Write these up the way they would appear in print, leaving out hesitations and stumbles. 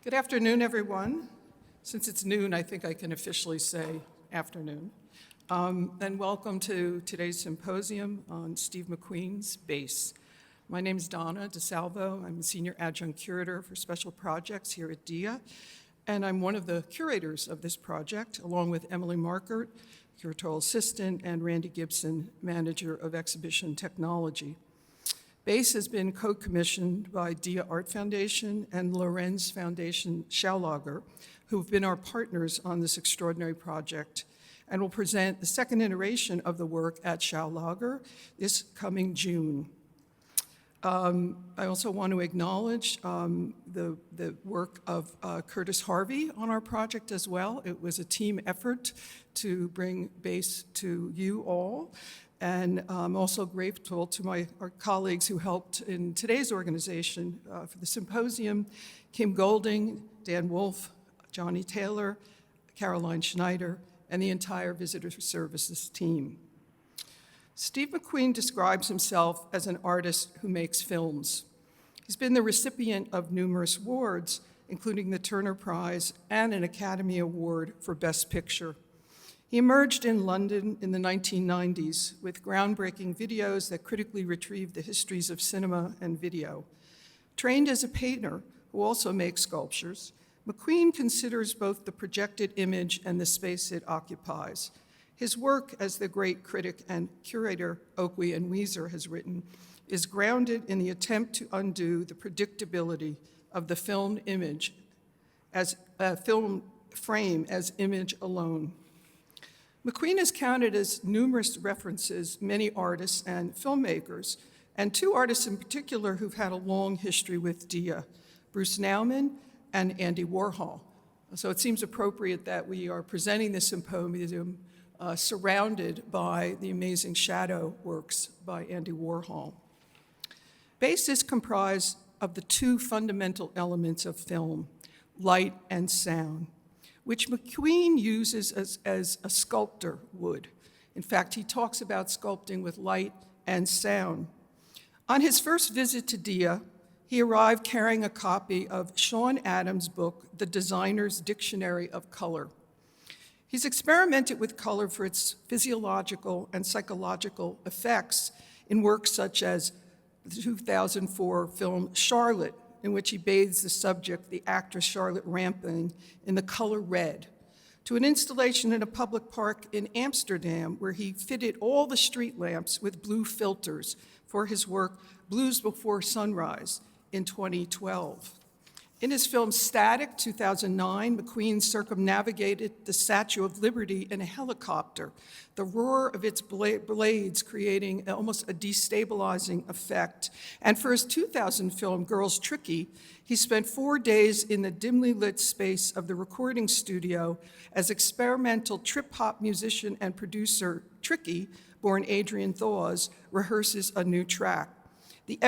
Good afternoon, everyone. Since it's noon, I think I can officially say afternoon. And welcome to today's symposium on Steve McQueen's bass. My name is Donna DeSalvo. I'm a senior adjunct curator for special projects here at DIA, and I'm one of the curators of this project, along with Emily Markert, curatorial assistant, and Randy Gibson, manager of exhibition technology. Bass has been co-commissioned by DIA Art Foundation and Lorenz Foundation Schaulager, who have been our partners on this extraordinary project, and will present the second iteration of the work at Schaulager this coming June. I also want to acknowledge the work of Curtis Harvey on our project as well. It was a team effort to bring bass to you all. And I'm also grateful to our colleagues who helped in today's organization for the symposium, Kim Golding, Dan Wolf, Johnny Taylor, Caroline Schneider, and the entire Visitor Services team. Steve McQueen describes himself as an artist who makes films. He's been the recipient of numerous awards, including the Turner Prize and an Academy Award for Best Picture. He emerged in London in the 1990s with groundbreaking videos that critically retrieved the histories of cinema and video. Trained as a painter who also makes sculptures, McQueen considers both the projected image and the space it occupies. His work, as the great critic and curator Oakley and Weiser has written, is grounded in the attempt to undo the predictability of the filmed image as a film frame as image alone. McQueen has counted as numerous references many artists and filmmakers, and two artists in particular who've had a long history with DIA, Bruce Nauman and Andy Warhol. So it seems appropriate that we are presenting this symposium surrounded by the amazing shadow works by Andy Warhol. Bass is comprised of the two fundamental elements of film, light and sound, which McQueen uses as a sculptor would. In fact, he talks about sculpting with light and sound. On his first visit to DIA, he arrived carrying a copy of Sean Adams' book, The Designer's Dictionary of Color. He's experimented with color for its physiological and psychological effects in works such as the 2004 film Charlotte, in which he bathes the subject, the actress Charlotte Rampling, in the color red, to an installation in a public park in Amsterdam where he fitted all the street lamps with blue filters for his work Blues Before Sunrise in 2012. In his film Static, 2009, McQueen circumnavigated the Statue of Liberty in a helicopter, the roar of its blades creating almost a destabilizing effect. And for his 2000 film, Girls Tricky, he spent 4 days in the dimly lit space of the recording studio as experimental trip-hop musician and producer Tricky, born Adrian Thawes, rehearses a new track. The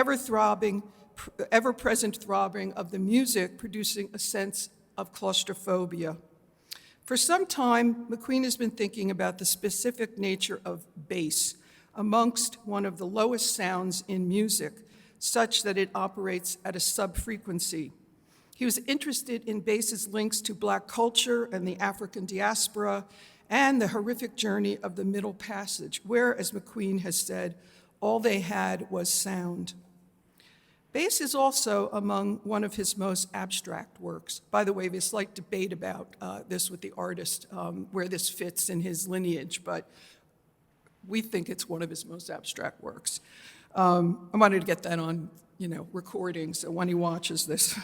ever-present throbbing of the music producing a sense of claustrophobia. For some time, McQueen has been thinking about the specific nature of bass, amongst one of the lowest sounds in music, such that it operates at a sub-frequency. He was interested in bass's links to Black culture and the African diaspora, and the horrific journey of the Middle Passage, where, as McQueen has said, all they had was sound. Bass is also among one of his most abstract works. By the way, there's slight debate about this with the artist, where this fits in his lineage, but we think it's one of his most abstract works. I wanted to get that on, recording, so when he watches this.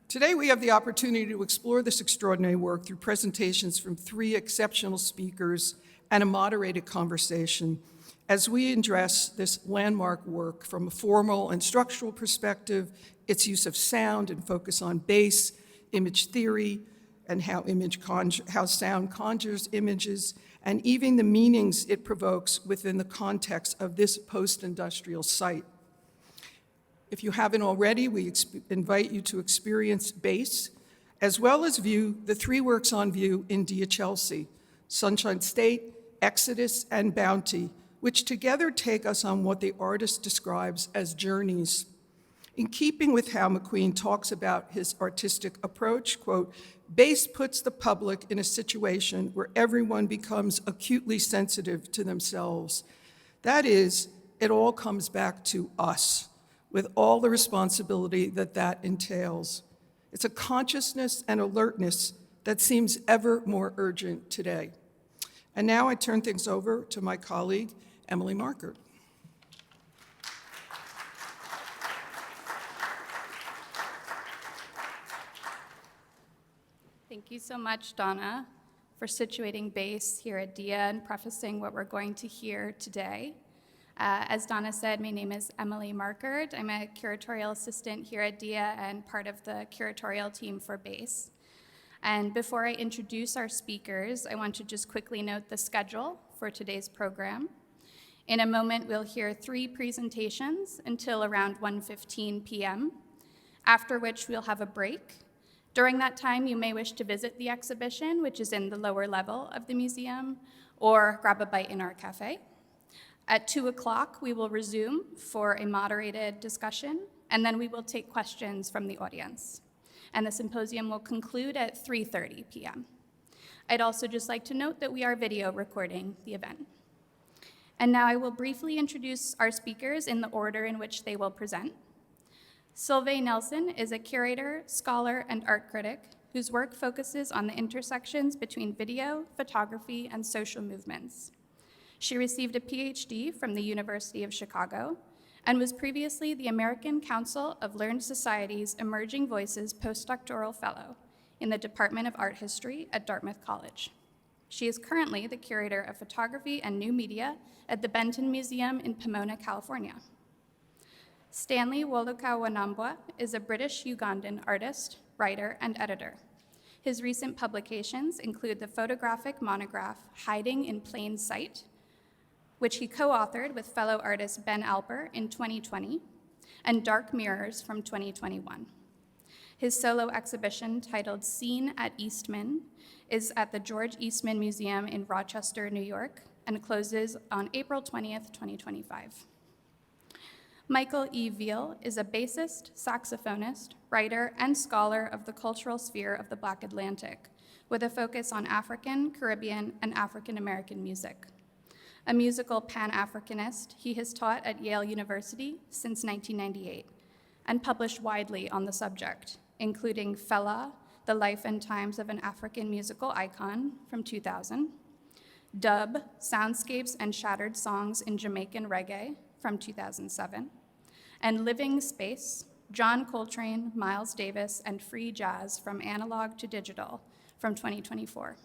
Today, we have the opportunity to explore this extraordinary work through presentations from 3 exceptional speakers and a moderated conversation as we address this landmark work from a formal and structural perspective, its use of sound and focus on bass, image theory, and how sound conjures images, and even the meanings it provokes within the context of this post-industrial site. If you haven't already, we invite you to experience bass, as well as view the 3 works on view in DIA Chelsea, Sunshine State, Exodus, and Bounty, which together take us on what the artist describes as journeys. In keeping with how McQueen talks about his artistic approach, quote, bass puts the public in a situation where everyone becomes acutely sensitive to themselves. That is, it all comes back to us, with all the responsibility that that entails. It's a consciousness and alertness that seems ever more urgent today. And now I turn things over to my colleague, Emily Markert. Thank you so much, Donna, for situating bass here at DIA and prefacing what we're going to hear today. As Donna said, my name is Emily Markert. I'm a curatorial assistant here at DIA and part of the curatorial team for bass. And before I introduce our speakers, I want to just quickly note the schedule for today's program. In a moment, we'll hear 3 presentations until around 1:15 p.m., after which we'll have a break. During that time, you may wish to visit the exhibition, which is in the lower level of the museum, or grab a bite in our cafe. At 2 o'clock, we will resume for a moderated discussion, and then we will take questions from the audience. And the symposium will conclude at 3:30 p.m. I'd also just like to note that we are video recording the event. And now I will briefly introduce our speakers in the order in which they will present. Solveig Nelson is a curator, scholar, and art critic whose work focuses on the intersections between video, photography, and social movements. She received a PhD from the University of Chicago and was previously the American Council of Learned Societies Emerging Voices Postdoctoral Fellow in the Department of Art History at Dartmouth College. She is currently the curator of photography and new media at the Benton Museum in Pomona, California. Stanley Wolukau-Wanambwa is a British-Ugandan artist, writer, and editor. His recent publications include the photographic monograph Hiding in Plain Sight, which he co-authored with fellow artist Ben Alper in 2020, and Dark Mirrors from 2021. His solo exhibition titled Scene at Eastman is at the George Eastman Museum in Rochester, New York, and closes on April 20th, 2025. Michael E. Veal is a bassist, saxophonist, writer, and scholar of the cultural sphere of the Black Atlantic, with a focus on African, Caribbean, and African American music. A musical Pan-Africanist, he has taught at Yale University since 1998 and published widely on the subject, including Fela, The Life and Times of an African Musical Icon from 2000, Dub, Soundscapes and Shattered Songs in Jamaican Reggae from 2007, and Living Space, John Coltrane, Miles Davis, and Free Jazz from Analog to Digital from 2024.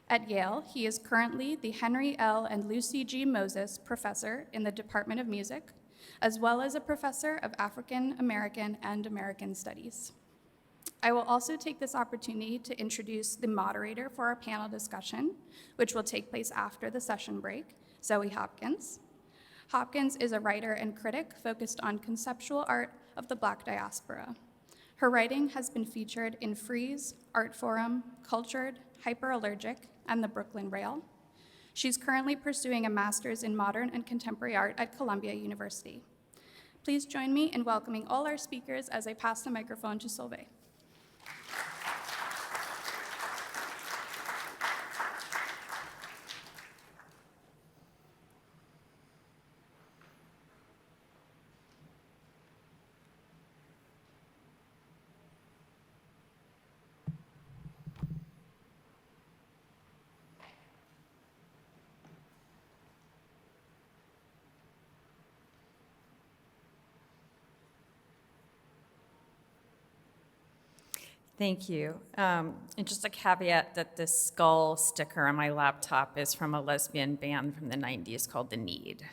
At Yale, he is currently the Henry L. and Lucy G. Moses Professor in the Department of Music, as well as a Professor of African American and American Studies. I will also take this opportunity to introduce the moderator for our panel discussion, which will take place after the session break, Zoë Hopkins. Hopkins is a writer and critic focused on conceptual art of the Black diaspora. Her writing has been featured in Frieze, Art Forum, Cultured, Hyperallergic, and the Brooklyn Rail. She's currently pursuing a master's in modern and contemporary art at Columbia University. Please join me in welcoming all our speakers as I pass the microphone to Solveig. Thank you. And just a caveat that this skull sticker on my laptop is from a lesbian band from the 90s called The Need.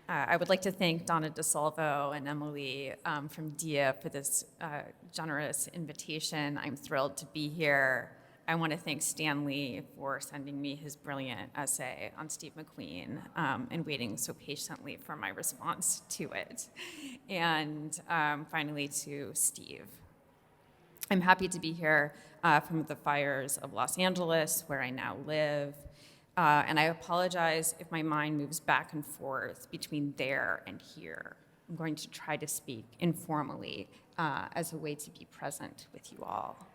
I would like to thank Donna DeSalvo and Emily from DIA for this generous invitation. I'm thrilled to be here. I want to thank Stanley for sending me his brilliant essay on Steve McQueen and waiting so patiently for my response to it. And finally to Steve. I'm happy to be here from the fires of Los Angeles, where I now live. And I apologize if my mind moves back and forth between there and here. I'm going to try to speak informally as a way to be present with you all.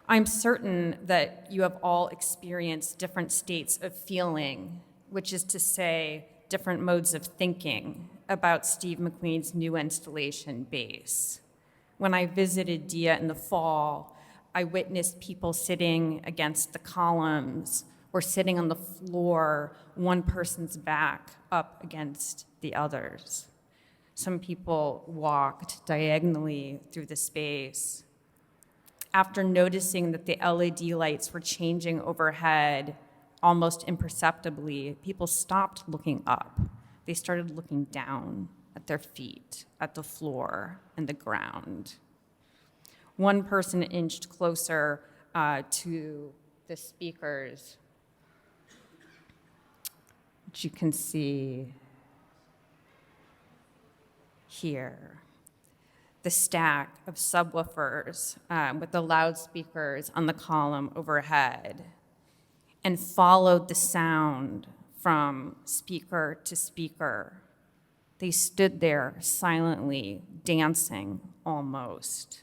I'm certain that you have all experienced different states of feeling, which is to say, different modes of thinking about Steve McQueen's new installation, Base. When I visited DIA in the fall, I witnessed people sitting against the columns or sitting on the floor, one person's back up against the others. Some people walked diagonally through the space. After noticing that the LED lights were changing overhead almost imperceptibly, people stopped looking up. They started looking down at their feet, at the floor and the ground. One person inched closer to the speakers, which you can see here. The stack of subwoofers with the loudspeakers on the column overhead, and followed the sound from speaker to speaker. They stood there silently, dancing almost.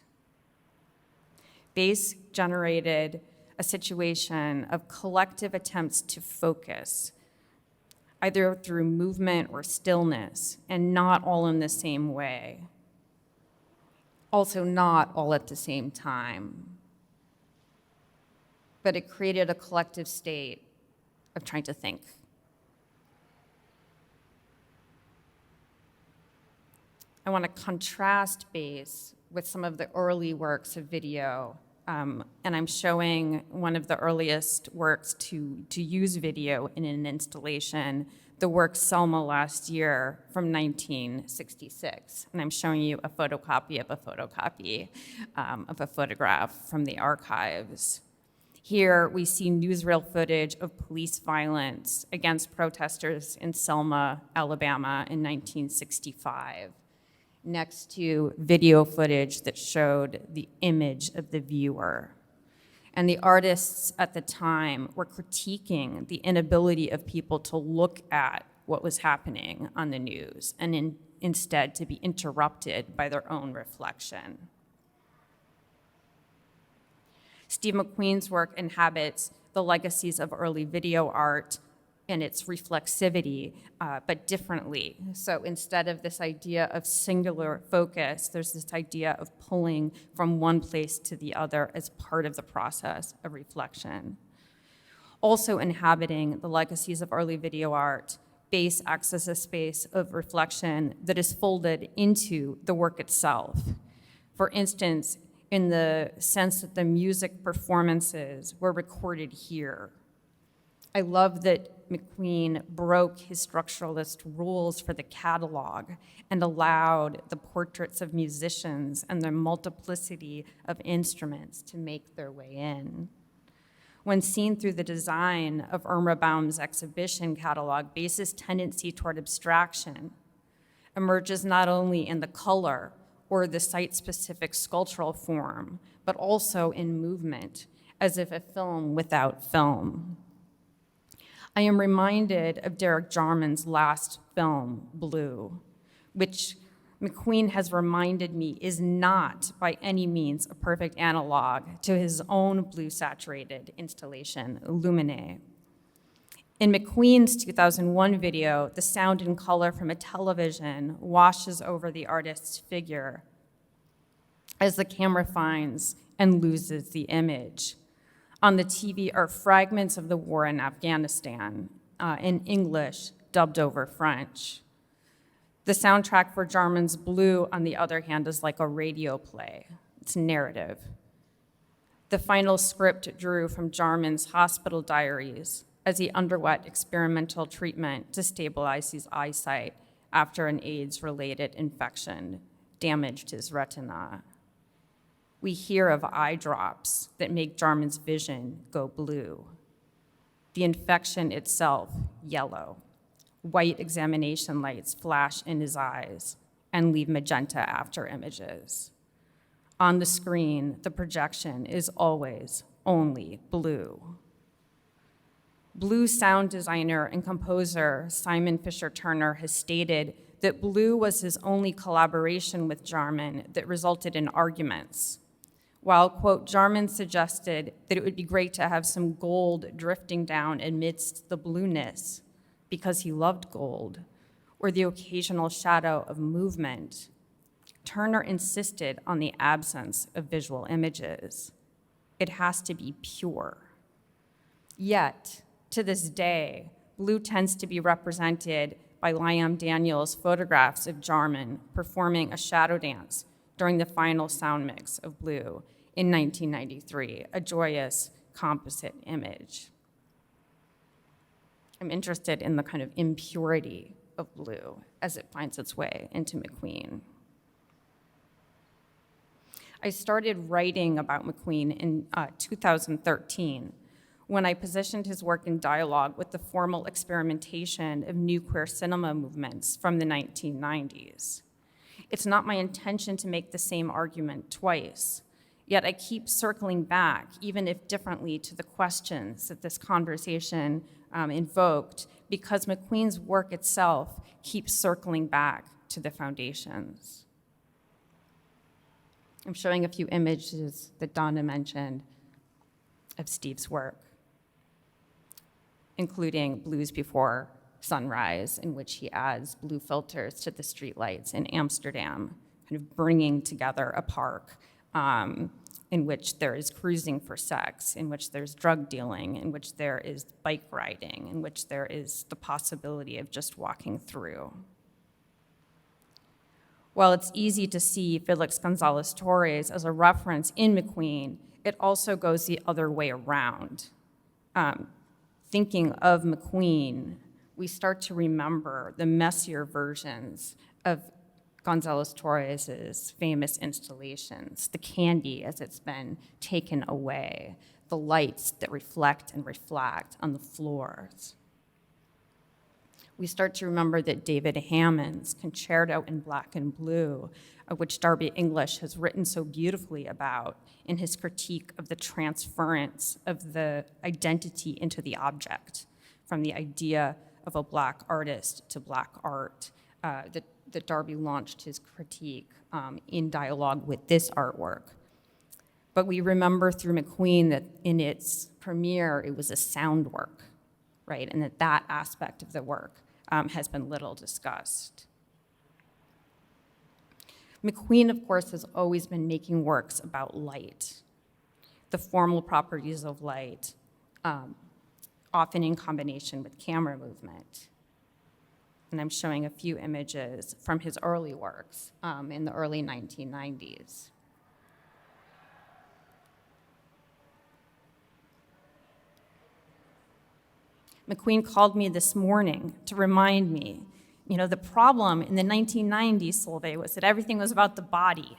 Base generated a situation of collective attempts to focus, either through movement or stillness, and not all in the same way. Also not all at the same time. But it created a collective state of trying to think. I want to contrast Base with some of the early works of video, and I'm showing one of the earliest works to use video in an installation, the work Selma last year from 1966. And I'm showing you a photocopy of a photocopy of a photograph from the archives. Here we see newsreel footage of police violence against protesters in Selma, Alabama in 1965, next to video footage that showed the image of the viewer. And the artists at the time were critiquing the inability of people to look at what was happening on the news and instead to be interrupted by their own reflection. Steve McQueen's work inhabits the legacies of early video art and its reflexivity, but differently. So instead of this idea of singular focus, there's this idea of pulling from one place to the other as part of the process of reflection. Also inhabiting the legacies of early video art, Base acts as a space of reflection that is folded into the work itself. For instance, in the sense that the music performances were recorded here. I love that McQueen broke his structuralist rules for the catalog and allowed the portraits of musicians and their multiplicity of instruments to make their way in. When seen through the design of Irma Baum's exhibition catalog, Base's tendency toward abstraction emerges not only in the color or the site-specific sculptural form, but also in movement, as if a film without film. I am reminded of Derek Jarman's last film, Blue, which McQueen has reminded me is not by any means a perfect analog to his own blue-saturated installation, Illuminae. In McQueen's 2001 video, the sound and color from a television washes over the artist's figure as the camera finds and loses the image. On the TV are fragments of the war in Afghanistan, in English, dubbed over French. The soundtrack for Jarman's Blue, on the other hand, is like a radio play. It's narrative. The final script drew from Jarman's hospital diaries as he underwent experimental treatment to stabilize his eyesight after an AIDS-related infection damaged his retina. We hear of eye drops that make Jarman's vision go blue. The infection itself, yellow. White examination lights flash in his eyes and leave magenta after images. On the screen, the projection is always only blue. Blue sound designer and composer Simon Fisher Turner has stated that blue was his only collaboration with Jarman that resulted in arguments. While, quote, Jarman suggested that it would be great to have some gold drifting down amidst the blueness because he loved gold, or the occasional shadow of movement, Turner insisted on the absence of visual images. It has to be pure. Yet, to this day, blue tends to be represented by Liam Daniels' photographs of Jarman performing a shadow dance during the final sound mix of Blue in 1993, a joyous composite image. I'm interested in the kind of impurity of Blue as it finds its way into McQueen. I started writing about McQueen in 2013 when I positioned his work in dialogue with the formal experimentation of new queer cinema movements from the 1990s. It's not my intention to make the same argument twice, yet I keep circling back, even if differently, to the questions that this conversation invoked, because McQueen's work itself keeps circling back to the foundations. I'm showing a few images that Donna mentioned of Steve's work, including Blues Before Sunrise, in which he adds blue filters to the streetlights in Amsterdam, kind of bringing together a park in which there is cruising for sex, in which there's drug dealing, in which there is bike riding, in which there is the possibility of just walking through. While it's easy to see Felix Gonzalez Torres as a reference in McQueen, it also goes the other way around. Thinking of McQueen, we start to remember the messier versions of Gonzalez Torres's famous installations, the candy as it's been taken away, the lights that reflect and reflect on the floors. We start to remember that David Hammond's Concerto in Black and Blue, which Darby English has written so beautifully about in his critique of the transference of the identity into the object, from the idea of a Black artist to Black art, that Darby launched his critique in dialogue with this artwork. But we remember through McQueen that in its premiere, it was a sound work, right? And that aspect of the work has been little discussed. McQueen, of course, has always been making works about light, the formal properties of light, often in combination with camera movement. And I'm showing a few images from his early works in the early 1990s. McQueen called me this morning to remind me, the problem in the 1990s, Solveig, was that everything was about the body.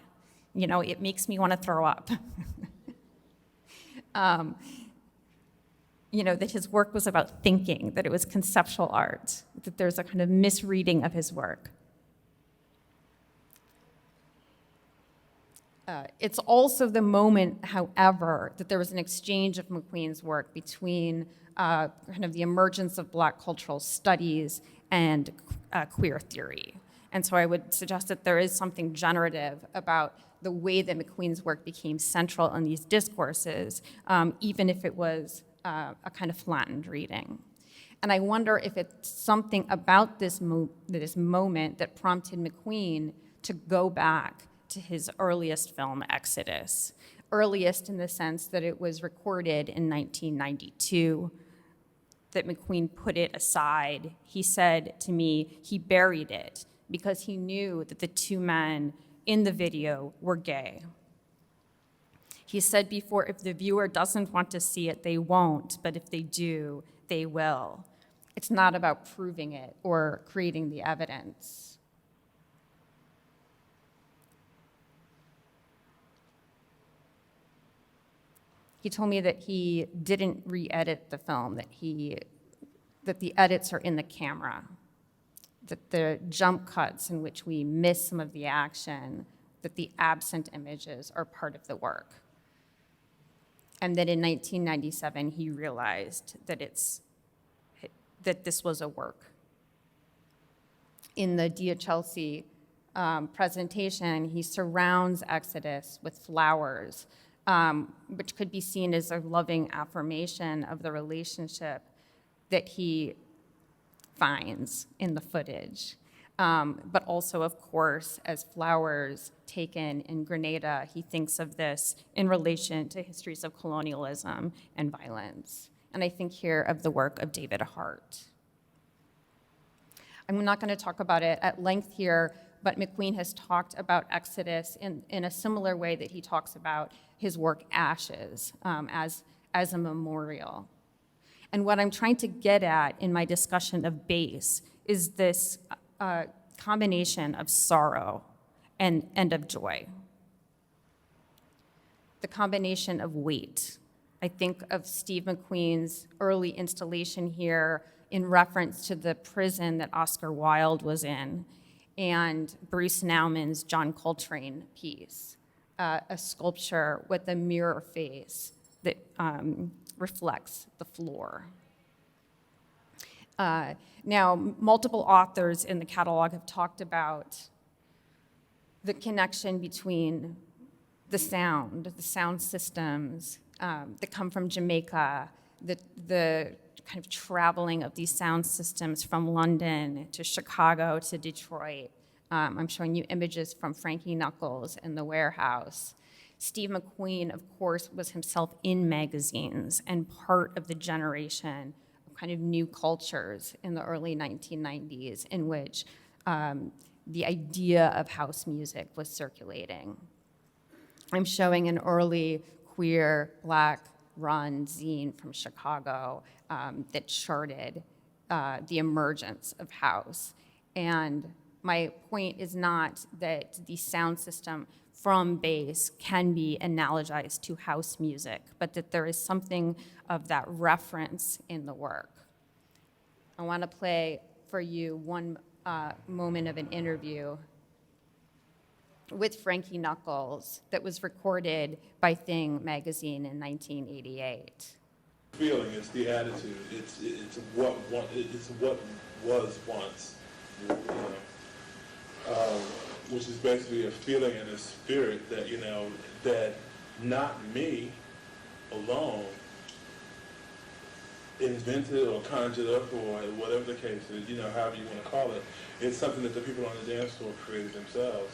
It makes me want to throw up. That his work was about thinking, that it was conceptual art, that there's a kind of misreading of his work. It's also the moment, however, that there was an exchange of McQueen's work between kind of the emergence of Black cultural studies and queer theory. And so I would suggest that there is something generative about the way that McQueen's work became central in these discourses, even if it was a kind of flattened reading. And I wonder if it's something about this moment that prompted McQueen to go back to his earliest film, Exodus. Earliest in the sense that it was recorded in 1992, that McQueen put it aside. He said to me he buried it because he knew that the two men in the video were gay. He said before, if the viewer doesn't want to see it, they won't, but if they do, they will. It's not about proving it or creating the evidence. He told me that he didn't re-edit the film, that the edits are in the camera, that the jump cuts in which we miss some of the action, that the absent images are part of the work. And that in 1997, he realized that this was a work. in the Dia Chelsea presentation, he surrounds Exodus with flowers, which could be seen as a loving affirmation of the relationship that he finds in the footage. But also, of course, as flowers taken in Grenada, he thinks of this in relation to histories of colonialism and violence. And I think here of the work of David Hart. I'm not going to talk about it at length here, but McQueen has talked about Exodus in a similar way that he talks about his work Ashes as a memorial. And what I'm trying to get at in my discussion of bass is this combination of sorrow and of joy. The combination of weight. I think of Steve McQueen's early installation here in reference to the prison that Oscar Wilde was in, and Bruce Naumann's John Coltrane piece, a sculpture with a mirror face that reflects the floor. Now, multiple authors in the catalog have talked about the connection between the sound systems that come from Jamaica, the kind of traveling of these sound systems from London to Chicago to Detroit. I'm showing you images from Frankie Knuckles and The Warehouse. Steve McQueen, of course, was himself in magazines and part of the generation of kind of new cultures in the early 1990s in which the idea of house music was circulating. I'm showing an early queer, Black run zine from Chicago that charted the emergence of house. And my point is not that the sound system from bass can be analogized to house music, but that there is something of that reference in the work. I want to play for you one moment of an interview with Frankie Knuckles that was recorded by Thing magazine in 1988. Feeling is the attitude. It's what was once, you know, which is basically a feeling and a spirit that that not me alone invented or conjured up or whatever the case is, however you want to call it. It's something that the people on the dance floor created themselves.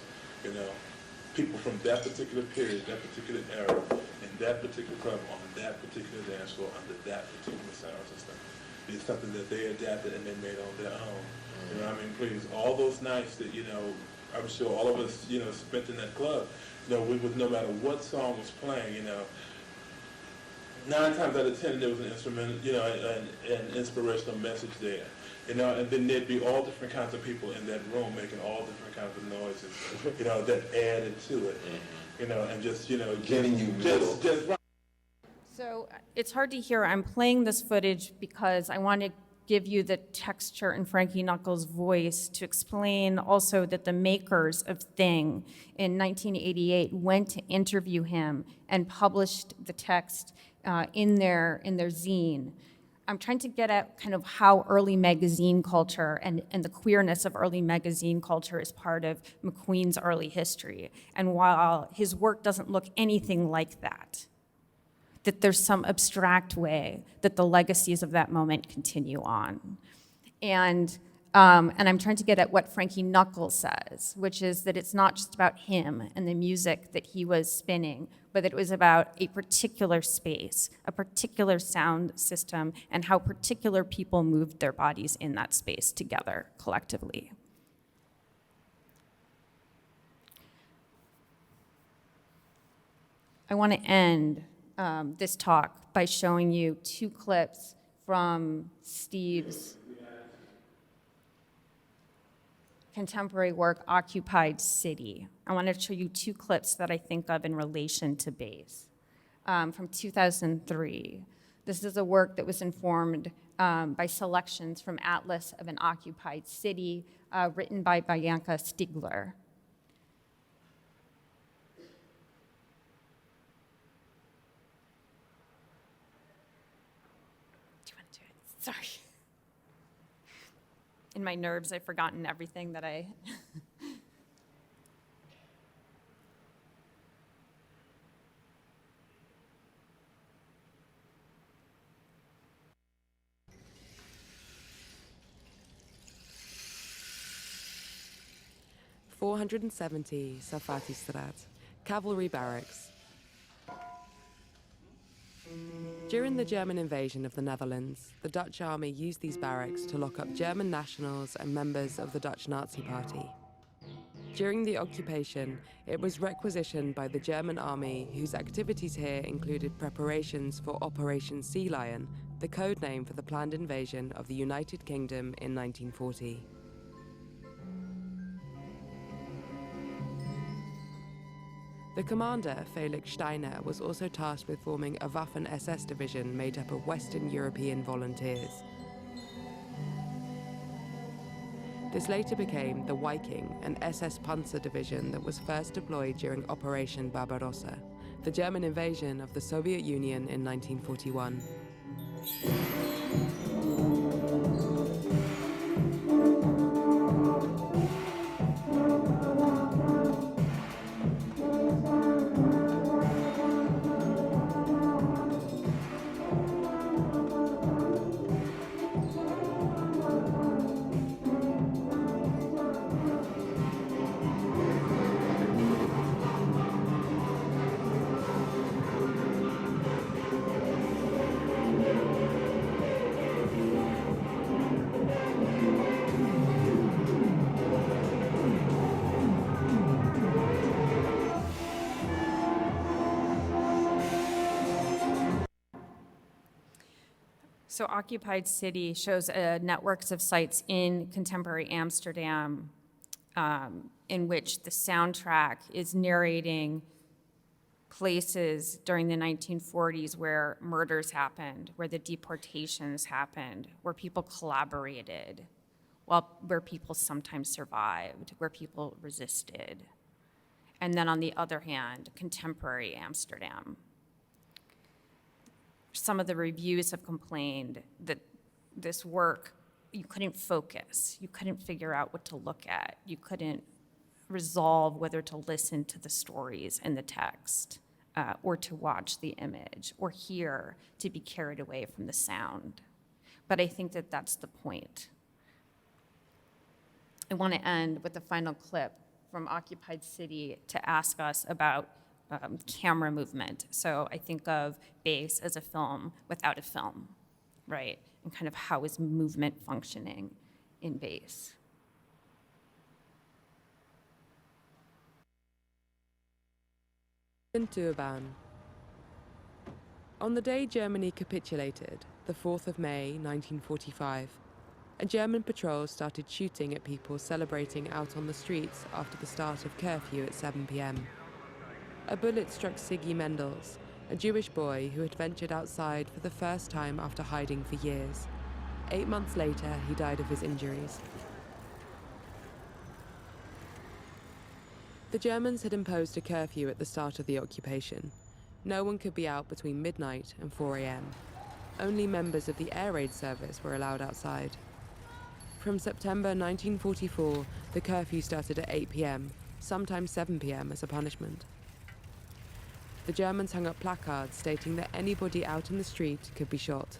People from that particular period, that particular era, in that particular club, on that particular dance floor, under that particular sound system. It's something that they adapted and they made on their own. Please, all those nights that, I'm sure all of us, spent in that club, we would, no matter what song was playing, 9 times out of 10 there was an instrument, an inspirational message there. And then there'd be all different kinds of people in that room making all different kinds of noises, that added to it, and just, Getting you middle. Just right. So it's hard to hear. I'm playing this footage because I want to give you the texture in Frankie Knuckles' voice to explain also that the makers of Thing in 1988 went to interview him and published the text in their zine. I'm trying to get at kind of how early magazine culture and the queerness of early magazine culture is part of McQueen's early history. And while his work doesn't look anything like that there's some abstract way that the legacies of that moment continue on. And I'm trying to get at what Frankie Knuckles says, which is that it's not just about him and the music that he was spinning, but that it was about a particular space, a particular sound system, and how particular people moved their bodies in that space together collectively. I want to end this talk by showing you 2 clips from Steve's contemporary work, Occupied City. I want to show you 2 clips that I think of in relation to bass from 2003. This is a work that was informed by selections from Atlas of an Occupied City, written by Bianca Stigler. Sorry. In my nerves, I've forgotten everything that I... 470 Safatistrat, cavalry barracks. During the German invasion of the Netherlands, the Dutch army used these barracks to lock up German nationals and members of the Dutch Nazi Party. During the occupation, it was requisitioned by the German army, whose activities here included preparations for Operation Sea Lion, the code name for the planned invasion of the United Kingdom in 1940. The commander, Felix Steiner, was also tasked with forming a Waffen-SS division made up of Western European volunteers. This later became the Viking, an SS Panzer division that was first deployed during Operation Barbarossa, the German invasion of the Soviet Union in 1941. So Occupied City shows networks of sites in contemporary Amsterdam in which the soundtrack is narrating places during the 1940s where murders happened, where the deportations happened, where people collaborated, where people sometimes survived, where people resisted. And then on the other hand, contemporary Amsterdam. Some of the reviews have complained that this work, you couldn't focus, you couldn't figure out what to look at, you couldn't resolve whether to listen to the stories in the text, or to watch the image, or hear, to be carried away from the sound. But I think that that's the point. I want to end with a final clip from Occupied City to ask us about camera movement. So I think of Base as a film without a film, right? And kind of how is movement functioning in Base. Turban. On the day Germany capitulated, the 4th of May, 1945, a German patrol started shooting at people celebrating out on the streets after the start of curfew at 7 p.m. A bullet struck Siggy Mendels, a Jewish boy who had ventured outside for the first time after hiding for years. 8 months later, he died of his injuries. The Germans had imposed a curfew at the start of the occupation. No one could be out between midnight and 4 a.m. Only members of the air raid service were allowed outside. From September 1944, the curfew started at 8 p.m., sometimes 7 p.m. as a punishment. The Germans hung up placards stating that anybody out in the street could be shot.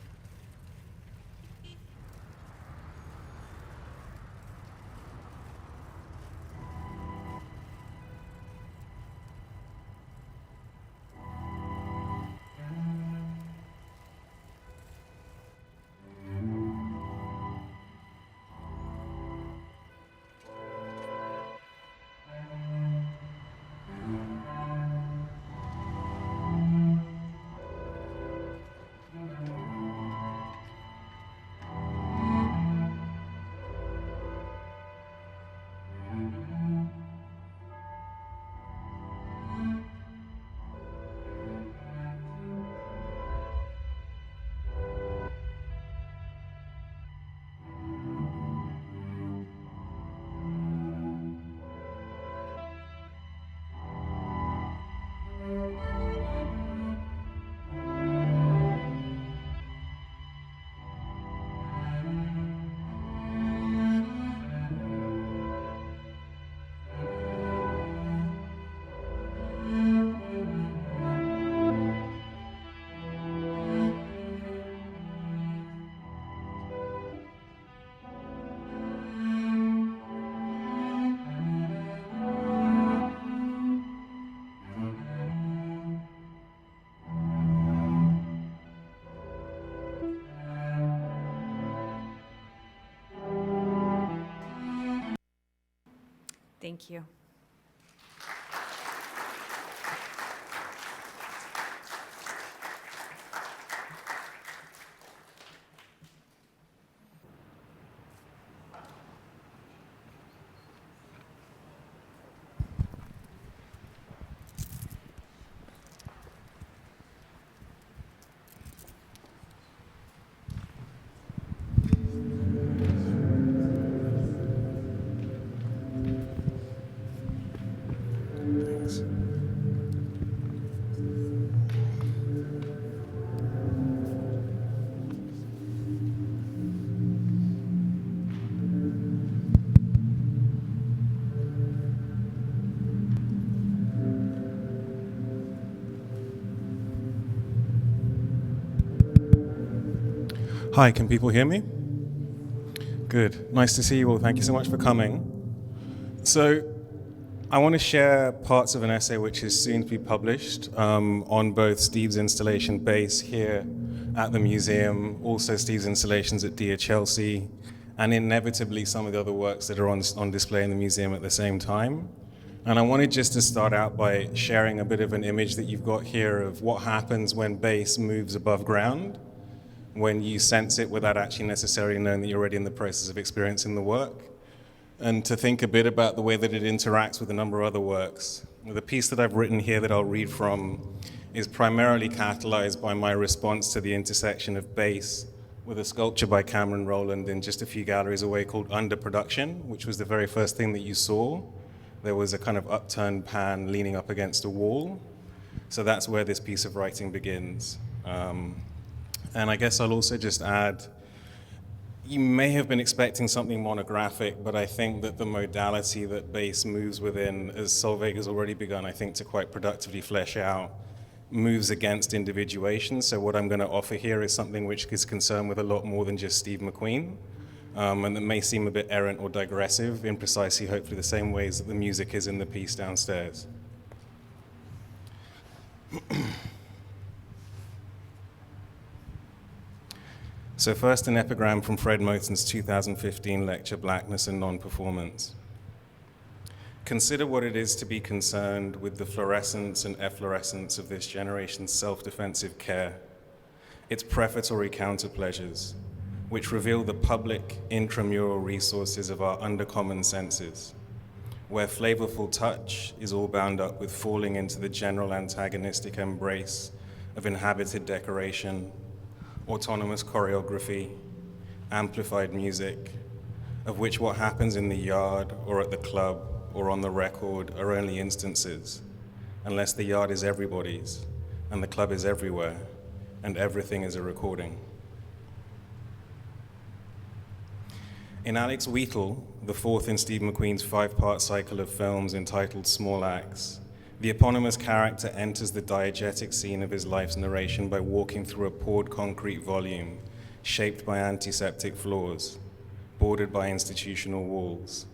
Thank you. Hi, can people hear me? Good. Nice to see you all. Thank you so much for coming. So I want to share parts of an essay which is soon to be published on both Steve's installation Base here at the museum, also Steve's installations at Dia Chelsea, and inevitably some of the other works that are on display in the museum at the same time. And I wanted just to start out by sharing a bit of an image that you've got here of what happens when bass moves above ground, when you sense it without actually necessarily knowing that you're already in the process of experiencing the work, and to think a bit about the way that it interacts with a number of other works. The piece that I've written here that I'll read from is primarily catalyzed by my response to the intersection of bass with a sculpture by Cameron Rowland in just a few galleries away called Underproduction, which was the very first thing that you saw. There was a kind of upturned pan leaning up against a wall. So that's where this piece of writing begins. And I guess I'll also just add, you may have been expecting something monographic, but I think that the modality that bass moves within, as Solveig has already begun, I think, to quite productively flesh out, moves against individuation. So what I'm going to offer here is something which is concerned with a lot more than just Steve McQueen, and that may seem a bit errant or digressive in precisely, hopefully, the same ways that the music is in the piece downstairs. So first, an epigram from Fred Moten's 2015 lecture, Blackness and Non-Performance. Consider what it is to be concerned with the fluorescence and efflorescence of this generation's self-defensive care, its prefatory counterpleasures, which reveal the public intramural resources of our undercommon senses, where flavorful touch is all bound up with falling into the general antagonistic embrace of inhabited decoration, autonomous choreography, amplified music, of which what happens in the yard or at the club or on the record are only instances, unless the yard is everybody's and the club is everywhere and everything is a recording. In Alex Wheatle, the fourth in Steve McQueen's 5-part cycle of films entitled Small Acts, the eponymous character enters the diegetic scene of his life's narration by walking through a poured concrete volume shaped by antiseptic floors, bordered by institutional walls,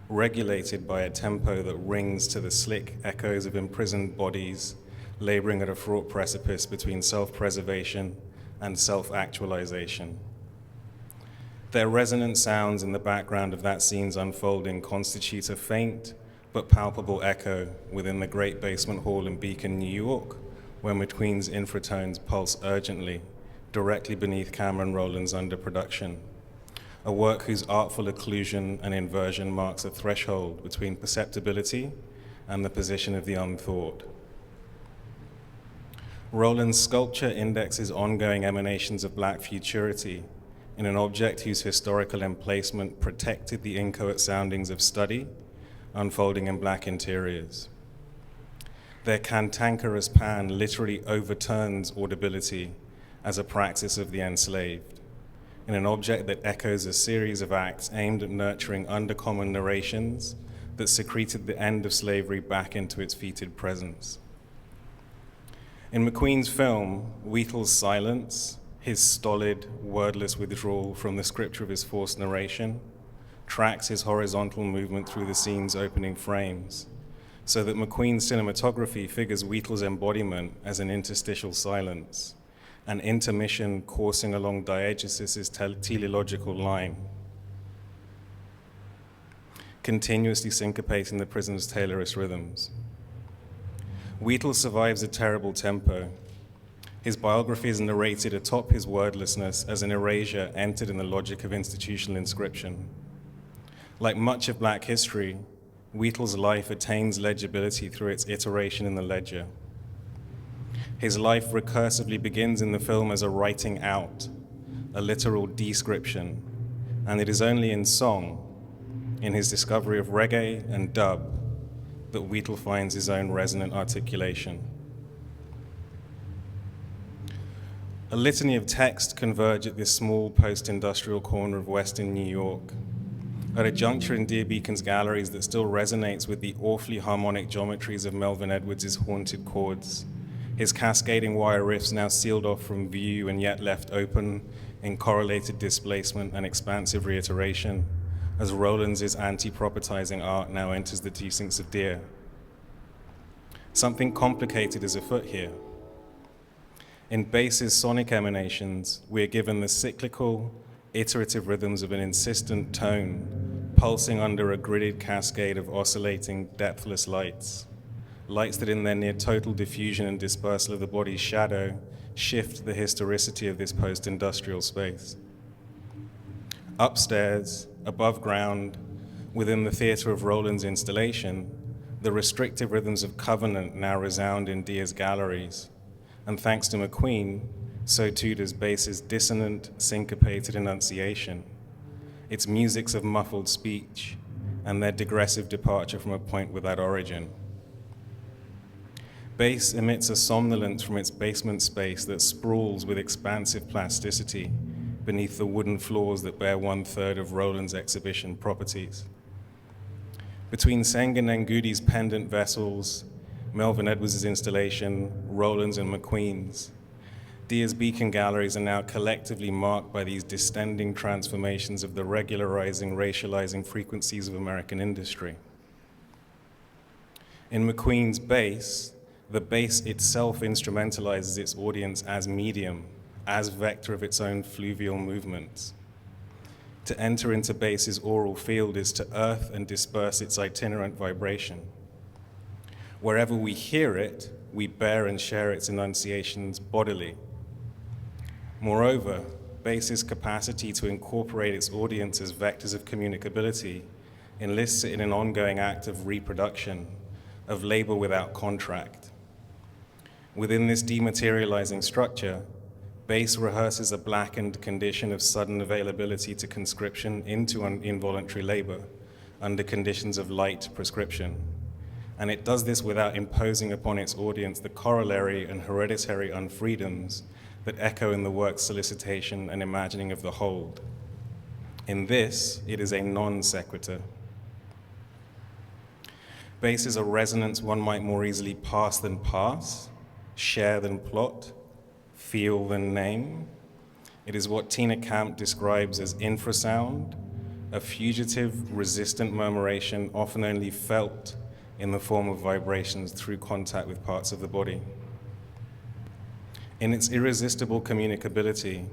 regulated by a tempo that rings to the slick echoes of imprisoned bodies laboring at a fraught precipice between self-preservation and self-actualization. Their resonant sounds in the background of that scene's unfolding constitute a faint but palpable echo within the great basement hall in Beacon, New York, where McQueen's infratones pulse urgently, directly beneath Cameron Rowland's Underproduction, a work whose artful occlusion and inversion marks a threshold between perceptibility and the position of the unthought. Rowland's sculpture indexes ongoing emanations of Black futurity in an object whose historical emplacement protected the inchoate soundings of study, unfolding in Black interiors. Their cantankerous pan literally overturns audibility as a praxis of the enslaved, in an object that echoes a series of acts aimed at nurturing undercommon narrations that secreted the end of slavery back into its fetid presence. In McQueen's film, Wheatle's silence, his stolid, wordless withdrawal from the scripture of his forced narration, tracks his horizontal movement through the scene's opening frames, so that McQueen's cinematography figures Wheatle's embodiment as an interstitial silence, an intermission coursing along diegesis' teleological line. continuously syncopating the prisoner's Taylorist rhythms. Wheatle survives a terrible tempo. His biography is narrated atop his wordlessness as an erasure entered in the logic of institutional inscription. Like much of Black history, Wheatle's life attains legibility through its iteration in the ledger. His life recursively begins in the film as a writing out, a literal description, and it is only in song, in his discovery of reggae and dub, that Wheatle finds his own resonant articulation. A litany of texts converge at this small post-industrial corner of Western New York, at a juncture in Dear Beacon's galleries that still resonates with the awfully harmonic geometries of Melvin Edwards' haunted chords, his cascading wire riffs now sealed off from view and yet left open in correlated displacement and expansive reiteration, as Rollins' anti-propertizing art now enters the precincts of Dear. Something complicated is afoot here. In Bass's sonic emanations, we are given the cyclical, iterative rhythms of an insistent tone, pulsing under a gridded cascade of oscillating, depthless lights. Lights that in their near total diffusion and dispersal of the body's shadow shift the historicity of this post-industrial space. Upstairs, above ground, within the theater of Roland's installation, the restrictive rhythms of Covenant now resound in Dear's galleries, and thanks to McQueen, so too does Bass's dissonant, syncopated enunciation, its musics of muffled speech, and their digressive departure from a point without origin. Bass emits a somnolence from its basement space that sprawls with expansive plasticity beneath the wooden floors that bear 1/3 of Roland's exhibition properties. Between Senga Ngudi's pendant vessels, Melvin Edwards' installation, Roland's and McQueen's, Dear's Beacon galleries are now collectively marked by these distending transformations of the regularizing, racializing frequencies of American industry. In McQueen's Bass, the bass itself instrumentalizes its audience as medium, as vector of its own fluvial movements. To enter into Bass's oral field is to earth and disperse its itinerant vibration. Wherever we hear it, we bear and share its enunciations bodily. Moreover, Bass's capacity to incorporate its audience as vectors of communicability enlists it in an ongoing act of reproduction, of labor without contract. Within this dematerializing structure, Bass rehearses a blackened condition of sudden availability to conscription into an involuntary labor under conditions of light prescription. And it does this without imposing upon its audience the corollary and hereditary unfreedoms that echo in the work's solicitation and imagining of the hold. In this, it is a non sequitur. Bass is a resonance one might more easily pass than pass, share than plot, feel than name. It is what Tina Camp describes as infrasound, a fugitive, resistant murmuration often only felt in the form of vibrations through contact with parts of the body. In its irresistible communicability,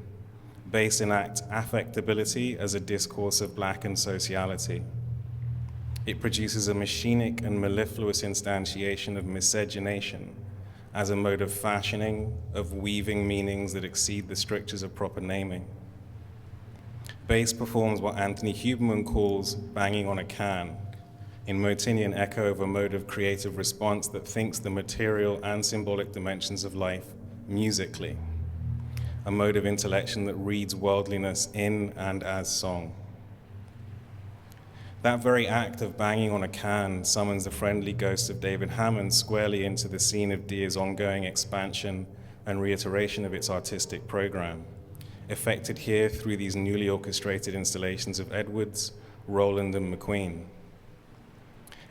Bass enacts affectability as a discourse of blackened sociality. It produces a machinic and mellifluous instantiation of miscegenation as a mode of fashioning, of weaving meanings that exceed the strictures of proper naming. Bass performs what Anthony Huberman calls banging on a can, in Motinian echo of a mode of creative response that thinks the material and symbolic dimensions of life musically, a mode of intellection that reads worldliness in and as song. That very act of banging on a can summons the friendly ghost of David Hammond squarely into the scene of Dear's ongoing expansion and reiteration of its artistic program, effected here through these newly orchestrated installations of Edwards, Roland, and McQueen.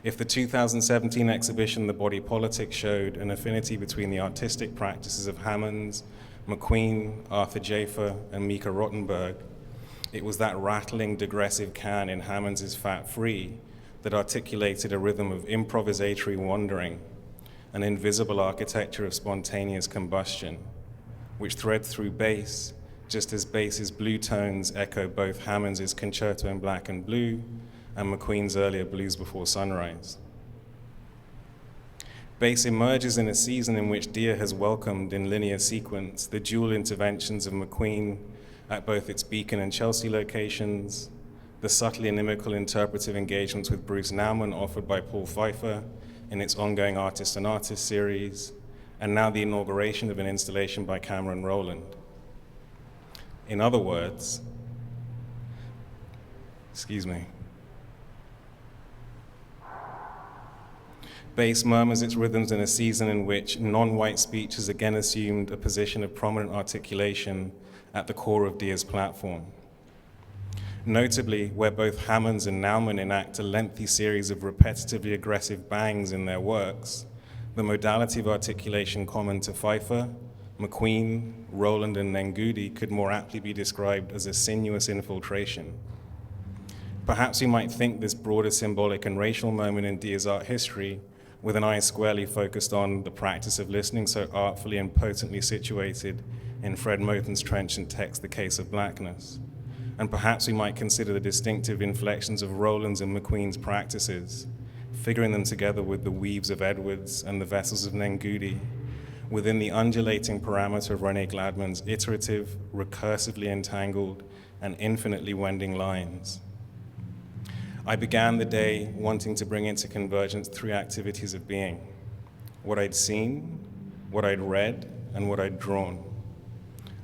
If the 2017 exhibition, The Body Politic, showed an affinity between the artistic practices of Hammonds, McQueen, Arthur Jafer, and Mika Rottenberg, it was that rattling, digressive can in Hammonds' Fat Free that articulated a rhythm of improvisatory wandering, an invisible architecture of spontaneous combustion, which thread through Bass, just as Bass's blue tones echo both Hammonds' Concerto in Black and Blue and McQueen's earlier Blues Before Sunrise. Bass emerges in a season in which Dia has welcomed in linear sequence the dual interventions of McQueen at both its Beacon and Chelsea locations, the subtly inimical interpretive engagements with Bruce Nauman offered by Paul Pfeiffer in its ongoing Artist and Artist series, and now the inauguration of an installation by Cameron Rowland. In other words, Bass murmurs its rhythms in a season in which non-white speech has again assumed a position of prominent articulation at the core of Dia's platform. Notably, where both Hammonds and Nauman enact a lengthy series of repetitively aggressive bangs in their works, the modality of articulation common to Pfeiffer, McQueen, Rowland, and Nengudi could more aptly be described as a sinuous infiltration. Perhaps we might think this broader symbolic and racial moment in Dia's art history with an eye squarely focused on the practice of listening so artfully and potently situated in Fred Moten's trenchant text, The Case of Blackness. And perhaps we might consider the distinctive inflections of Rowland's and McQueen's practices, figuring them together with the weaves of Edwards and the vessels of Nengudi, within the undulating parameter of René Gladman's iterative, recursively entangled, and infinitely wending lines. I began the day wanting to bring into convergence three activities of being: what I'd seen, what I'd read, and what I'd drawn.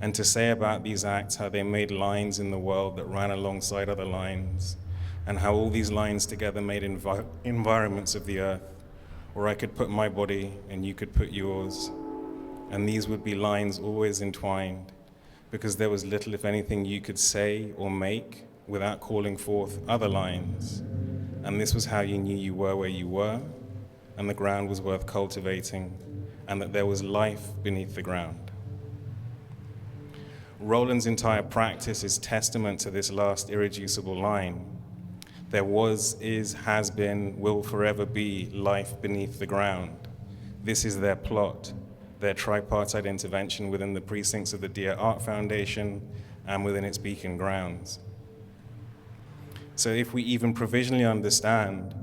And to say about these acts how they made lines in the world that ran alongside other lines, and how all these lines together made environments of the earth, where I could put my body and you could put yours, and these would be lines always entwined, because there was little, if anything, you could say or make without calling forth other lines. And this was how you knew you were where you were, and the ground was worth cultivating, and that there was life beneath the ground. Rowland's entire practice is testament to this last irreducible line. There was, is, has been, will forever be life beneath the ground. This is their plot, their tripartite intervention within the precincts of the Dia Art Foundation and within its Beacon grounds. So if we even provisionally understand,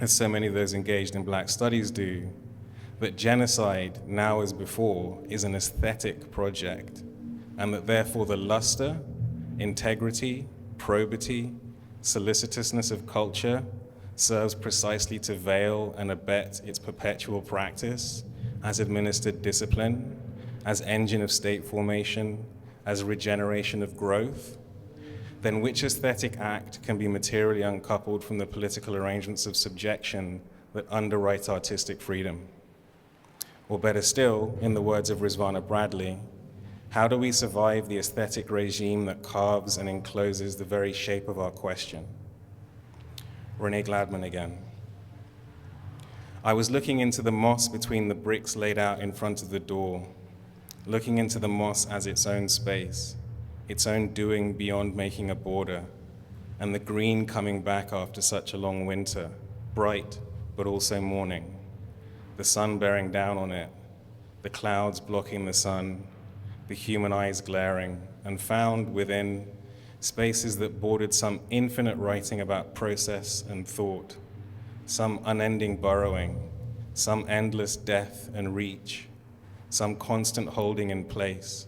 as so many of those engaged in Black studies do, that genocide, now as before, is an aesthetic project, and that therefore the luster, integrity, probity, solicitousness of culture serves precisely to veil and abet its perpetual practice as administered discipline, as engine of state formation, as regeneration of growth, then which aesthetic act can be materially uncoupled from the political arrangements of subjection that underwrite artistic freedom? Or better still, in the words of Rizvana Bradley, how do we survive the aesthetic regime that carves and encloses the very shape of our question? René Gladman again. I was looking into the moss between the bricks laid out in front of the door, looking into the moss as its own space, its own doing beyond making a border, and the green coming back after such a long winter, bright but also morning, the sun bearing down on it, the clouds blocking the sun, the human eyes glaring, and found within spaces that bordered some infinite writing about process and thought, some unending burrowing, some endless depth and reach, some constant holding in place.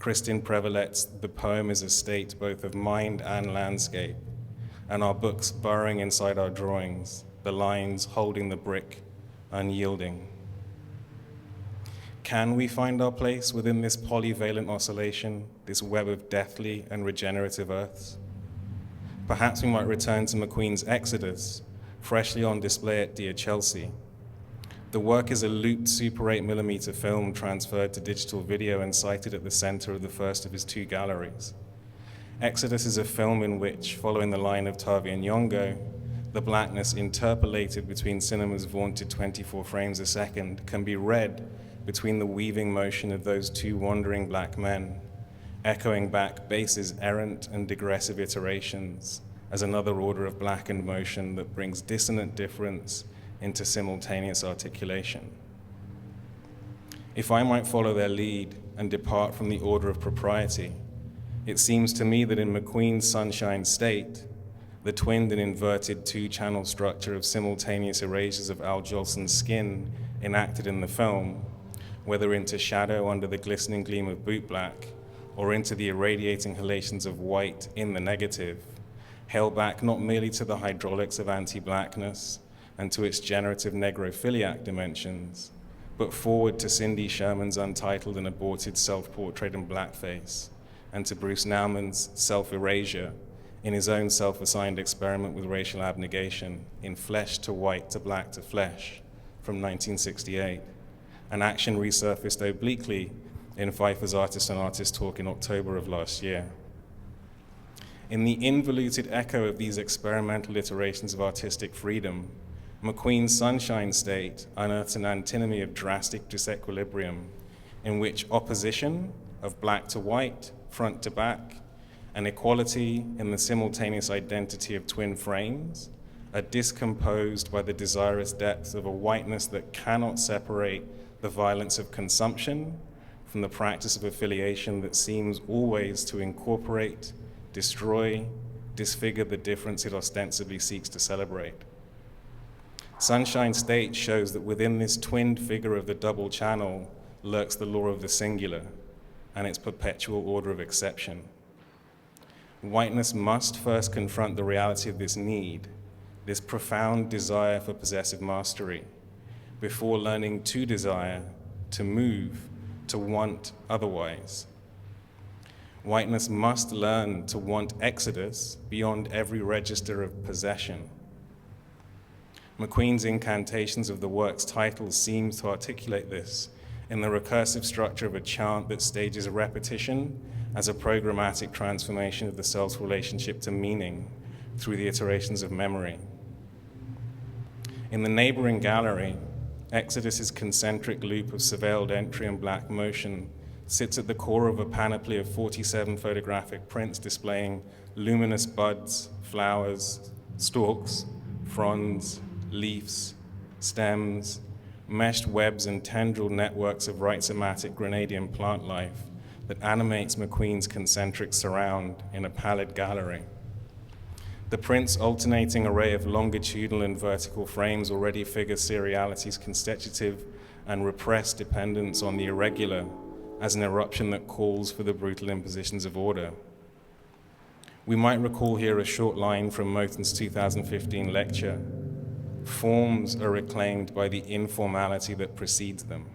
Christine Prevelet's The Poem is a state both of mind and landscape, and our books burrowing inside our drawings, the lines holding the brick, unyielding. Can we find our place within this polyvalent oscillation, this web of deathly and regenerative earths? Perhaps we might return to McQueen's Exodus, freshly on display at Dia Chelsea. The work is a looped Super 8mm film transferred to digital video and sited at the center of the first of his two galleries. Exodus is a film in which, following the line of Tavi Nyong'o, the blackness interpolated between cinema's vaunted 24 frames a second can be read between the weaving motion of those two wandering black men, echoing back Bass's errant and digressive iterations as another order of blackened motion that brings dissonant difference into simultaneous articulation. If I might follow their lead and depart from the order of propriety, it seems to me that in McQueen's Sunshine State, the twinned and inverted two-channel structure of simultaneous erasures of Al Jolson's skin enacted in the film, whether into shadow under the glistening gleam of bootblack, or into the irradiating halations of white in the negative, hail back not merely to the hydraulics of anti-blackness and to its generative negrophiliac dimensions, but forward to Cindy Sherman's untitled and aborted self-portrait in blackface, and to Bruce Naumann's self-erasure in his own self-assigned experiment with racial abnegation in Flesh to White to Black to Flesh from 1968, an action resurfaced obliquely in Pfeiffer's Artist on Artist talk in October of last year. In the involuted echo of these experimental iterations of artistic freedom, McQueen's Sunshine State unearths an antinomy of drastic disequilibrium in which opposition of black to white, front to back, and equality in the simultaneous identity of twin frames are discomposed by the desirous depth of a whiteness that cannot separate the violence of consumption from the practice of affiliation that seems always to incorporate, destroy, disfigure the difference it ostensibly seeks to celebrate. Sunshine State shows that within this twinned figure of the double channel lurks the law of the singular and its perpetual order of exception. Whiteness must first confront the reality of this need, this profound desire for possessive mastery, before learning to desire, to move, to want otherwise. Whiteness must learn to want exodus beyond every register of possession. McQueen's incantations of the work's titles seem to articulate this in the recursive structure of a chant that stages repetition as a programmatic transformation of the self's relationship to meaning through the iterations of memory. In the neighboring gallery, Exodus's concentric loop of surveilled entry and black motion sits at the core of a panoply of 47 photographic prints displaying luminous buds, flowers, stalks, fronds, leaves, stems, meshed webs and tendril networks of rhizomatic Grenadian plant life that animates McQueen's concentric surround in a pallid gallery. The print's alternating array of longitudinal and vertical frames already figure seriality's constitutive and repressed dependence on the irregular as an eruption that calls for the brutal impositions of order. We might recall here a short line from Moten's 2015 lecture: forms are reclaimed by the informality that precedes them.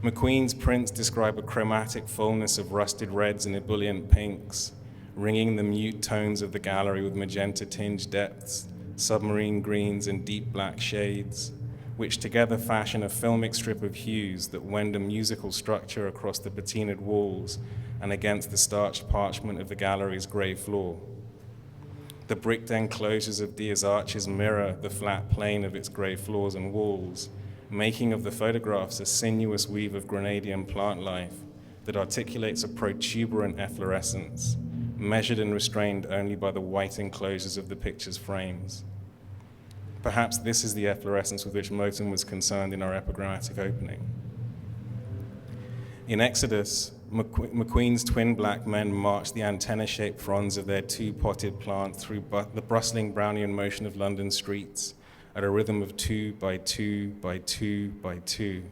McQueen's prints describe a chromatic fullness of rusted reds and ebullient pinks, ringing the mute tones of the gallery with magenta-tinged depths, submarine greens, and deep black shades, which together fashion a filmic strip of hues that wend a musical structure across the patinaed walls and against the starched parchment of the gallery's gray floor. The bricked enclosures of Dia's arches mirror the flat plane of its gray floors and walls, making of the photographs a sinuous weave of Grenadian plant life that articulates a protuberant efflorescence, measured and restrained only by the white enclosures of the picture's frames. Perhaps this is the efflorescence with which Moten was concerned in our epigrammatic opening. In Exodus, McQueen's twin black men march the antenna-shaped fronds of their two-potted plant through the bustling Brownian motion of London streets at a rhythm of 2 by 2 by 2 by 2.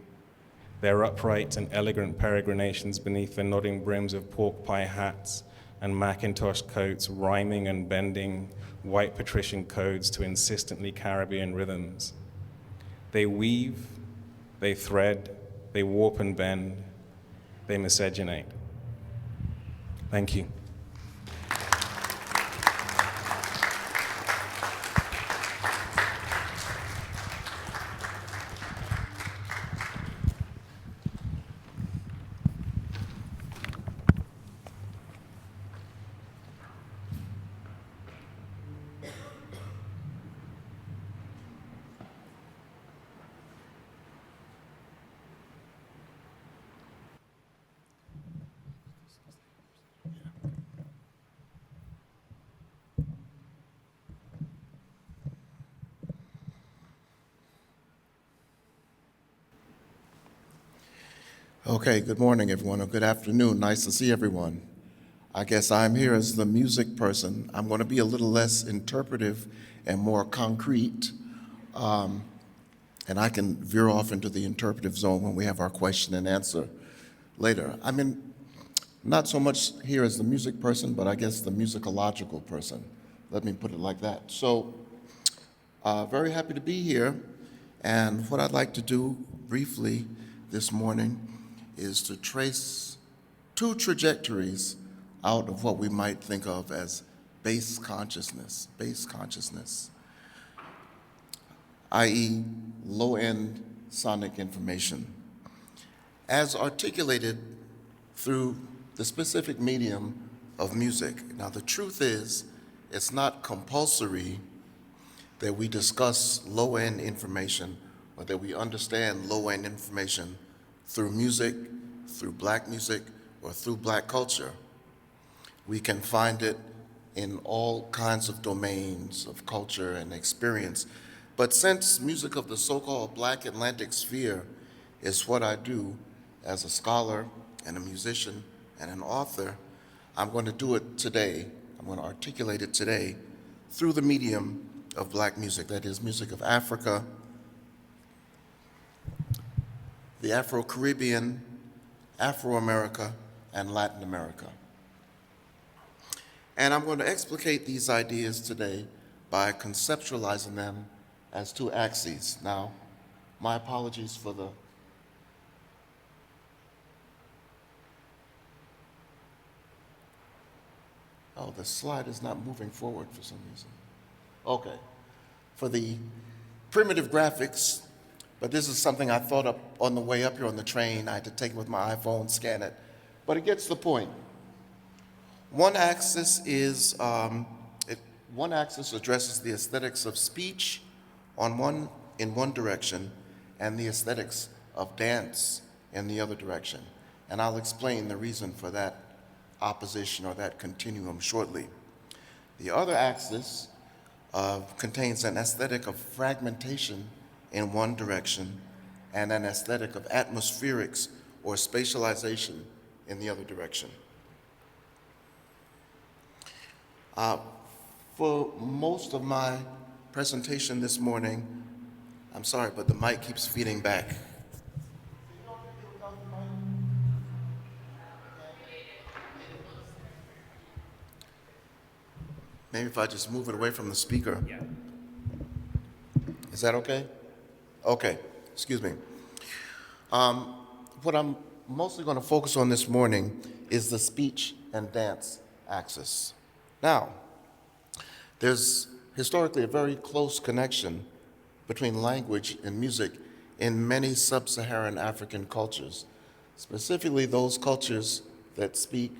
Their upright and elegant peregrinations beneath the nodding brims of pork pie hats and Macintosh coats rhyming and bending white patrician codes to insistently Caribbean rhythms. They weave, they thread, they warp and bend, they miscegenate. Thank you. Okay, good morning, everyone, or good afternoon. Nice to see everyone. I guess I'm here as the music person. I'm going to be a little less interpretive and more concrete. And I can veer off into the interpretive zone when we have our question and answer later. I mean, not so much here as the music person, but I guess the musicological person. Let me put it like that. So, very happy to be here. And what I'd like to do briefly this morning is to trace two trajectories out of what we might think of as base consciousness, i.e. low-end sonic information, as articulated through the specific medium of music. Now, the truth is, it's not compulsory that we discuss low-end information or that we understand low-end information through music, through black music, or through black culture. We can find it in all kinds of domains of culture and experience. But since music of the so-called Black Atlantic sphere is what I do as a scholar and a musician and an author, I'm going to do it today. I'm going to articulate it today through the medium of black music, that is music of Africa, the Afro-Caribbean, Afro-America, and Latin America. And I'm going to explicate these ideas today by conceptualizing them as two axes. Now, my apologies for the the slide is not moving forward for some reason. Okay. For the primitive graphics, but this is something I thought up on the way up here on the train. I had to take it with my iPhone, scan it. But it gets the point. One axis is, one axis addresses the aesthetics of speech in one direction, and the aesthetics of dance in the other direction. And I'll explain the reason for that opposition or that continuum shortly. The other axis contains an aesthetic of fragmentation in one direction and an aesthetic of atmospherics or spatialization in the other direction. For most of my presentation this morning, I'm sorry, but the mic keeps feeding back. Maybe if I just move it away from the speaker. Yeah. Is that okay? Okay, excuse me. What I'm mostly going to focus on this morning is the speech and dance axis. Now, there's historically a very close connection between language and music in many sub-Saharan African cultures, specifically those cultures that speak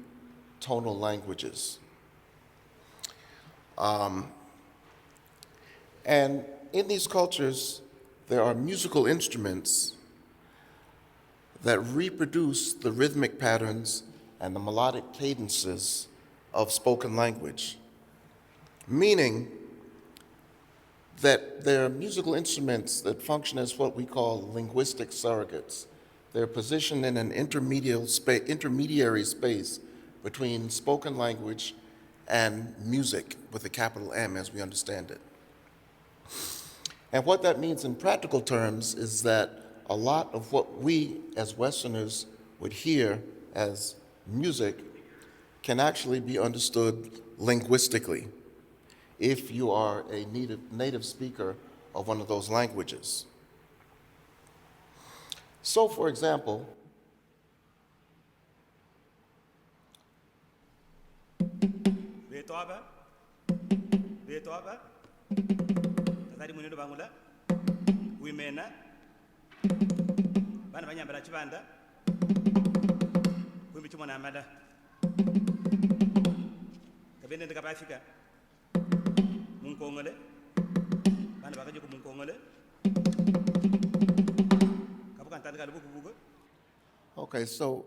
tonal languages. And in these cultures, there are musical instruments that reproduce the rhythmic patterns and the melodic cadences of spoken language, meaning that there are musical instruments that function as what we call linguistic surrogates. They're positioned in an intermediary space between spoken language and music with a capital M as we understand it. And what that means in practical terms is that a lot of what we as Westerners would hear as music can actually be understood linguistically if you are a native speaker of one of those languages. So, for example, okay, so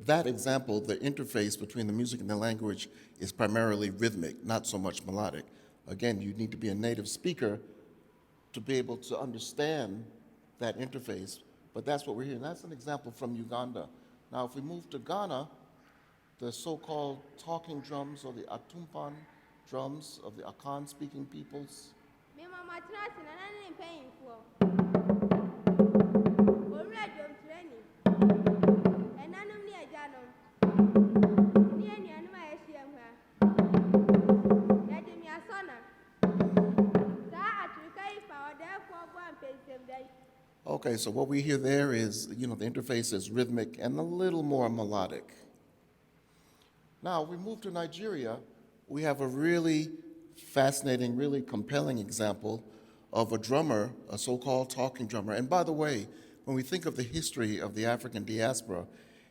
that example, the interface between the music and the language is primarily rhythmic, not so much melodic. Again, you need to be a native speaker to be able to understand that interface, but that's what we're hearing. That's an example from Uganda. Now, if we move to Ghana, the so-called talking drums or the Atumpan drums of the Akan-speaking peoples. Okay, so what we hear there is, the interface is rhythmic and a little more melodic. Now, we move to Nigeria, we have a really fascinating, really compelling example of a drummer, a so-called talking drummer. And by the way, when we think of the history of the African diaspora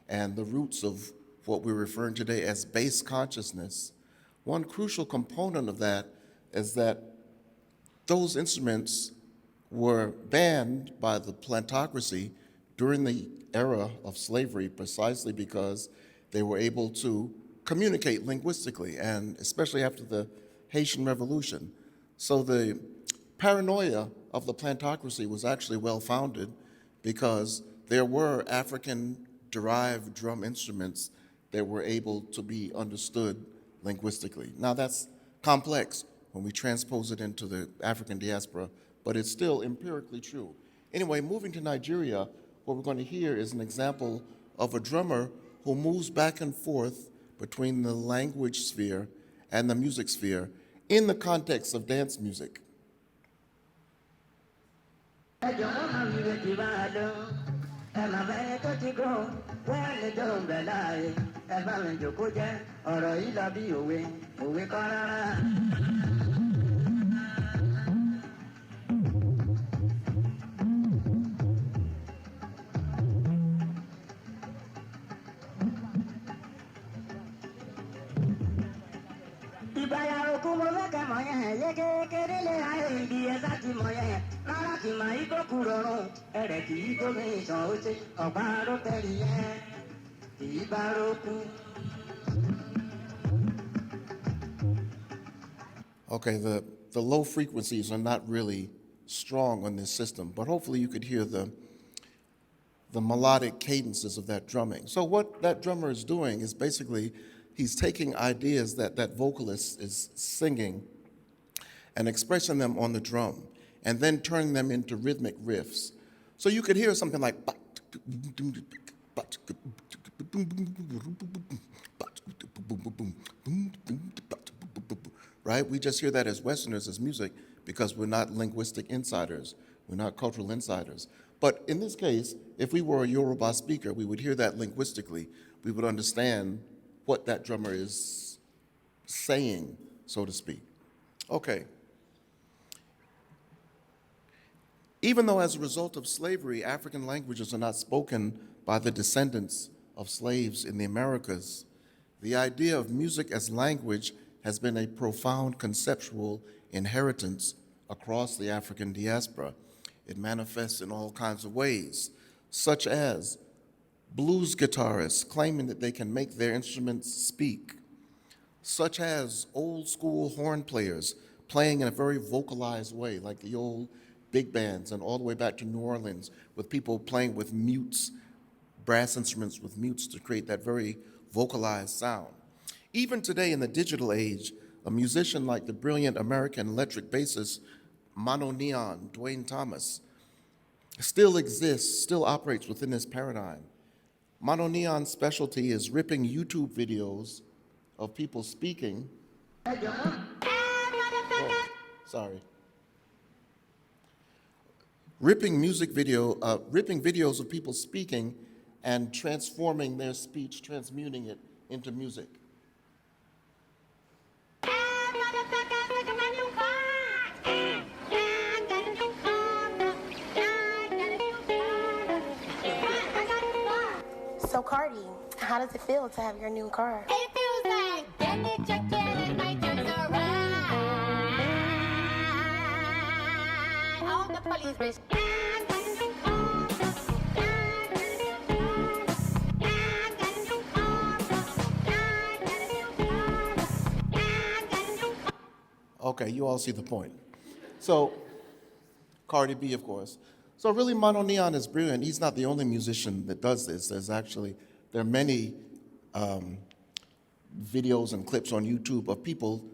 and the roots of what we're referring today as bass consciousness, one crucial component of that is that those instruments were banned by the plantocracy during the era of slavery precisely because they were able to communicate linguistically, and especially after the Haitian Revolution. So the paranoia of the plantocracy was actually well-founded because there were African-derived drum instruments that were able to be understood linguistically. Now that's complex when we transpose it into the African diaspora, but it's still empirically true. Anyway, moving to Nigeria, what we're going to hear is an example of a drummer who moves back and forth between the language sphere and the music sphere in the context of dance music. Okay, the low frequencies are not really strong on this system, but hopefully you could hear the melodic cadences of that drumming. So what that drummer is doing is basically he's taking ideas that that vocalist is singing and expressing them on the drum, and then turning them into rhythmic riffs. So you could hear something like, right? We just hear that as Westerners, as music, because we're not linguistic insiders. We're not cultural insiders. But in this case, if we were a Yoruba speaker, we would hear that linguistically. We would understand what that drummer is saying, so to speak. Okay. Even though as a result of slavery, African languages are not spoken by the descendants of slaves in the Americas, the idea of music as language has been a profound conceptual inheritance across the African diaspora. It manifests in all kinds of ways, such as blues guitarists claiming that they can make their instruments speak, such as old school horn players playing in a very vocalized way, like the old big bands, and all the way back to New Orleans with people playing with mutes, brass instruments with mutes to create that very vocalized sound. Even today in the digital age, a musician like the brilliant American electric bassist Mono Neon, Dwayne Thomas, still exists, still operates within this paradigm. Mono Neon's specialty is ripping YouTube videos of people speaking. Ripping videos of people speaking and transforming their speech, transmuting it into music. So Cardi, how does it feel to have your new car? It feels like get it, check it, and my turns around. All the police race. Okay, you all see the point. So, Cardi B, of course. So really, Mono Neon is brilliant. He's not the only musician that does this. There are many videos and clips on YouTube of people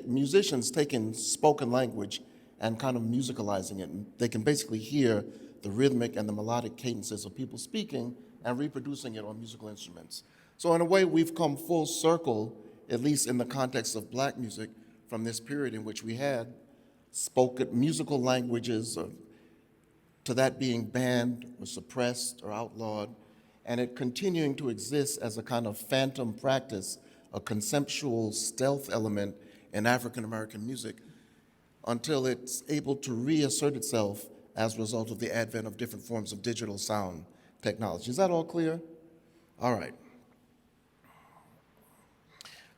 musicians taking spoken language and kind of musicalizing it. And they can basically hear the rhythmic and the melodic cadences of people speaking and reproducing it on musical instruments. So in a way, we've come full circle, at least in the context of black music, from this period in which we had spoken musical languages, to that being banned or suppressed or outlawed, and it continuing to exist as a kind of phantom practice, a conceptual stealth element in African American music, until it's able to reassert itself as a result of the advent of different forms of digital sound technology. Is that all clear? All right.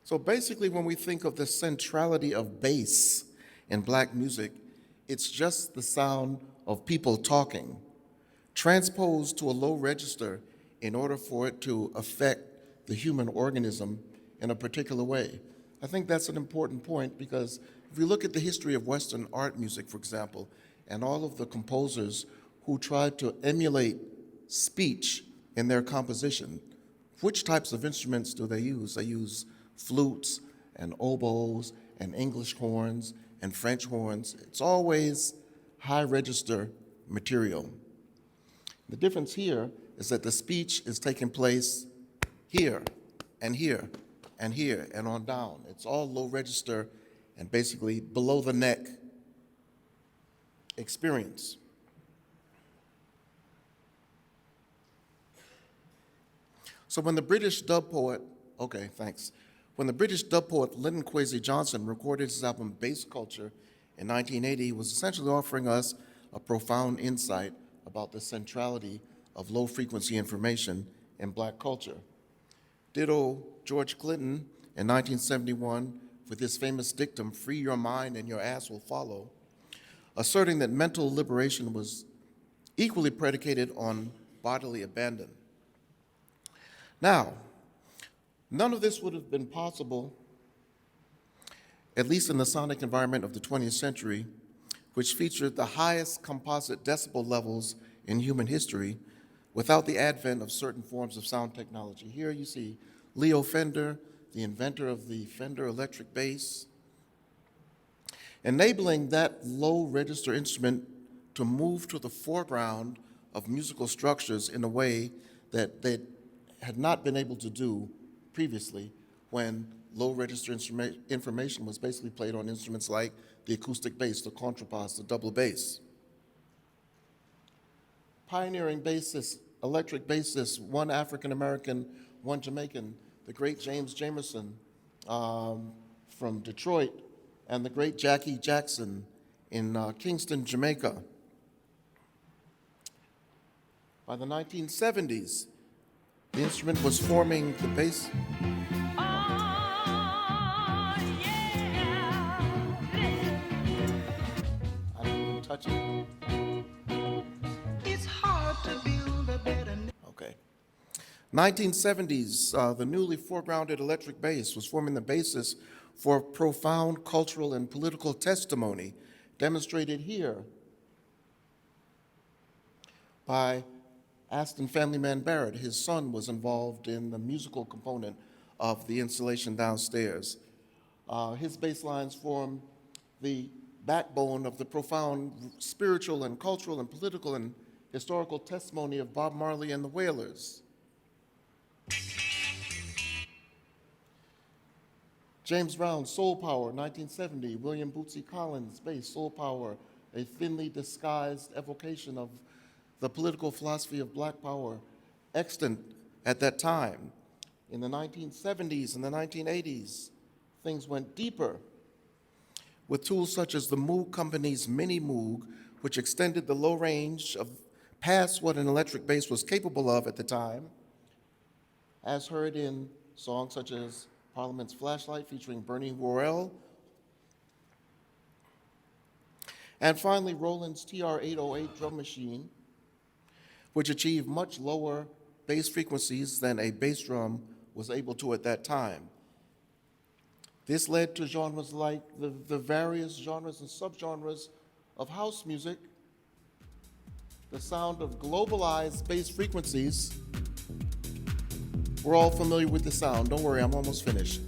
So basically, when we think of the centrality of bass in black music, it's just the sound of people talking, transposed to a low register in order for it to affect the human organism in a particular way. I think that's an important point, because if you look at the history of Western art music, for example, and all of the composers who tried to emulate speech in their composition, which types of instruments do they use? They use flutes and oboes and English horns and French horns. It's always high register material. The difference here is that the speech is taking place here and here and here and on down. It's all low register and basically below the neck experience. So when the British dub poet, when the British dub poet Linton Kwesi Johnson recorded his album Bass Culture in 1980, he was essentially offering us a profound insight about the centrality of low-frequency information in black culture. Ditto George Clinton in 1971 with his famous dictum, "Free your mind and your ass will follow," asserting that mental liberation was equally predicated on bodily abandon. Now, none of this would have been possible, at least in the sonic environment of the 20th century, which featured the highest composite decibel levels in human history, without the advent of certain forms of sound technology. Here you see Leo Fender, the inventor of the Fender electric bass, enabling that low register instrument to move to the foreground of musical structures in a way that they had not been able to do previously, when low register information was basically played on instruments like the acoustic bass, the contrabass, the double bass. Pioneering bassists, electric bassists, one African-American, one Jamaican, the great James Jamerson from Detroit, and the great Jackie Jackson in Kingston, Jamaica. By the 1970s, the instrument was forming the bass. I didn't even touch it. It's hard to build a better. Okay. 1970s, the newly foregrounded electric bass was forming the basis for profound cultural and political testimony, demonstrated here by Aston Family Man Barrett. His son was involved in the musical component of the installation downstairs. His bass lines form the backbone of the profound spiritual and cultural and political and historical testimony of Bob Marley and the Wailers. James Brown, Soul Power, 1970. William Bootsy Collins, bass, Soul Power, a thinly disguised evocation of the political philosophy of Black Power, extant at that time. In the 1970s and the 1980s, things went deeper with tools such as the Moog Company's Mini Moog, which extended the low range of past what an electric bass was capable of at the time, as heard in songs such as Parliament's Flashlight featuring Bernie Worrell, and finally Roland's TR-808 drum machine, which achieved much lower bass frequencies than a bass drum was able to at that time. This led to genres like the various genres and subgenres of house music, the sound of globalized bass frequencies We're all familiar with the sound. Don't worry, I'm almost finished.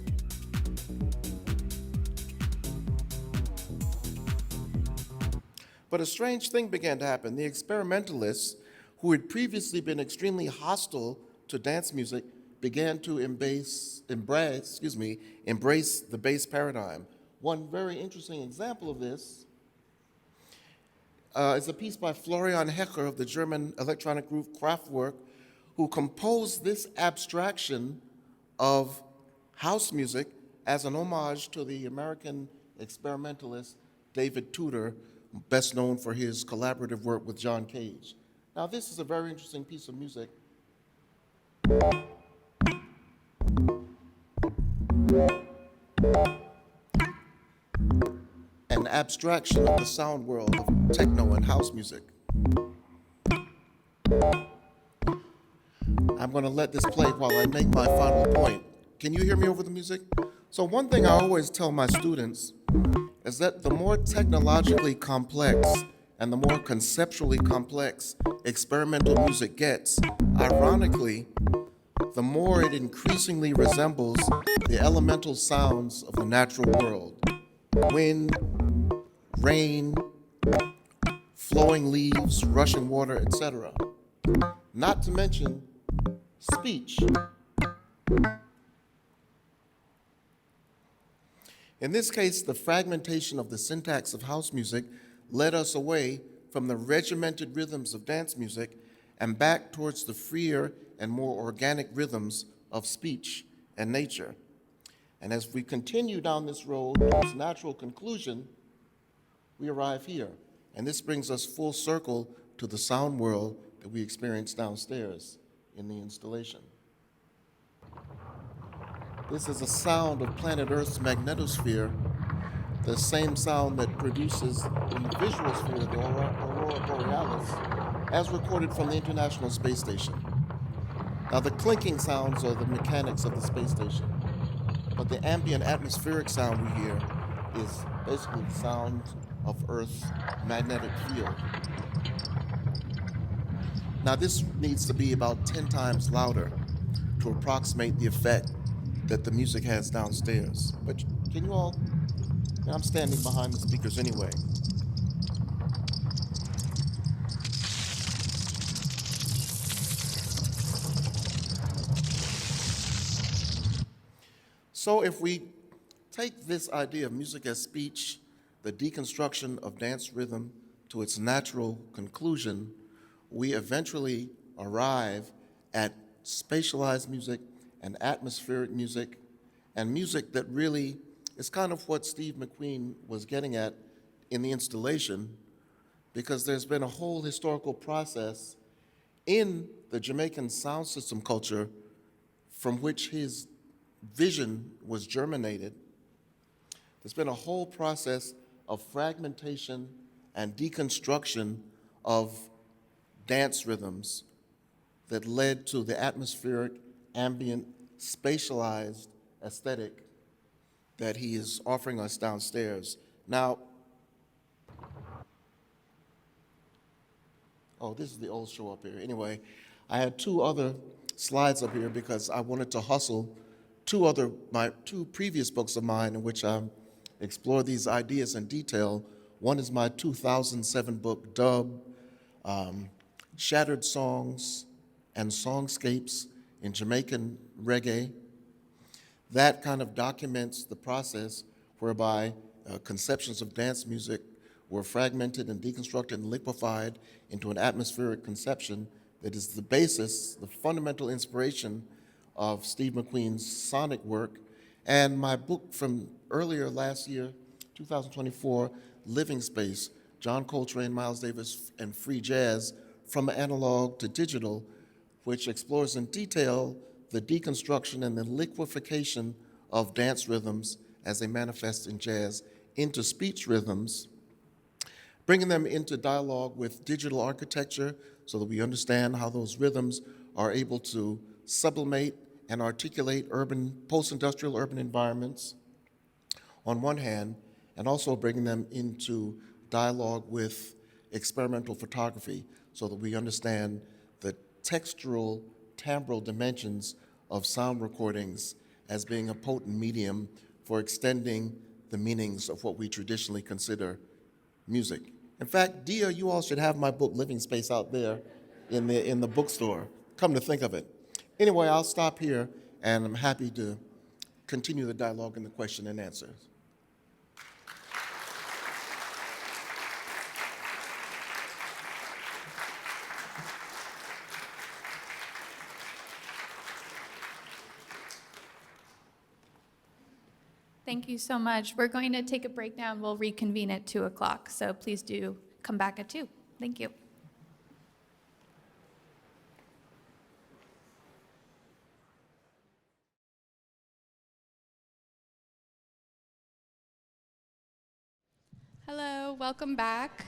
But a strange thing began to happen. The experimentalists, who had previously been extremely hostile to dance music, began to embrace the bass paradigm. One very interesting example of this is a piece by Florian Hecker of the German electronic group Kraftwerk, who composed this abstraction of house music as an homage to the American experimentalist David Tudor, best known for his collaborative work with John Cage. Now, this is a very interesting piece of music. An abstraction of the sound world of techno and house music. I'm going to let this play while I make my final point. Can you hear me over the music? So one thing I always tell my students is that the more technologically complex and the more conceptually complex experimental music gets, ironically, the more it increasingly resembles the elemental sounds of the natural world. Wind, rain, flowing leaves, rushing water, etc. Not to mention speech. In this case, the fragmentation of the syntax of house music led us away from the regimented rhythms of dance music and back towards the freer and more organic rhythms of speech and nature. And as we continue down this road towards natural conclusion, we arrive here. And this brings us full circle to the sound world that we experience downstairs in the installation. This is a sound of planet Earth's magnetosphere, the same sound that produces in the visual sphere the aurora borealis, as recorded from the International Space Station. Now, the clinking sounds are the mechanics of the space station, but the ambient atmospheric sound we hear is basically the sound of Earth's magnetic field. Now, this needs to be about 10 times louder to approximate the effect that the music has downstairs. But can you all, I'm standing behind the speakers anyway. So if we take this idea of music as speech, the deconstruction of dance rhythm to its natural conclusion, we eventually arrive at spatialized music and atmospheric music, and music that really is kind of what Steve McQueen was getting at in the installation, because there's been a whole historical process in the Jamaican sound system culture from which his vision was germinated. There's been a whole process of fragmentation and deconstruction of dance rhythms that led to the atmospheric, ambient, spatialized aesthetic that he is offering us downstairs. Now, this is the old show up here. Anyway, I had two other slides up here because I wanted to hustle my two previous books of mine in which I explore these ideas in detail. One is my 2007 book, Dub, Shattered Songs and Songscapes in Jamaican Reggae. That kind of documents the process whereby conceptions of dance music were fragmented and deconstructed and liquefied into an atmospheric conception that is the basis, the fundamental inspiration of Steve McQueen's sonic work. And my book from earlier last year, 2024, Living Space, John Coltrane, Miles Davis, and Free Jazz, From Analog to Digital, which explores in detail the deconstruction and the liquefaction of dance rhythms as they manifest in jazz into speech rhythms, bringing them into dialogue with digital architecture so that we understand how those rhythms are able to sublimate and articulate post-industrial urban environments on one hand, and also bringing them into dialogue with experimental photography so that we understand the textural, timbral dimensions of sound recordings as being a potent medium for extending the meanings of what we traditionally consider music. In fact, Dia, you all should have my book, Living Space, out there in the bookstore, come to think of it. Anyway, I'll stop here, and I'm happy to continue the dialogue and the question and answers. Thank you so much. We're going to take a break now and we'll reconvene at 2 o'clock. So please do come back at 2. Thank you. Hello, welcome back,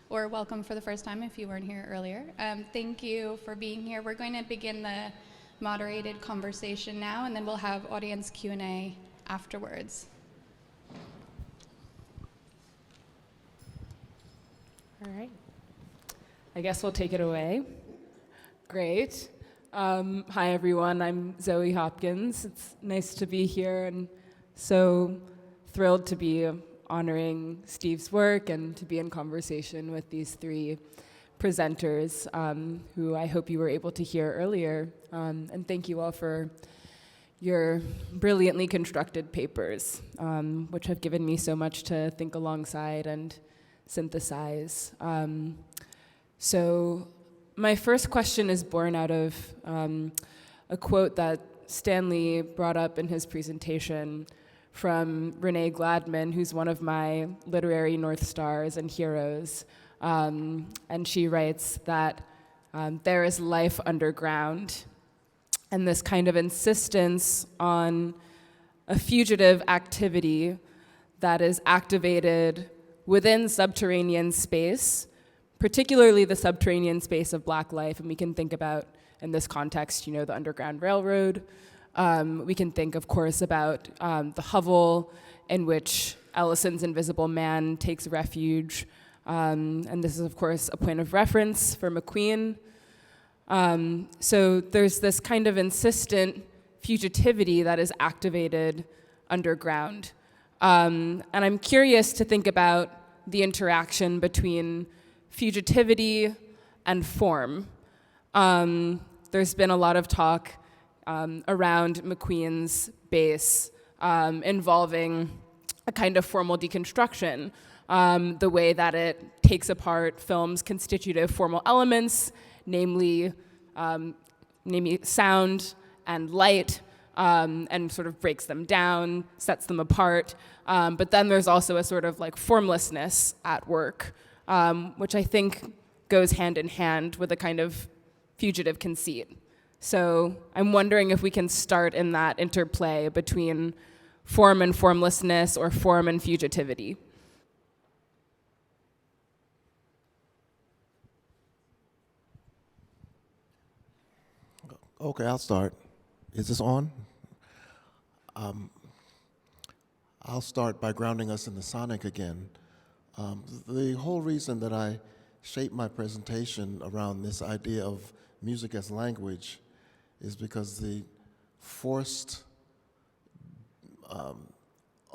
or welcome for the first time if you weren't here earlier. Thank you for being here. We're going to begin the moderated conversation now, and then we'll have audience Q&A afterwards. All right. I guess we'll take it away. Great. Hi, everyone. I'm Zoë Hopkins. It's nice to be here and so thrilled to be honoring Steve's work and to be in conversation with these three presenters who I hope you were able to hear earlier. And thank you all for your brilliantly constructed papers, which have given me so much to think alongside and synthesize. So my first question is born out of a quote that Stanley brought up in his presentation from Renee Gladman, who's one of my literary North Stars and heroes. And she writes that there is life underground, and this kind of insistence on a fugitive activity that is activated within subterranean space, particularly the subterranean space of Black life. And we can think about, in this context, the Underground Railroad. We can think, of course, about the hovel in which Ellison's Invisible Man takes refuge. And this is, of course, a point of reference for McQueen. So there's this kind of insistent fugitivity that is activated underground. And I'm curious to think about the interaction between fugitivity and form. There's been a lot of talk around McQueen's base involving a kind of formal deconstruction, the way that it takes apart film's constitutive formal elements, namely sound and light, and sort of breaks them down, sets them apart. But then there's also a sort of like formlessness at work, which I think goes hand in hand with a kind of fugitive conceit. So I'm wondering if we can start in that interplay between form and formlessness, or form and fugitivity. Okay, I'll start. Is this on? I'll start by grounding us in the sonic again. The whole reason that I shaped my presentation around this idea of music as language is because the forced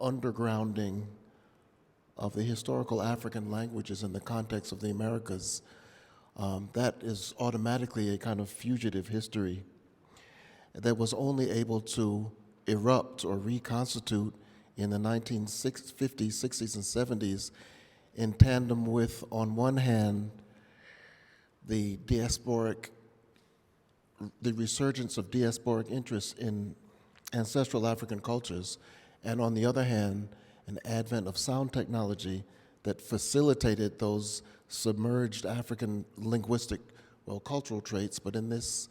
undergrounding of the historical African languages in the context of the Americas, that is automatically a kind of fugitive history that was only able to erupt or reconstitute in the 1950s, 60s, and 70s in tandem with, on one hand, the resurgence of diasporic interest in ancestral African cultures, and on the other hand, an advent of sound technology that facilitated those submerged African linguistic, cultural traits, but in this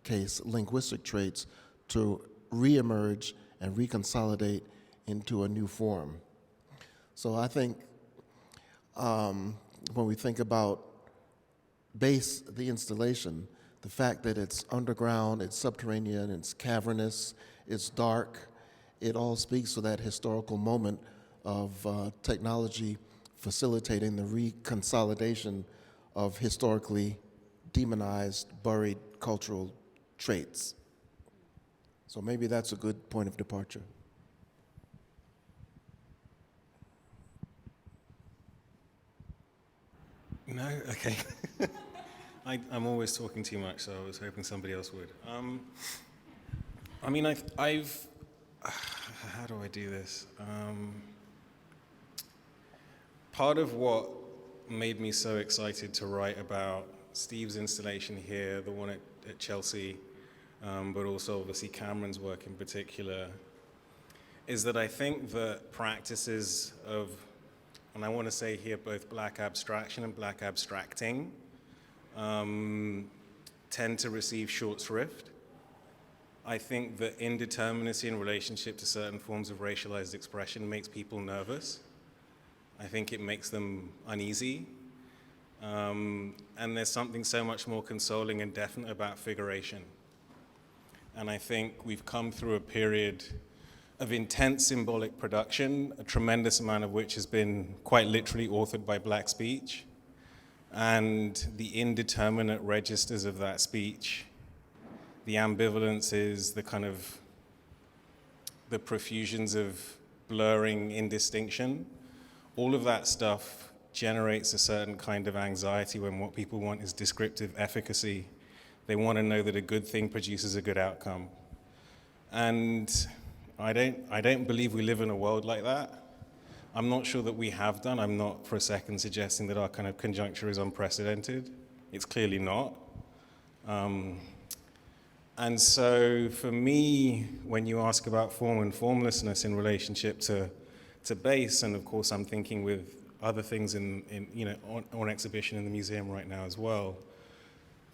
case, linguistic traits, to reemerge and reconsolidate into a new form. So I think when we think about bass, the installation, the fact that it's underground, it's subterranean, it's cavernous, it's dark, it all speaks to that historical moment of technology facilitating the reconsolidation of historically demonized, buried cultural traits. So maybe that's a good point of departure. No? Okay. I'm always talking too much, so I was hoping somebody else would. I mean, I've how do I do this? Part of what made me so excited to write about Steve's installation here, the one at Chelsea, but also obviously Cameron's work in particular, is that I think that practices of, and I want to say here both black abstraction and black abstracting, tend to receive short shrift. I think that indeterminacy in relationship to certain forms of racialized expression makes people nervous. I think it makes them uneasy. And there's something so much more consoling and definite about figuration. And I think we've come through a period of intense symbolic production, a tremendous amount of which has been quite literally authored by black speech. And the indeterminate registers of that speech, the ambivalences, the kind of, the profusions of blurring indistinction, all of that stuff generates a certain kind of anxiety when what people want is descriptive efficacy. They want to know that a good thing produces a good outcome. And I don't believe we live in a world like that. I'm not sure that we have done. I'm not for a second suggesting that our kind of conjuncture is unprecedented. It's clearly not. And so for me, when you ask about form and formlessness in relationship to bass, and of course I'm thinking with other things on exhibition in the museum right now as well,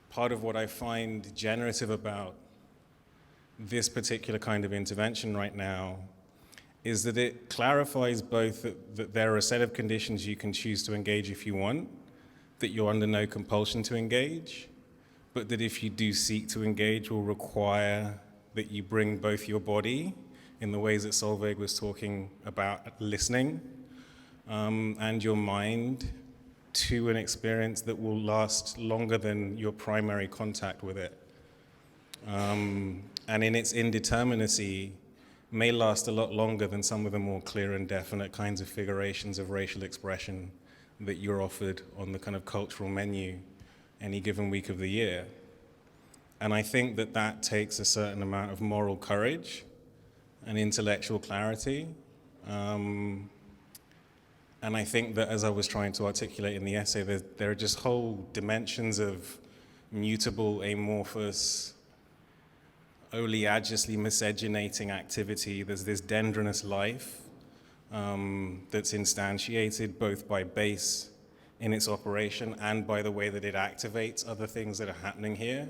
part of what I find generative about this particular kind of intervention right now is that it clarifies both that there are a set of conditions you can choose to engage if you want, that you're under no compulsion to engage, but that if you do seek to engage will require that you bring both your body in the ways that Solveig was talking about listening, and your mind to an experience that will last longer than your primary contact with it. And in its indeterminacy, may last a lot longer than some of the more clear and definite kinds of figurations of racial expression that you're offered on the kind of cultural menu any given week of the year. And I think that that takes a certain amount of moral courage and intellectual clarity. And I think that, as I was trying to articulate in the essay, there are just whole dimensions of mutable, amorphous, oleaginously miscegenating activity. There's this dendronous life that's instantiated both by bass in its operation and by the way that it activates other things that are happening here.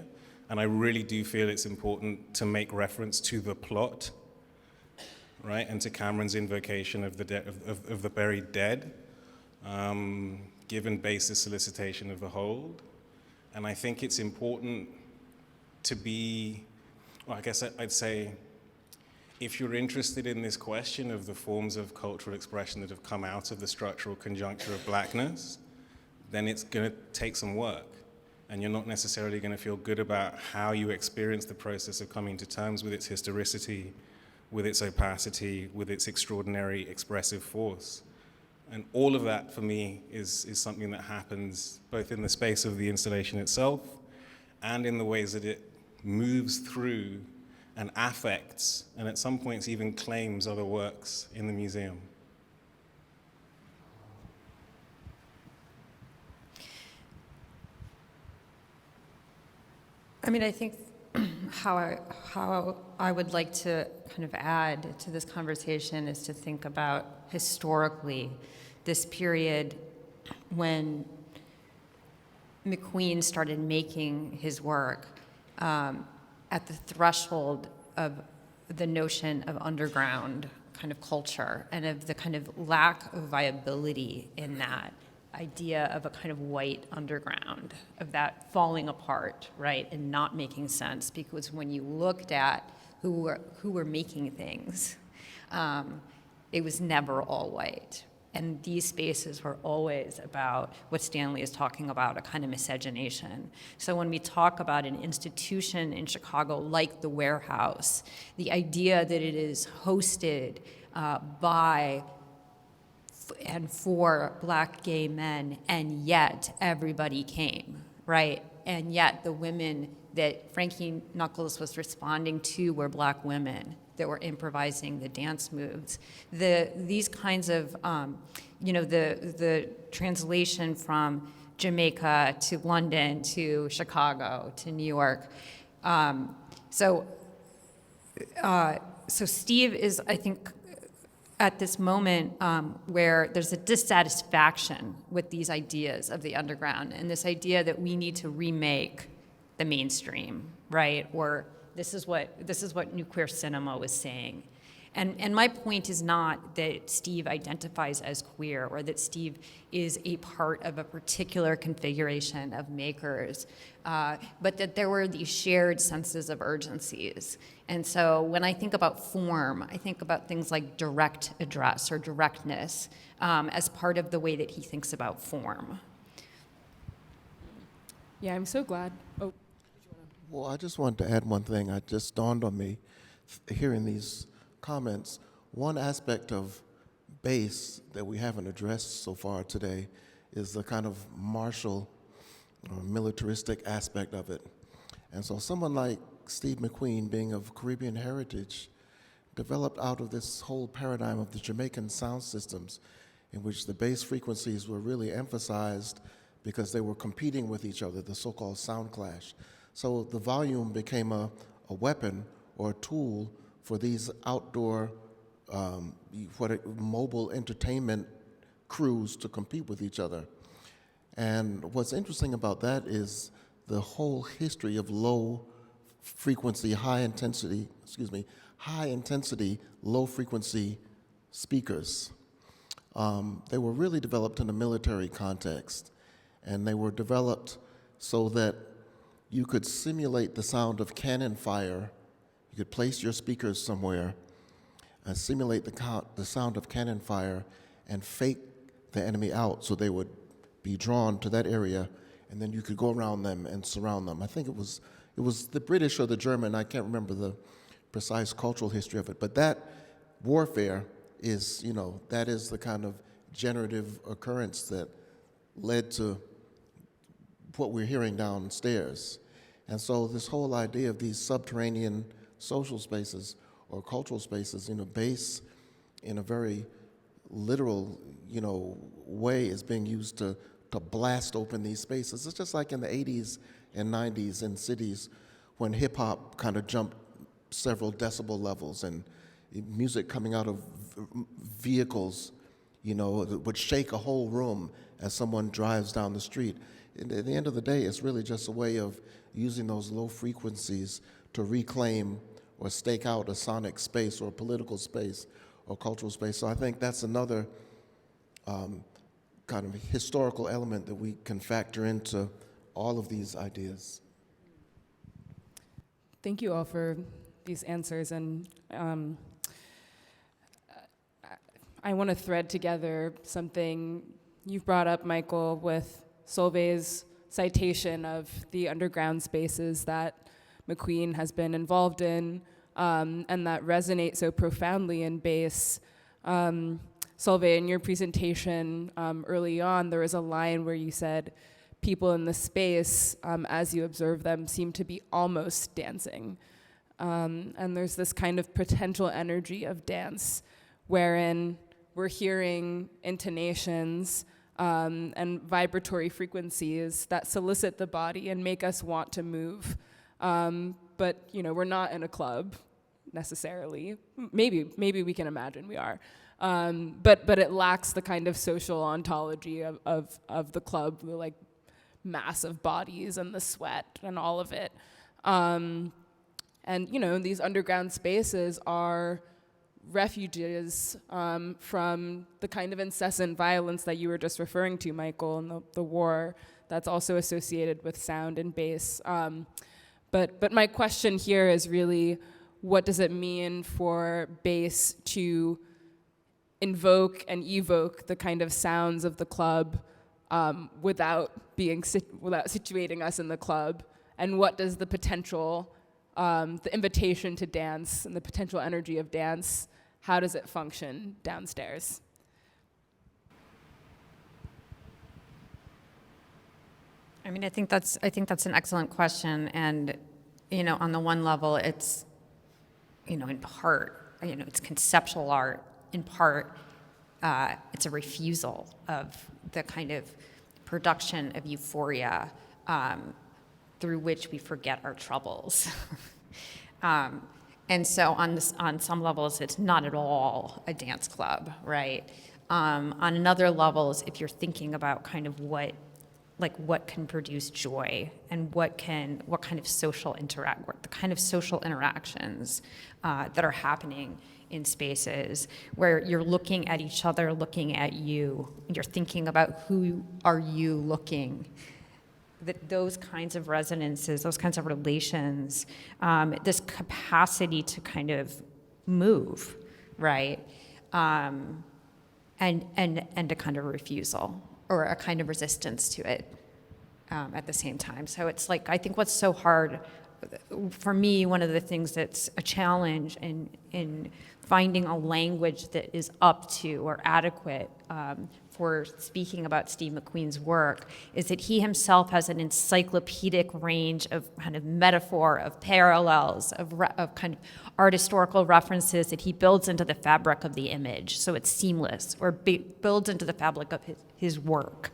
And I really do feel it's important to make reference to the plot, right, and to Cameron's invocation of the buried dead, given bass's solicitation of the hold. And I think it's important to be, well, I guess I'd say, if you're interested in this question of the forms of cultural expression that have come out of the structural conjuncture of blackness, then it's going to take some work. And you're not necessarily going to feel good about how you experience the process of coming to terms with its historicity, with its opacity, with its extraordinary expressive force. And all of that, for me, is something that happens both in the space of the installation itself and in the ways that it moves through and affects, and at some points even claims other works in the museum. I mean, I think how I would like to kind of add to this conversation is to think about historically this period when McQueen started making his work at the threshold of the notion of underground kind of culture and of the kind of lack of viability in that idea of a kind of white underground, of that falling apart, right, and not making sense, because when you looked at who were making things, it was never all white, And these spaces were always about what Stanley is talking about, a kind of miscegenation. So when we talk about an institution in Chicago like the Warehouse, the idea that it is hosted by and for Black gay men, and yet everybody came, right? And yet the women that Frankie Knuckles was responding to were Black women that were improvising the dance moves. These kinds of, the translation from Jamaica to London to Chicago to New York. So Steve is, I think, at this moment where there's a dissatisfaction with these ideas of the underground and this idea that we need to remake the mainstream, right? Or this is what New Queer Cinema was saying. And my point is not that Steve identifies as queer or that Steve is a part of a particular configuration of makers, but that there were these shared senses of urgencies. And so when I think about form, I think about things like direct address or directness as part of the way that he thinks about form. Yeah, I'm so glad. Oh. Well, I just wanted to add one thing. It just dawned on me hearing these comments. One aspect of bass that we haven't addressed so far today is the kind of martial or militaristic aspect of it. And so someone like Steve McQueen, being of Caribbean heritage, developed out of this whole paradigm of the Jamaican sound systems in which the bass frequencies were really emphasized because they were competing with each other, the so-called sound clash. So the volume became a weapon or a tool for these outdoor mobile entertainment crews to compete with each other. And what's interesting about that is the whole history of low frequency, high intensity, low frequency speakers. They were really developed in a military context, and they were developed so that you could simulate the sound of cannon fire. You could place your speakers somewhere and simulate the sound of cannon fire and fake the enemy out so they would be drawn to that area, and then you could go around them and surround them. I think it was the British or the German, I can't remember the precise cultural history of it, but that warfare is, that is the kind of generative occurrence that led to what we're hearing downstairs. And so this whole idea of these subterranean social spaces or cultural spaces, bass in a very literal, way is being used to blast open these spaces. It's just like in the 80s and 90s in cities when hip hop kind of jumped several decibel levels and music coming out of vehicles, that would shake a whole room as someone drives down the street. At the end of the day, it's really just a way of using those low frequencies to reclaim or stake out a sonic space or a political space or cultural space. So I think that's another kind of historical element that we can factor into all of these ideas. Thank you all for these answers, and I want to thread together something you've brought up, Michael, with Solveig's citation of the underground spaces that McQueen has been involved in and that resonate so profoundly in bass. Solveig, in your presentation early on, there was a line where you said, people in the space, as you observe them, seem to be almost dancing. And there's this kind of potential energy of dance wherein we're hearing intonations and vibratory frequencies that solicit the body and make us want to move. But we're not in a club necessarily. Maybe we can imagine we are. But it lacks the kind of social ontology of the club, the like massive bodies and the sweat and all of it. And these underground spaces are refuges from the kind of incessant violence that you were just referring to, Michael, and the war that's also associated with sound and bass. But my question here is really, what does it mean for bass to invoke and evoke the kind of sounds of the club without situating us in the club? And what does the potential, the invitation to dance and the potential energy of dance, how does it function downstairs? I mean, I think that's an excellent question, and on the one level, it's in part, it's conceptual art. In part, it's a refusal of the kind of production of euphoria through which we forget our troubles. And so on some levels, it's not at all a dance club, right? On another levels, if you're thinking about kind of what can produce joy and what kind of the kind of social interactions that are happening in spaces where you're looking at each other, looking at you, and you're thinking about who are you looking. That those kinds of resonances, those kinds of relations, this capacity to kind of move, right? And a kind of refusal or a kind of resistance to it at the same time. So it's like, I think what's so hard, for me, one of the things that's a challenge in finding a language that is up to or adequate for speaking about Steve McQueen's work is that he himself has an encyclopedic range of kind of metaphor, of parallels, of kind of art historical references that he builds into the fabric of the image, so it's seamless, or builds into the fabric of his work.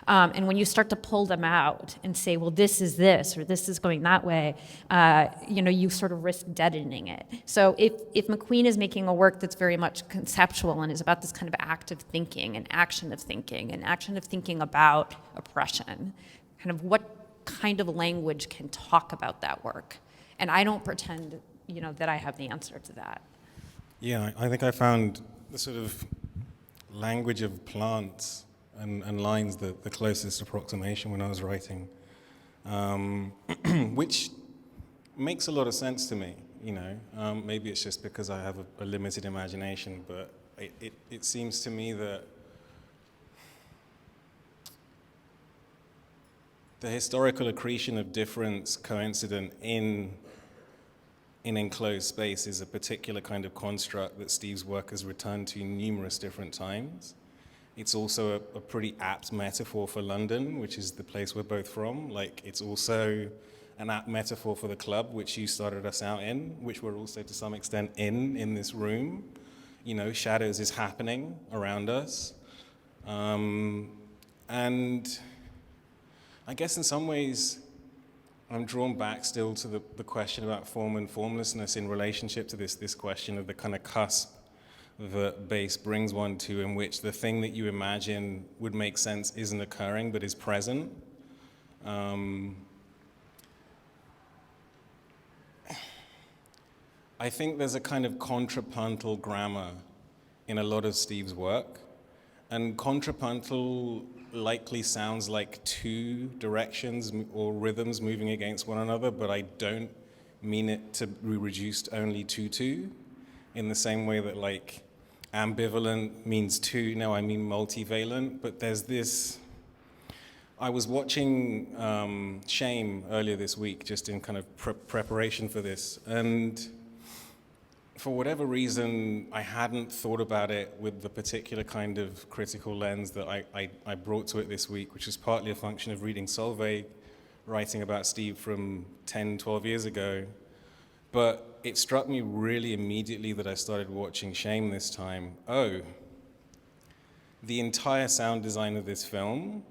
And when you start to pull them out and say, well, this is this, or this is going that way, you sort of risk deadening it. So if McQueen is making a work that's very much conceptual and is about this kind of active thinking and action of thinking about oppression, kind of what kind of language can talk about that work? And I don't pretend, that I have the answer to that. Yeah, I think I found the sort of language of plants and lines the closest approximation when I was writing, which makes a lot of sense to me, Maybe it's just because I have a limited imagination, but it seems to me that the historical accretion of difference coincident in enclosed space is a particular kind of construct that Steve's work has returned to numerous different times. It's also a pretty apt metaphor for London, which is the place we're both from. Like, it's also an apt metaphor for the club, which you started us out in, which we're also to some extent in this room. Shadows is happening around us. And I guess in some ways, I'm drawn back still to the question about form and formlessness in relationship to this question of the kind of cusp that bass brings one to, in which the thing that you imagine would make sense isn't occurring but is present. I think there's a kind of contrapuntal grammar in a lot of Steve's work, and contrapuntal likely sounds like two directions or rhythms moving against one another, but I don't mean it to be reduced only to two, in the same way that like ambivalent means two, no, I mean multivalent, but there's this. I was watching Shame earlier this week, just in kind of preparation for this, and for whatever reason, I hadn't thought about it with the particular kind of critical lens that I brought to it this week, which is partly a function of reading Solveig, writing about Steve from 10, 12 years ago. But it struck me really immediately that I started watching Shame this time. Oh, the entire sound design of this film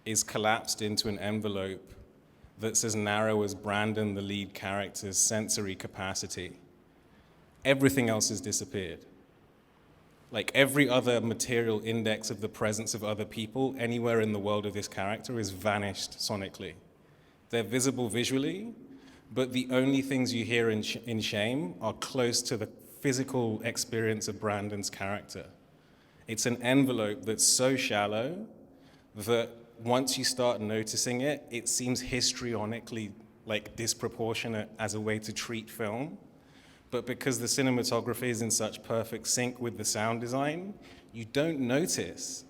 is collapsed into an envelope that's as narrow as Brandon, the lead character's sensory capacity. Everything else has disappeared. Like every other material index of the presence of other people anywhere in the world of this character is vanished sonically. They're visible visually, but the only things you hear in Shame are close to the physical experience of Brandon's character. It's an envelope that's so shallow that once you start noticing it, it seems histrionically like disproportionate as a way to treat film. But because the cinematography is in such perfect sync with the sound design, you don't notice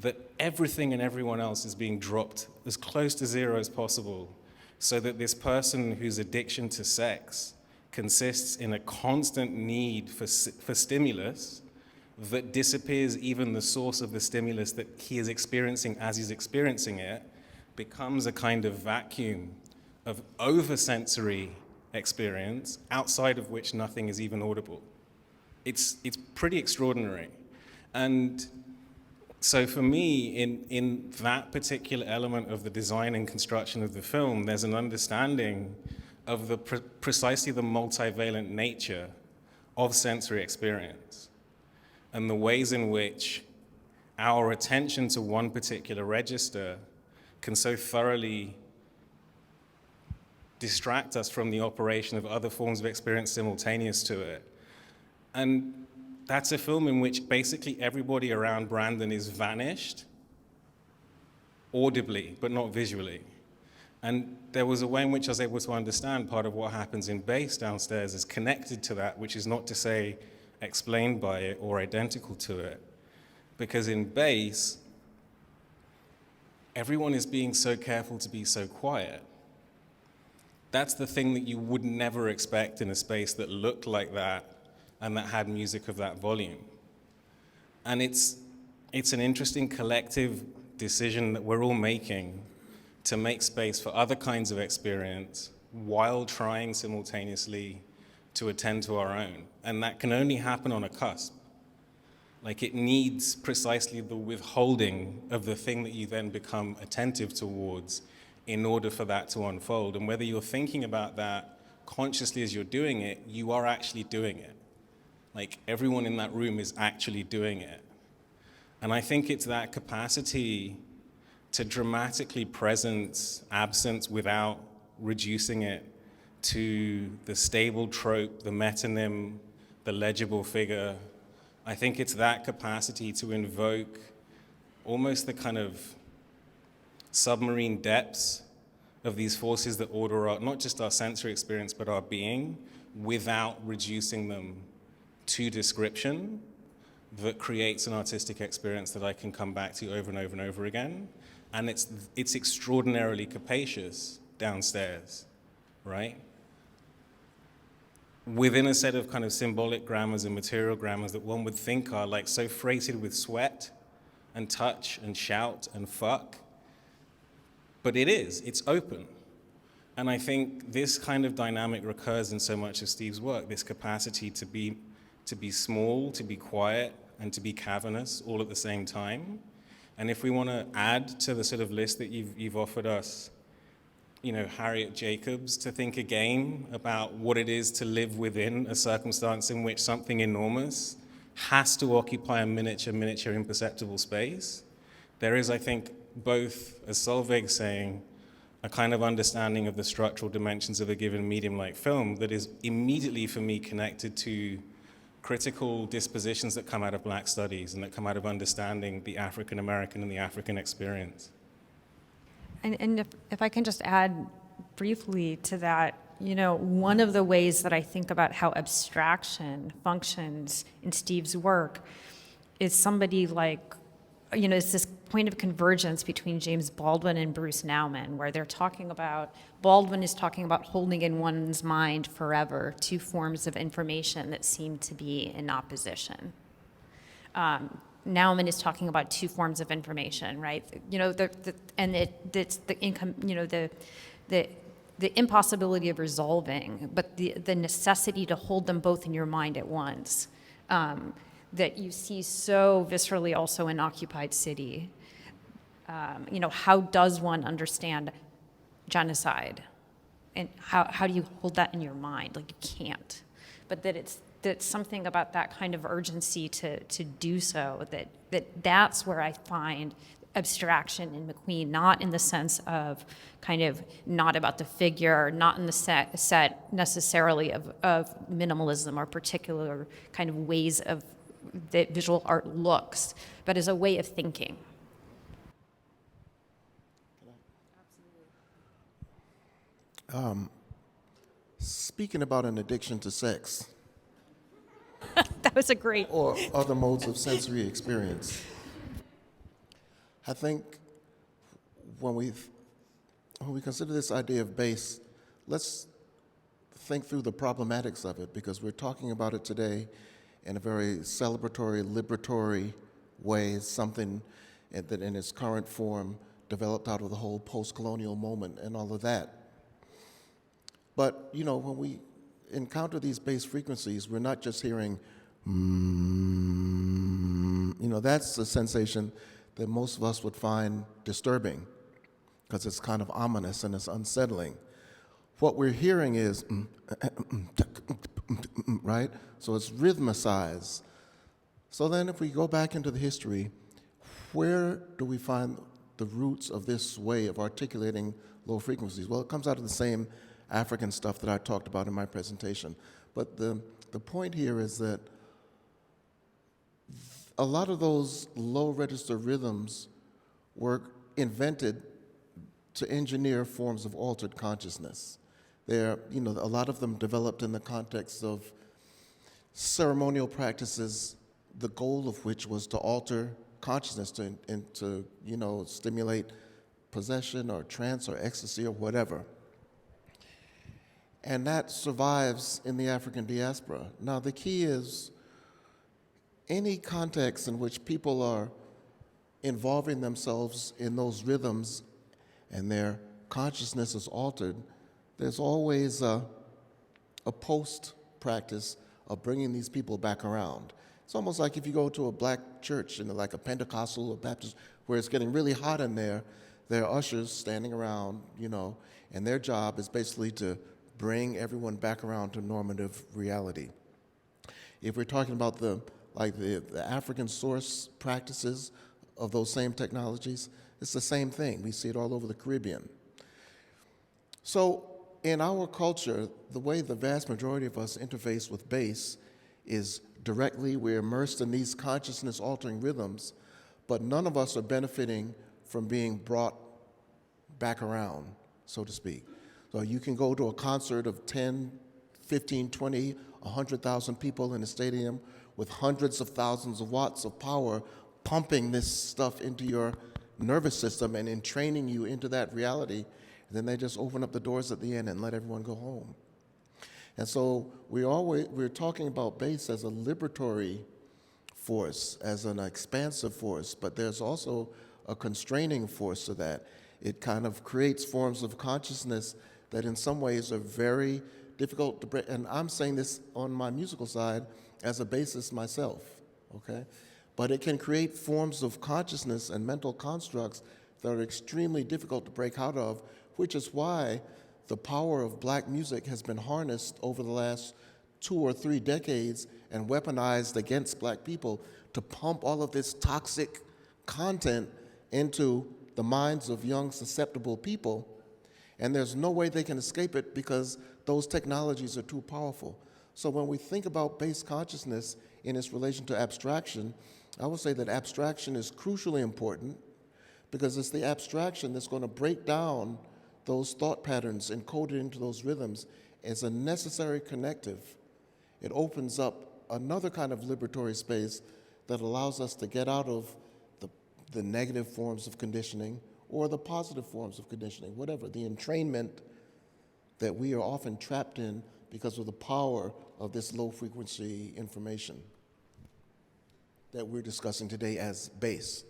that everything and everyone else is being dropped as close to zero as possible, so that this person whose addiction to sex consists in a constant need for stimulus that disappears even the source of the stimulus that he is experiencing as he's experiencing it, becomes a kind of vacuum of oversensory experience outside of which nothing is even audible. It's pretty extraordinary. And so for me, in that particular element of the design and construction of the film, there's an understanding of the precisely the multivalent nature of sensory experience and the ways in which our attention to one particular register can so thoroughly distract us from the operation of other forms of experience simultaneous to it. And that's a film in which basically everybody around Brandon is vanished, audibly, but not visually. And there was a way in which I was able to understand part of what happens in bass downstairs is connected to that, which is not to say explained by it or identical to it. Because in bass, everyone is being so careful to be so quiet. That's the thing that you would never expect in a space that looked like that and that had music of that volume. And it's an interesting collective decision that we're all making to make space for other kinds of experience while trying simultaneously to attend to our own. And that can only happen on a cusp. Like, it needs precisely the withholding of the thing that you then become attentive towards in order for that to unfold. And whether you're thinking about that consciously as you're doing it, you are actually doing it. Like, everyone in that room is actually doing it. And I think it's that capacity to dramatically presence absence without reducing it to the stable trope, the metonym, the legible figure. I think it's that capacity to invoke almost the kind of submarine depths of these forces that order our, not just our sensory experience, but our being, without reducing them to description, that creates an artistic experience that I can come back to over and over and over again. And it's extraordinarily capacious downstairs, right? Within a set of kind of symbolic grammars and material grammars that one would think are like so freighted with sweat and touch and shout and fuck. But it's open. And I think this kind of dynamic recurs in so much of Steve's work, this capacity to be small, to be quiet, and to be cavernous all at the same time. And if we want to add to the sort of list that you've offered us, you know, Harriet Jacobs, to think again about what it is to live within a circumstance in which something enormous has to occupy a miniature imperceptible space. There is, I think, both, as Solveig's saying, a kind of understanding of the structural dimensions of a given medium like film that is immediately for me connected to critical dispositions that come out of Black studies and that come out of understanding the African American and the African experience. And if I can just add briefly to that, you know, one of the ways that I think about how abstraction functions in Steve's work is somebody like, you know, it's this point of convergence between James Baldwin and Bruce Nauman, where they're talking about, Baldwin is talking about holding in one's mind forever two forms of information that seem to be in opposition. Nauman is talking about two forms of information, right? You know, it's the income, you know, the impossibility of resolving, but the necessity to hold them both in your mind at once, that you see so viscerally also in Occupied City. You know, how does one understand genocide? And how do you hold that in your mind? Like, you can't. But that's something about that kind of urgency to do so, that's where I find abstraction in McQueen, not in the sense of kind of not about the figure, not in the set necessarily of minimalism or particular kind of ways of that visual art looks, but as a way of thinking. Speaking about an addiction to sex, That was a great. Or other modes of sensory experience. I think when we consider this idea of bass, let's think through the problematics of it, because we're talking about it today in a very celebratory, liberatory way. It's something that in its current form developed out of the whole post-colonial moment and all of that. But, you know, when we encounter these bass frequencies, we're not just hearing, you know, that's a sensation that most of us would find disturbing because it's kind of ominous and it's unsettling. What we're hearing is, right? So it's rhythmicized. So then if we go back into the history, where do we find the roots of this way of articulating low frequencies? Well, it comes out of the same African stuff that I talked about in my presentation. But the point here is that a lot of those low register rhythms were invented to engineer forms of altered consciousness. They're, you know, a lot of them developed in the context of ceremonial practices, the goal of which was to alter consciousness to you know, stimulate possession or trance or ecstasy or whatever. And that survives in the African diaspora. Now, the key is any context in which people are involving themselves in those rhythms and their consciousness is altered, there's always a post-practice of bringing these people back around. It's almost like if you go to a black church, like a Pentecostal or Baptist, where it's getting really hot in there, there are ushers standing around, you know, and their job is basically to bring everyone back around to normative reality. If we're talking about the African source practices of those same technologies, it's the same thing. We see it all over the Caribbean. So in our culture, the way the vast majority of us interface with bass is directly. We're immersed in these consciousness-altering rhythms, but none of us are benefiting from being brought back around, so to speak. So you can go to a concert of 10, 15, 20, 100,000 people in a stadium with hundreds of thousands of watts of power pumping this stuff into your nervous system and entraining you into that reality. And then they just open up the doors at the end and let everyone go home. And so we're talking about bass as a liberatory force, as an expansive force, but there's also a constraining force to that. It kind of creates forms of consciousness that in some ways are very difficult to break. And I'm saying this on my musical side as a bassist myself, okay? But it can create forms of consciousness and mental constructs that are extremely difficult to break out of, which is why the power of black music has been harnessed over the last 2 or 3 decades and weaponized against black people to pump all of this toxic content into the minds of young, susceptible people. And there's no way they can escape it because those technologies are too powerful. So when we think about bass consciousness in its relation to abstraction, I would say that abstraction is crucially important because it's the abstraction that's going to break down those thought patterns encoded into those rhythms as a necessary connective. It opens up another kind of liberatory space that allows us to get out of the negative forms of conditioning or the positive forms of conditioning, whatever, the entrainment that we are often trapped in because of the power of this low-frequency information that we're discussing today as bass.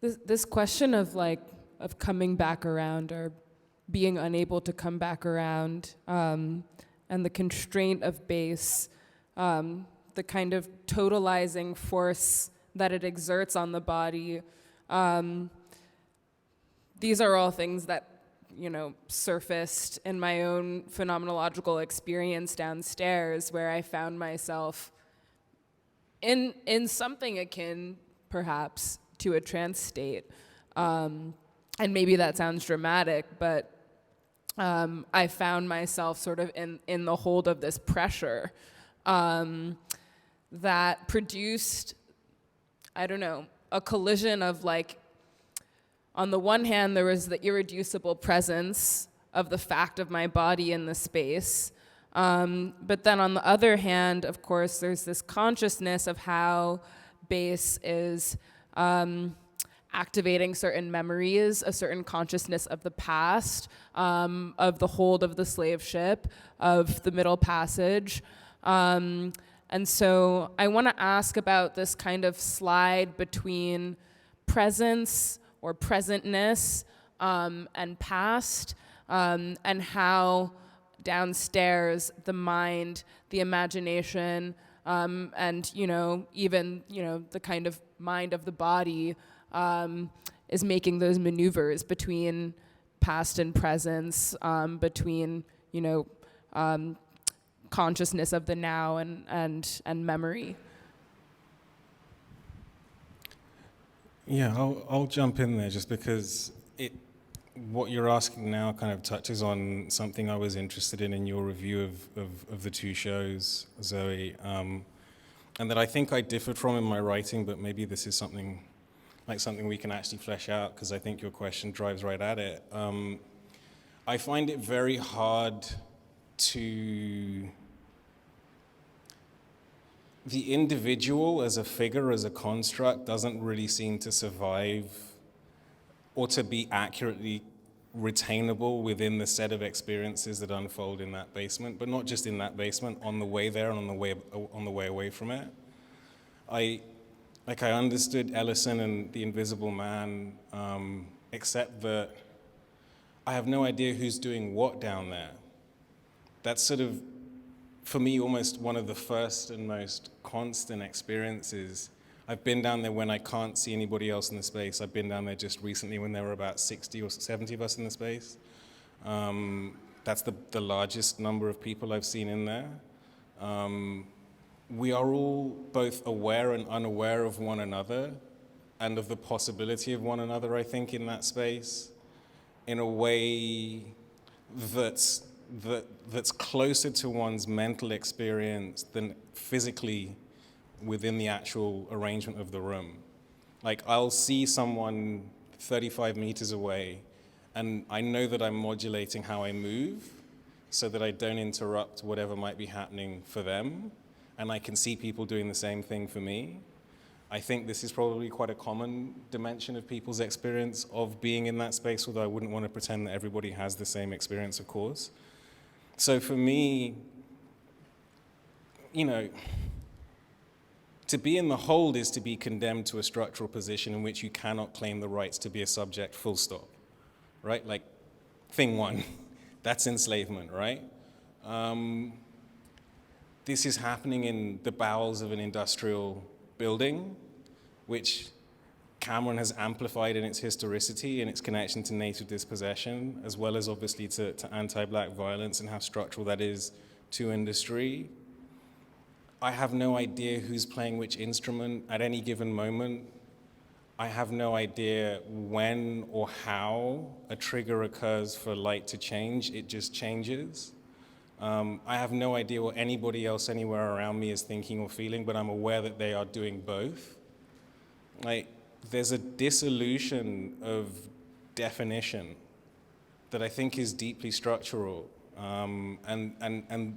This question of coming back around or being unable to come back around, and the constraint of bass, the kind of totalizing force that it exerts on the body. These are all things that, surfaced in my own phenomenological experience downstairs, where I found myself in something akin, perhaps, to a trance state. And maybe that sounds dramatic, but I found myself sort of in the hold of this pressure that produced, a collision of on the one hand, there was the irreducible presence of the fact of my body in the space, But then on the other hand, of course, there's this consciousness of how bass is activating certain memories, a certain consciousness of the past, of the hold of the slave ship, of the Middle Passage. And so I want to ask about this kind of slide between presence or presentness and past, and how downstairs the mind, the imagination, and even the kind of mind of the body is making those maneuvers between past and presence, between consciousness of the now and memory. Yeah, I'll jump in there just because what you're asking now kind of touches on something I was interested in your review of the two shows, Zoe, and that I think I differed from in my writing, but maybe this is something we can actually flesh out, because I think your question drives right at it. I find it very hard to... The individual as a figure, as a construct, doesn't really seem to survive or to be accurately retainable within the set of experiences that unfold in that basement, but not just in that basement, on the way there and on the way away from it. I understood Ellison and the Invisible Man, except that I have no idea who's doing what down there. That's sort of, for me, almost one of the first and most constant experiences. I've been down there when I can't see anybody else in the space. I've been down there just recently when there were about 60 or 70 of us in the space. That's the largest number of people I've seen in there. We are all both aware and unaware of one another and of the possibility of one another, I think, in that space, in a way that's closer to one's mental experience than physically within the actual arrangement of the room. Like, I'll see someone 35 meters away, and I know that I'm modulating how I move so that I don't interrupt whatever might be happening for them, and I can see people doing the same thing for me. I think this is probably quite a common dimension of people's experience of being in that space, although I wouldn't want to pretend that everybody has the same experience, of course. So for me, to be in the hold is to be condemned to a structural position in which you cannot claim the rights to be a subject, full stop, right? Like, thing one, that's enslavement, right? This is happening in the bowels of an industrial building, which Cameron has amplified in its historicity and its connection to native dispossession, as well as obviously to anti-black violence and how structural that is to industry. I have no idea who's playing which instrument at any given moment. I have no idea when or how a trigger occurs for light to change. It just changes. I have no idea what anybody else anywhere around me is thinking or feeling, but I'm aware that they are doing both. Like, there's a dissolution of definition that I think is deeply structural. And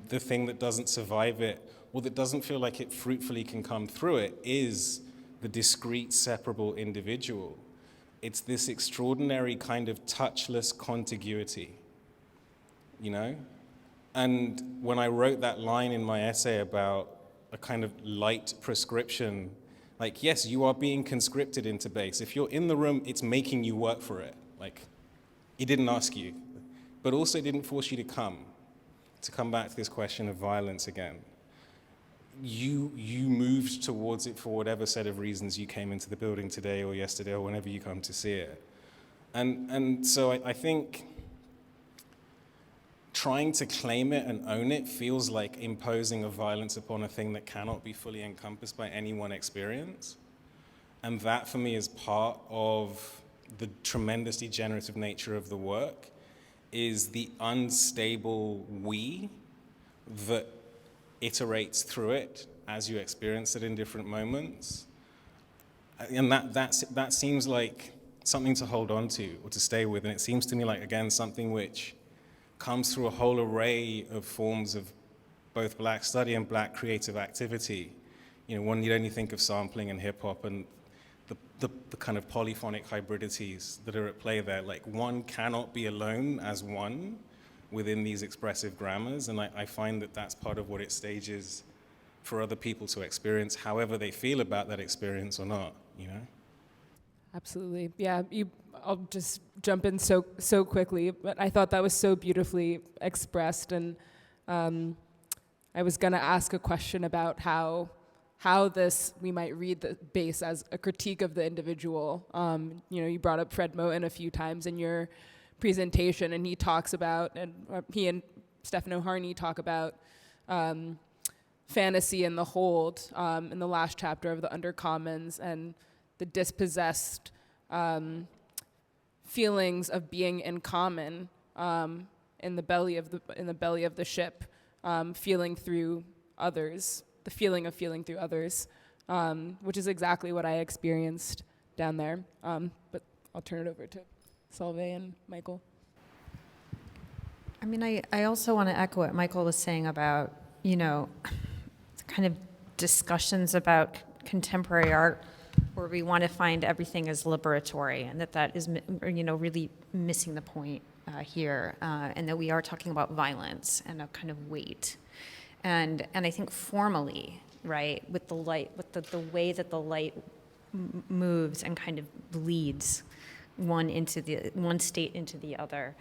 the thing that doesn't survive it, or that doesn't feel like it fruitfully can come through it, is the discrete, separable individual. It's this extraordinary kind of touchless contiguity, And when I wrote that line in my essay about a kind of light prescription, like, yes, you are being conscripted into base. If you're in the room, it's making you work for it. Like, it didn't ask you, but also it didn't force you to come. To come back to this question of violence again. You moved towards it for whatever set of reasons you came into the building today or yesterday or whenever you come to see it. And so I think trying to claim it and own it feels like imposing a violence upon a thing that cannot be fully encompassed by any one experience. And that, for me, is part of the tremendously generative nature of the work, is the unstable we that iterates through it as you experience it in different moments. And that seems like something to hold on to or to stay with. And it seems to me like, again, something which comes through a whole array of forms of both Black study and Black creative activity, one need only think of sampling and hip hop and the kind of polyphonic hybridities that are at play there. Like, one cannot be alone as one within these expressive grammars, and I find that that's part of what it stages for other people to experience, however they feel about that experience or not, Absolutely. Yeah, I'll just jump in so quickly, but I thought that was so beautifully expressed, and I was going to ask a question about how we might read the bass as a critique of the individual. You brought up Fred Moten a few times in your presentation, and he talks about, he and Stefano Harney talk about fantasy and the hold in the last chapter of the Undercommons, and the dispossessed feelings of being in common in the belly of the ship, feeling through others. The feeling of feeling through others, which is exactly what I experienced down there. But I'll turn it over to Solveig and Michael. I mean, I also want to echo what Michael was saying about, kind of discussions about contemporary art where we want to find everything as liberatory, and that is, really missing the point here, and that we are talking about violence and a kind of weight. And I think formally, right, with the light, with the way that the light moves and kind of bleeds one state into the other,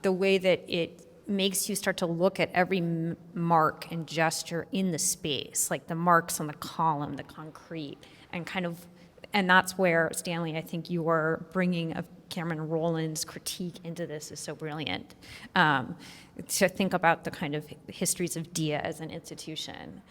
the way that it makes you start to look at every mark and gesture in the space, like the marks on the column, the concrete, and that's where, Stanley, I think you are bringing Cameron Rowland's critique into this is so brilliant. To think about the kind of histories of DIA as an institution.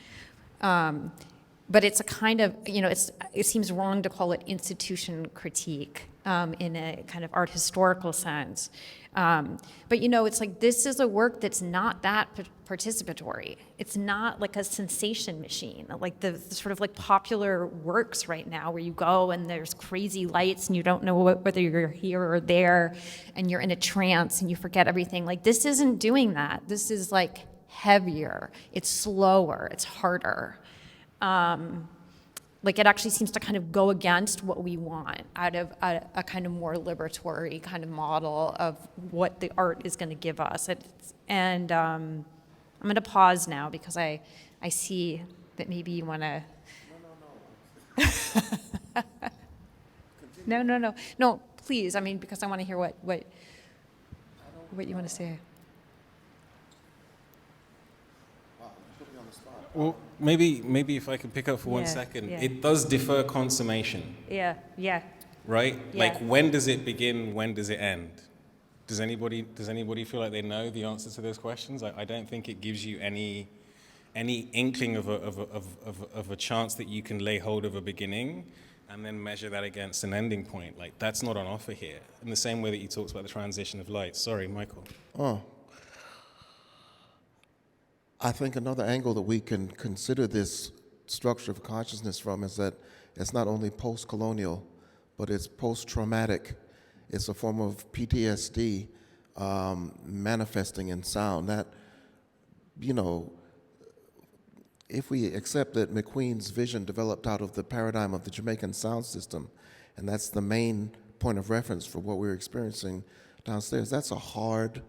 But it's a kind of, it seems wrong to call it institution critique in a kind of art historical sense. But it's like, this is a work that's not that participatory. It's not like a sensation machine, like the sort of like popular works right now where you go and there's crazy lights and you don't know whether you're here or there and you're in a trance and you forget everything. Like, this isn't doing that. This is like heavier, it's slower, it's harder. Like, it actually seems to kind of go against what we want out of a kind of more liberatory kind of model of what the art is going to give us. And I'm going to pause now because I see that maybe you want to... No, please. I mean, because I want to hear what you want to say. Well, maybe if I could pick up for 1 second. Yeah. It does defer consummation. Yeah. Right? Yeah. Like, when does it begin? When does it end? Does anybody feel like they know the answer to those questions? I don't think it gives you any inkling of a chance that you can lay hold of a beginning and then measure that against an ending point. Like, that's not on offer here. In the same way that you talked about the transition of light. Sorry, Michael. I think another angle that we can consider this structure of consciousness from is that it's not only post-colonial, but it's post-traumatic. It's a form of PTSD manifesting in sound. That, if we accept that McQueen's vision developed out of the paradigm of the Jamaican sound system, and that's the main point of reference for what we're experiencing downstairs, that's a hard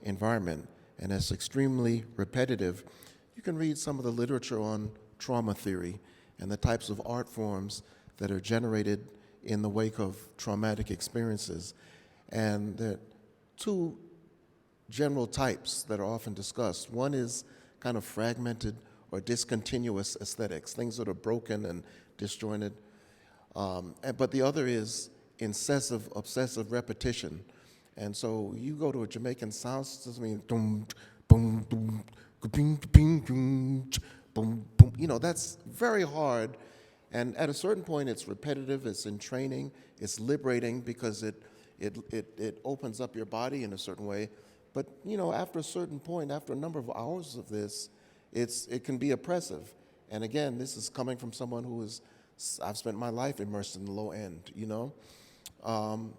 environment. And it's extremely repetitive. You can read some of the literature on trauma theory and the types of art forms that are generated in the wake of traumatic experiences. And there are two general types that are often discussed. One is kind of fragmented or discontinuous aesthetics, things that are broken and disjointed. But the other is incessive, obsessive repetition. And so you go to a Jamaican sound system, I mean, boom, boom, boom, boom, boom, boom, boom. That's very hard. And at a certain point, it's repetitive, it's entraining, it's liberating because it opens up your body in a certain way. But, after a certain point, after a number of hours of this, it can be oppressive. And again, this is coming from someone I've spent my life immersed in the low end,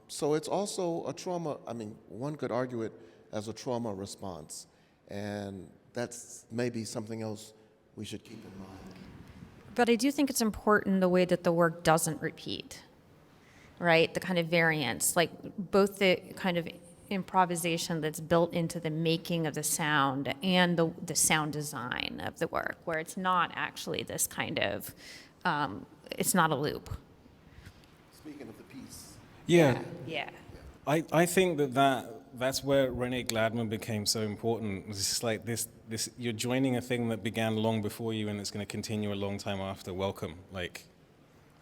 So it's also a trauma. I mean, one could argue it as a trauma response. And that's maybe something else we should keep in mind. But I do think it's important the way that the work doesn't repeat, right? The kind of variance, like both the kind of improvisation that's built into the making of the sound and the sound design of the work, where it's not actually this kind of, it's not a loop. Speaking of the piece. Yeah. Yeah. I think that's where Renee Gladman became so important. It's just like this you're joining a thing that began long before you and it's going to continue a long time after. Welcome. Like,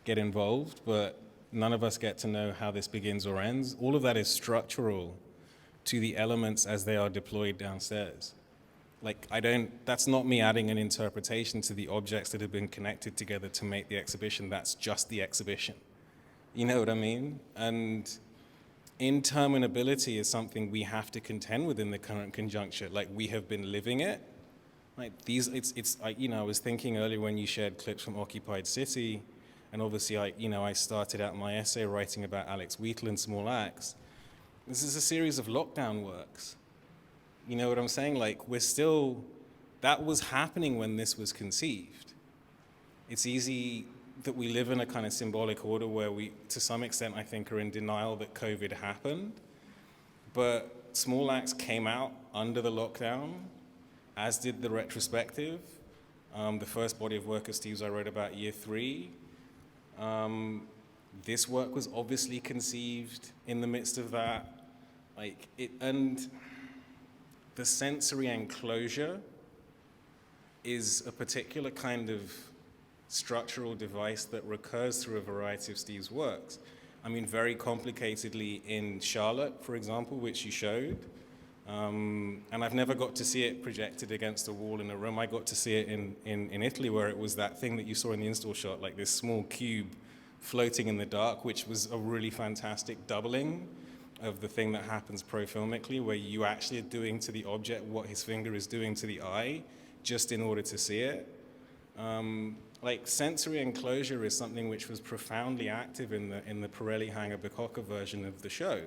get involved, but none of us get to know how this begins or ends. All of that is structural to the elements as they are deployed downstairs. Like, that's not me adding an interpretation to the objects that have been connected together to make the exhibition. That's just the exhibition. You know what I mean? And interminability is something we have to contend with in the current conjuncture. Like, we have been living it. Like, I was thinking earlier when you shared clips from Occupied City, and obviously I started out my essay writing about Alex Wheatle and Small Axe. This is a series of lockdown works. You know what I'm saying? Like, that was happening when this was conceived. It's easy that we live in a kind of symbolic order where we, to some extent, I think, are in denial that COVID happened. But Small Axe came out under the lockdown, as did the retrospective. The first body of work of Steve's I wrote about year 3. This work was obviously conceived in the midst of that. And the sensory enclosure is a particular kind of structural device that recurs through a variety of Steve's works. I mean, very complicatedly in Charlotte, for example, which you showed. And I've never got to see it projected against a wall in a room. I got to see it in Italy, where it was that thing that you saw in the install shot, like this small cube floating in the dark, which was a really fantastic doubling of the thing that happens pro-filmically, where you actually are doing to the object what his finger is doing to the eye, just in order to see it. Sensory enclosure is something which was profoundly active in the Pirelli Hanger Bicocca version of the show.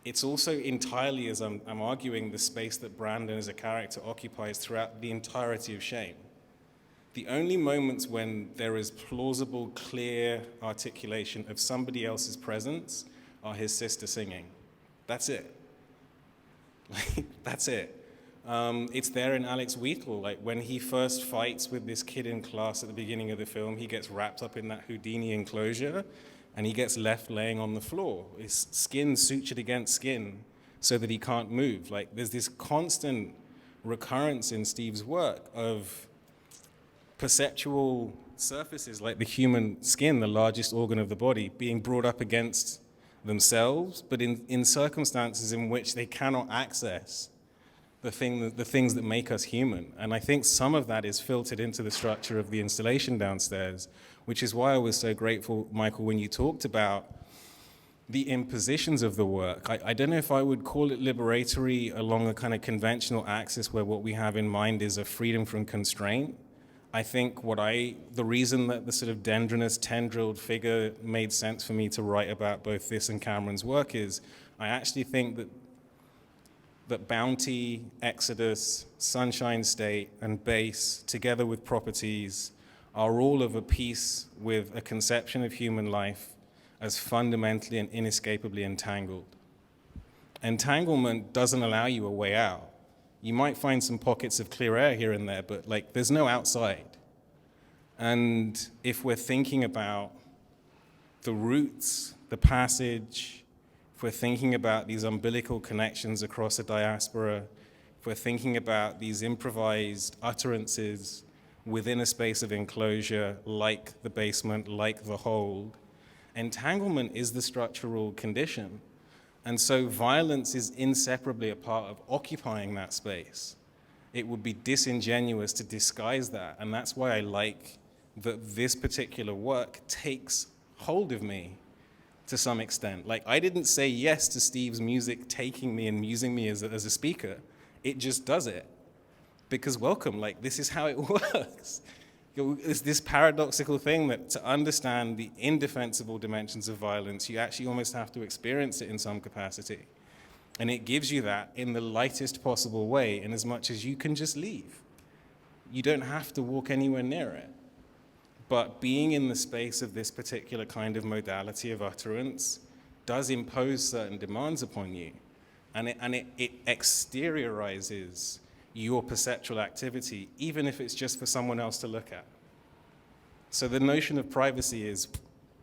It's also entirely, as I'm arguing, the space that Brandon as a character occupies throughout the entirety of Shame. The only moments when there is plausible, clear articulation of somebody else's presence are his sister singing. That's it. That's it. It's there in Alex Wheatle. Like, when he first fights with this kid in class at the beginning of the film, he gets wrapped up in that Houdini enclosure, and he gets left laying on the floor. His skin sutured against skin so that he can't move. Like, there's this constant recurrence in Steve's work of perceptual surfaces, like the human skin, the largest organ of the body, being brought up against themselves, but in circumstances in which they cannot access the things that make us human. And I think some of that is filtered into the structure of the installation downstairs, which is why I was so grateful, Michael, when you talked about the impositions of the work. I don't know if I would call it liberatory along a kind of conventional axis where what we have in mind is a freedom from constraint. I think the reason that the sort of dendronous, tendrilled figure made sense for me to write about both this and Cameron's work is I actually think that Bounty, Exodus, Sunshine State, and Base, together with Properties, are all of a piece with a conception of human life as fundamentally and inescapably entangled. Entanglement doesn't allow you a way out. You might find some pockets of clear air here and there, but there's no outside. And if we're thinking about the roots, the passage, if we're thinking about these umbilical connections across a diaspora, if we're thinking about these improvised utterances within a space of enclosure, like the basement, like the hold, entanglement is the structural condition. And so violence is inseparably a part of occupying that space. It would be disingenuous to disguise that. And that's why I like that this particular work takes hold of me to some extent. I didn't say yes to Steve's music taking me and using me as a speaker. It just does it. Because welcome, this is how it works. It's this paradoxical thing that to understand the indefensible dimensions of violence, you actually almost have to experience it in some capacity. And it gives you that in the lightest possible way, in as much as you can just leave. You don't have to walk anywhere near it. But being in the space of this particular kind of modality of utterance does impose certain demands upon you. And it exteriorizes your perceptual activity, even if it's just for someone else to look at. So the notion of privacy is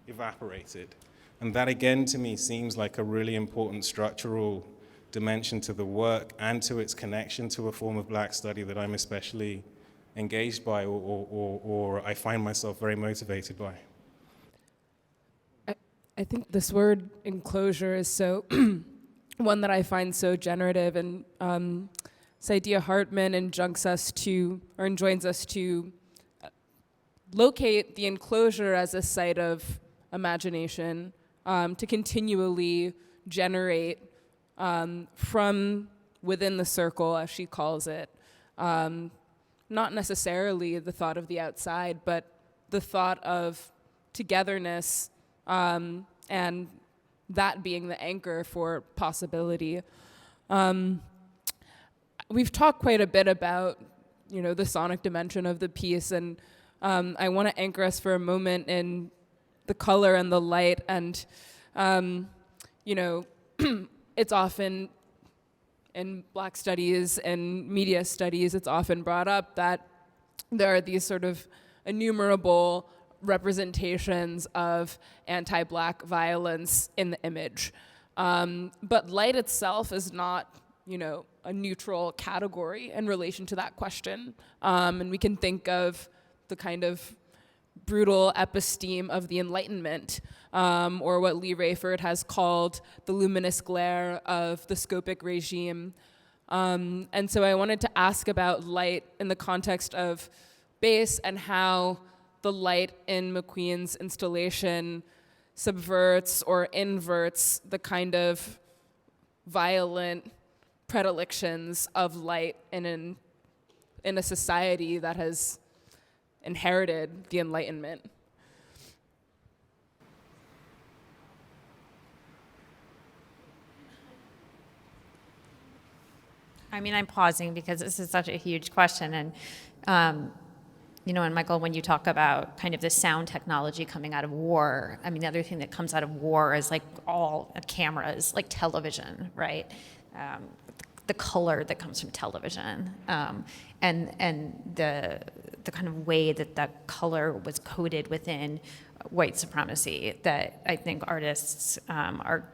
evaporated. And that, again, to me, seems like a really important structural dimension to the work and to its connection to a form of Black study that I'm especially engaged by or I find myself very motivated by. I think this word enclosure is so one that I find so generative, and Zoë Hartman enjoins us to locate the enclosure as a site of imagination, to continually generate from within the circle, as she calls it, not necessarily the thought of the outside, but the thought of togetherness, and that being the anchor for possibility. We've talked quite a bit about, the sonic dimension of the piece, and I want to anchor us for a moment in the color and the light, and it's often in Black studies and media studies, it's often brought up that there are these sort of innumerable representations of anti-Black violence in the image. But light itself is not, a neutral category in relation to that question. And we can think of the kind of brutal episteme of the Enlightenment, or what Lee Rayford has called the luminous glare of the scopic regime. And so I wanted to ask about light in the context of bass and how the light in McQueen's installation subverts or inverts the kind of violent predilections of light in a society that has inherited the Enlightenment. I mean, I'm pausing because this is such a huge question. And, and Michael, when you talk about kind of the sound technology coming out of war, I mean, the other thing that comes out of war is like all cameras, like television, right? The color that comes from television, and the kind of way that that color was coded within white supremacy that I think artists are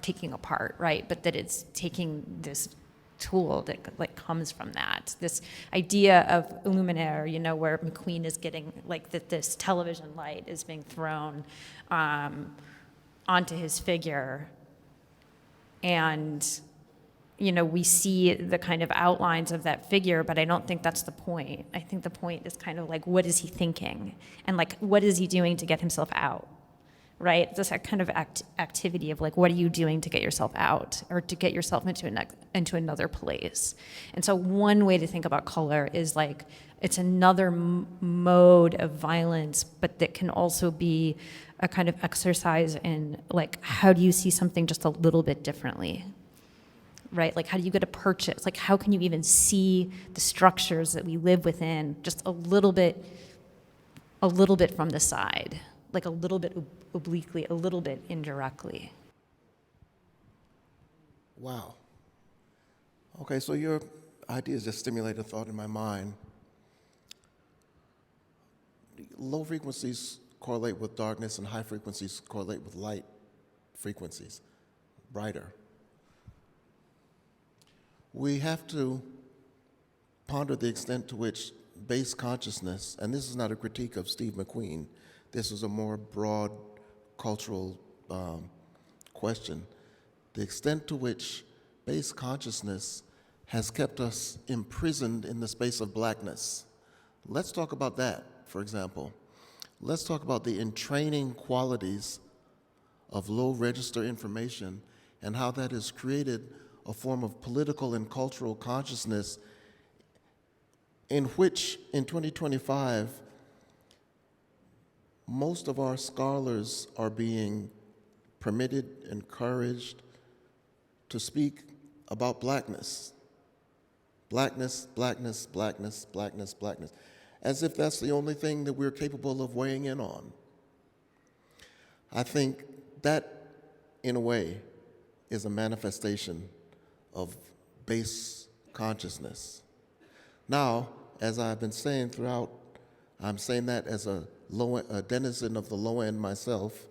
taking apart, right? But that it's taking this tool that comes from that. This idea of illuminaire, where McQueen is getting that this television light is being thrown onto his figure. And, we see the kind of outlines of that figure, but I don't think that's the point. I think the point is kind of what is he thinking? And what is he doing to get himself out? Right? This kind of activity of what are you doing to get yourself out or to get yourself into another place? And so one way to think about color is it's another mode of violence, but that can also be a kind of exercise in how do you see something just a little bit differently? Right? How do you get a purchase? How can you even see the structures that we live within just a little bit from the side? A little bit obliquely, a little bit indirectly. Wow. Okay, so your ideas just stimulate a thought in my mind. Low frequencies correlate with darkness and high frequencies correlate with light frequencies, brighter. We have to ponder the extent to which base consciousness, and this is not a critique of Steve McQueen, this is a more broad cultural question, the extent to which base consciousness has kept us imprisoned in the space of blackness. Let's talk about that, for example. Let's talk about the entraining qualities of low register information and how that has created a form of political and cultural consciousness in which, in 2025, most of our scholars are being permitted, encouraged, to speak about blackness. Blackness, blackness, blackness, blackness, blackness, as if that's the only thing that we're capable of weighing in on. I think that, in a way, is a manifestation of base consciousness. Now, as I've been saying throughout, I'm saying that as a denizen of the low end myself,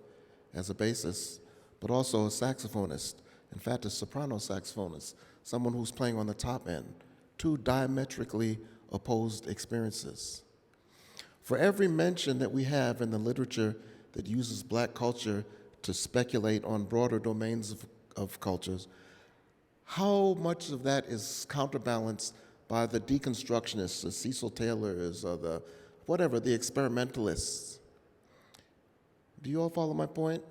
as a bassist, but also a saxophonist, in fact, a soprano saxophonist, someone who's playing on the top end, two diametrically opposed experiences. For every mention that we have in the literature that uses black culture to speculate on broader domains of cultures, how much of that is counterbalanced by the deconstructionists, the Cecil Taylors, or the whatever, the experimentalists? Do you all follow my point?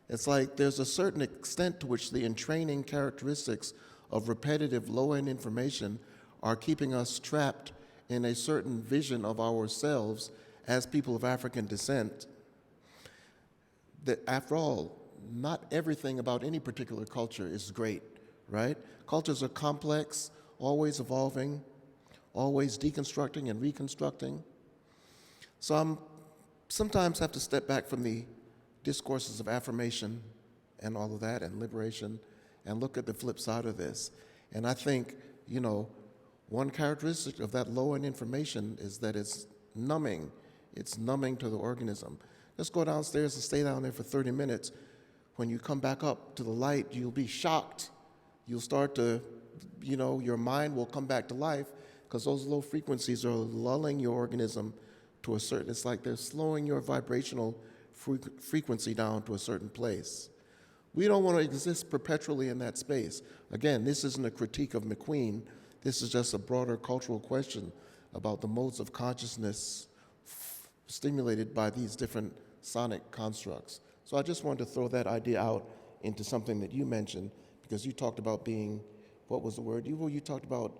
It's like there's a certain extent to which the entraining characteristics of repetitive low-end information are keeping us trapped in a certain vision of ourselves as people of African descent. That after all, not everything about any particular culture is great, right? Cultures are complex, always evolving, always deconstructing and reconstructing. So I sometimes have to step back from the discourses of affirmation and all of that and liberation and look at the flip side of this. And I think, one characteristic of that low-end information is that it's numbing. It's numbing to the organism. Let's go downstairs and stay down there for 30 minutes. When you come back up to the light, you'll be shocked. You'll start to, your mind will come back to life because those low frequencies are lulling your organism to a certain, it's like they're slowing your vibrational frequency down to a certain place. We don't want to exist perpetually in that space. Again, this isn't a critique of McQueen. This is just a broader cultural question about the modes of consciousness stimulated by these different sonic constructs. So I just wanted to throw that idea out into something that you mentioned, because you talked about being, what was the word? You talked about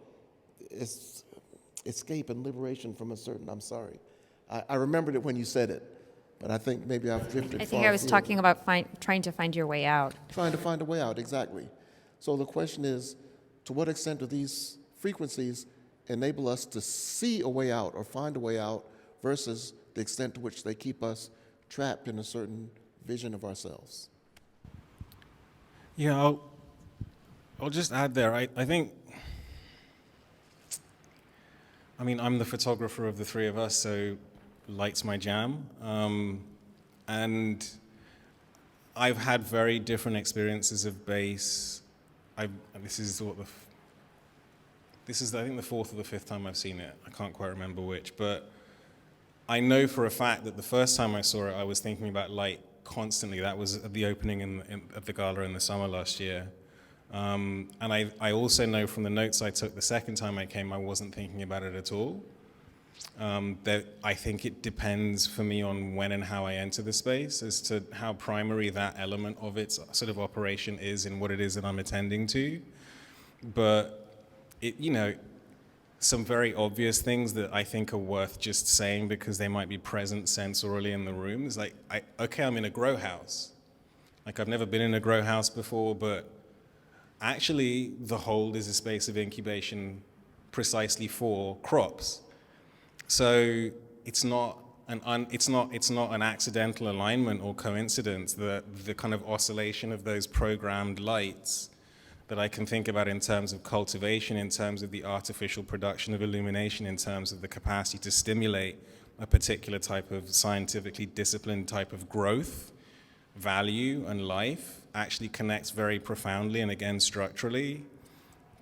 escape and liberation from a certain, I'm sorry. I remembered it when you said it, but I think maybe I've drifted I think I was talking about trying to find your way out. Trying to find a way out, exactly. So the question is, to what extent do these frequencies enable us to see a way out or find a way out versus the extent to which they keep us trapped in a certain vision of ourselves? Yeah, I'll just add there, I think, I'm the photographer of the three of us, so light's my jam. And I've had very different experiences of bass. This is I think the fourth or the fifth time I've seen it. I can't quite remember which, but I know for a fact that the first time I saw it, I was thinking about light constantly. That was at the opening of the gala in the summer last year. And I also know from the notes I took the second time I came, I wasn't thinking about it at all. That I think it depends for me on when and how I enter the space as to how primary that element of its sort of operation is in what it is that I'm attending to. But some very obvious things that I think are worth just saying because they might be present sensorily in the room is like, I'm in a grow house. Like I've never been in a grow house before, but actually the hold is a space of incubation precisely for crops. So it's not an accidental alignment or coincidence that the kind of oscillation of those programmed lights that I can think about in terms of cultivation, in terms of the artificial production of illumination, in terms of the capacity to stimulate a particular type of scientifically disciplined type of growth, value, and life, actually connects very profoundly and again structurally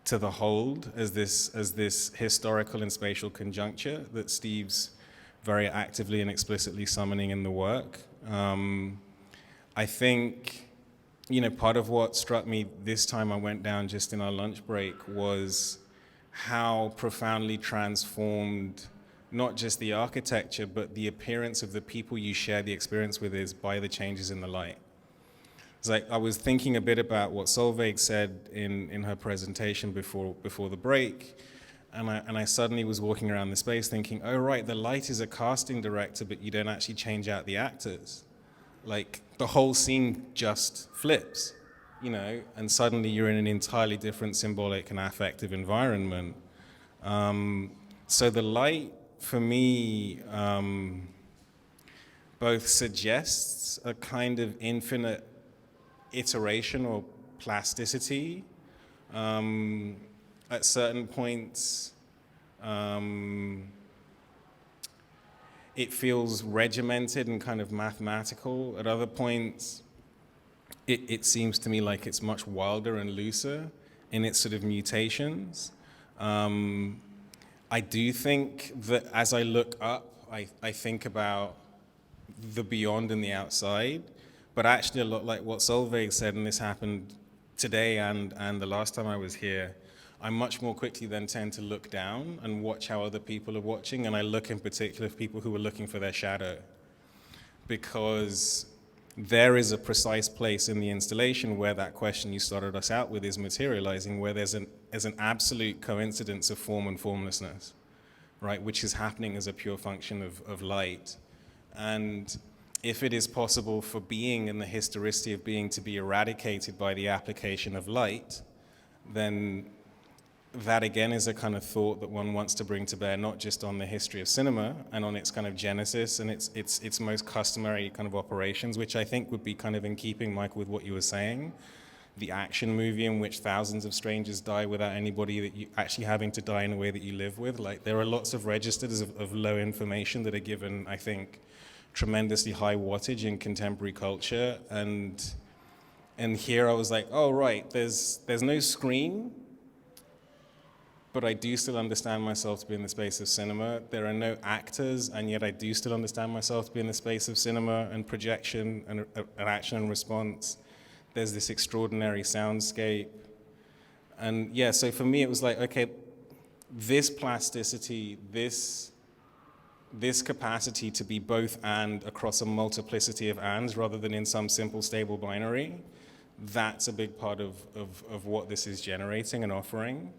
to the hold as this historical and spatial conjuncture that Steve's very actively and explicitly summoning in the work. I think, part of what struck me this time I went down just in our lunch break was how profoundly transformed not just the architecture, but the appearance of the people you share the experience with is by the changes in the light. It's like I was thinking a bit about what Solveig said in her presentation before the break, and I suddenly was walking around the space thinking, oh right, the light is a casting director, but you don't actually change out the actors. Like the whole scene just flips. and suddenly you're in an entirely different symbolic and affective environment. So the light, for me, both suggests a kind of infinite iteration or plasticity. At certain points, it feels regimented and kind of mathematical. At other points, it seems to me like it's much wilder and looser in its sort of mutations. I do think that as I look up, I think about the beyond and the outside, but actually a lot like what Solveig said, and this happened today and the last time I was here, I much more quickly then tend to look down and watch how other people are watching, and I look in particular for people who are looking for their shadow, because there is a precise place in the installation where that question you started us out with is materializing, where there's an absolute coincidence of form and formlessness, right, which is happening as a pure function of light. And if it is possible for being and the historicity of being to be eradicated by the application of light, then that again is a kind of thought that one wants to bring to bear, not just on the history of cinema and on its kind of genesis and its most customary kind of operations, which I think would be kind of in keeping, Michael, with what you were saying. The action movie in which thousands of strangers die without anybody that you actually having to die in a way that you live with. Like, there are lots of registers of low information that are given, I think, tremendously high wattage in contemporary culture. And here I was like, oh, right, there's no screen, but I do still understand myself to be in the space of cinema. There are no actors, and yet I do still understand myself to be in the space of cinema and projection and action and response. There's this extraordinary soundscape. And yeah, so for me it was like, okay, this plasticity, this capacity to be both and across a multiplicity of ands rather than in some simple stable binary, that's a big part of what this is generating and offering.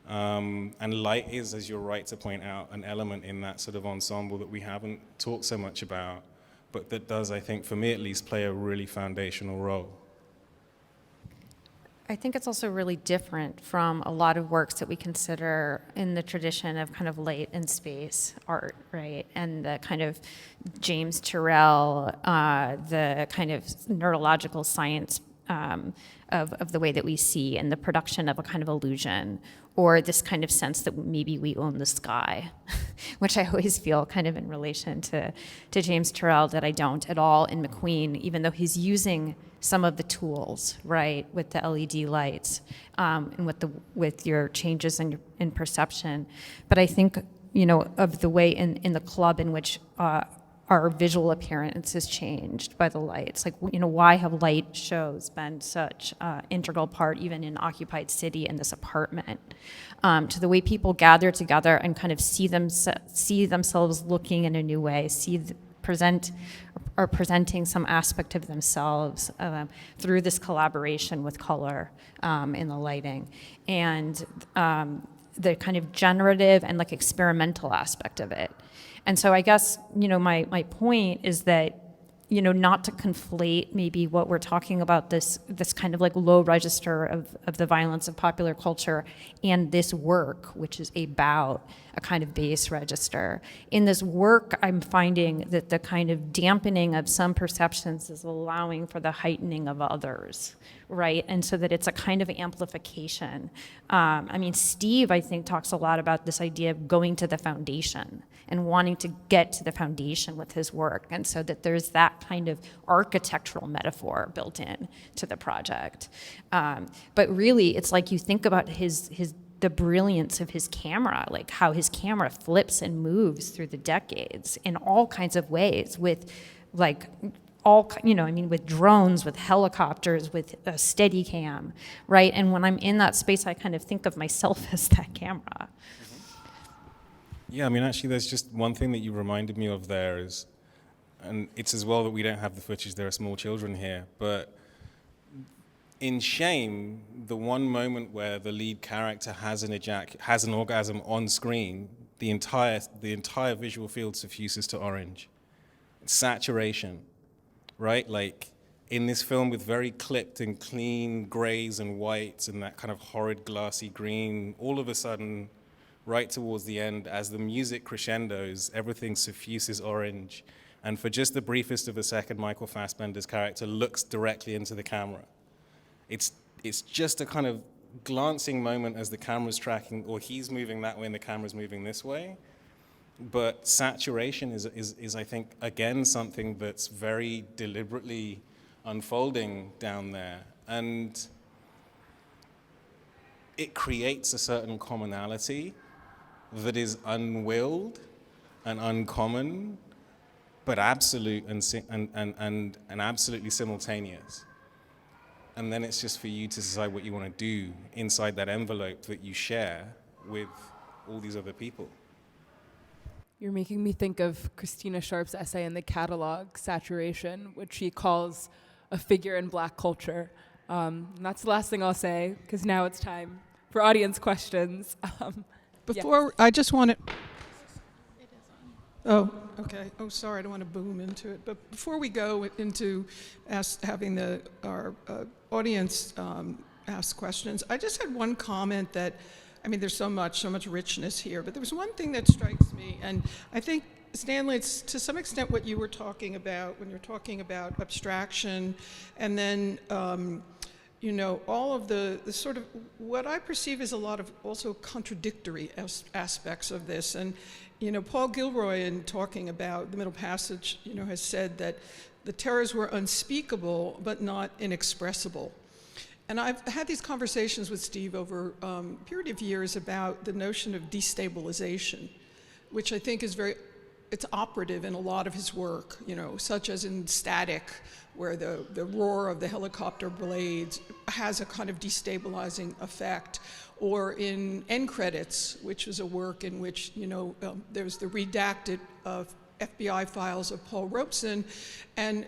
And light is, as you're right to point out, an element in that sort of ensemble that we haven't talked so much about, but that does, I think, for me at least, play a really foundational role. I think it's also really different from a lot of works that we consider in the tradition of kind of light and space art, right? And the kind of James Turrell, the kind of neurological science of the way that we see and the production of a kind of illusion, or this kind of sense that maybe we own the sky, which I always feel kind of in relation to James Turrell that I don't at all in McQueen, even though he's using some of the tools, right, with the LED lights and with your changes in perception. But I think, of the way in the club in which our visual appearance is changed by the lights. Like, why have light shows been such an integral part, even in Occupied City and this apartment, to the way people gather together and kind of see themselves looking in a new way, presenting some aspect of themselves through this collaboration with color in the lighting, and the kind of generative and like experimental aspect of it. And so I guess, my point is that, not to conflate maybe what we're talking about, this kind of like low register of the violence of popular culture and this work, which is about a kind of base register. In this work, I'm finding that the kind of dampening of some perceptions is allowing for the heightening of others, right? And so that it's a kind of amplification. Steve, I think, talks a lot about this idea of going to the foundation and wanting to get to the foundation with his work. And so that there's that kind of architectural metaphor built in to the project. But really, it's like you think about the brilliance of his camera, like how his camera flips and moves through the decades in all kinds of ways with like with drones, with helicopters, with a Steadicam, right? And when I'm in that space, I kind of think of myself as that camera. Yeah, actually, there's just one thing that you reminded me of there is, and it's as well that we don't have the footage, there are small children here, but in Shame, the one moment where the lead character has an orgasm on screen, the entire visual field suffuses to orange. It's saturation, right? Like, in this film with very clipped and clean grays and whites and that kind of horrid glassy green, all of a sudden, right towards the end, as the music crescendos, everything suffuses orange. And for just the briefest of a second, Michael Fassbender's character looks directly into the camera. It's just a kind of glancing moment as the camera's tracking, or he's moving that way and the camera's moving this way. But saturation is I think, again, something that's very deliberately unfolding down there. And it creates a certain commonality that is unwilled and uncommon, but absolute and absolutely simultaneous. And then it's just for you to decide what you want to do inside that envelope that you share with all these other people. You're making me think of Christina Sharp's essay in the catalog, Saturation, which she calls a figure in Black culture. And that's the last thing I'll say, because now it's time for audience questions. Before, I just want to... Oh, okay. Oh, sorry, I don't want to boom into it. But before we go into having our audience ask questions, I just had one comment that, I mean, there's so much richness here, but there was one thing that strikes me, and I think, Stanley, it's to some extent what you were talking about when you're talking about abstraction, and then, you know, all of the sort of, what I perceive as a lot of also contradictory aspects of this. And, you know, Paul Gilroy, in talking about the Middle Passage, you know, has said that the terrors were unspeakable, but not inexpressible. And I've had these conversations with Steve over a period of years about the notion of destabilization, which I think is it's operative in a lot of his work, you know, such as in Static, where the roar of the helicopter blades has a kind of destabilizing effect, or in End Credits, which is a work in which, you know, there's the redacted FBI files of Paul Robeson, and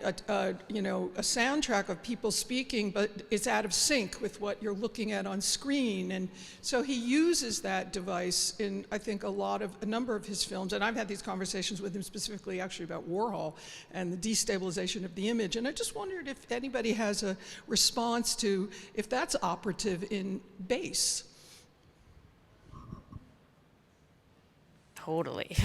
you know, a soundtrack of people speaking, but it's out of sync with what you're looking at on screen. And so he uses that device in, I think, a number of his films. And I've had these conversations with him specifically actually about Warhol and the destabilization of the image. And I just wondered if anybody has a response to if that's operative in bass. Totally.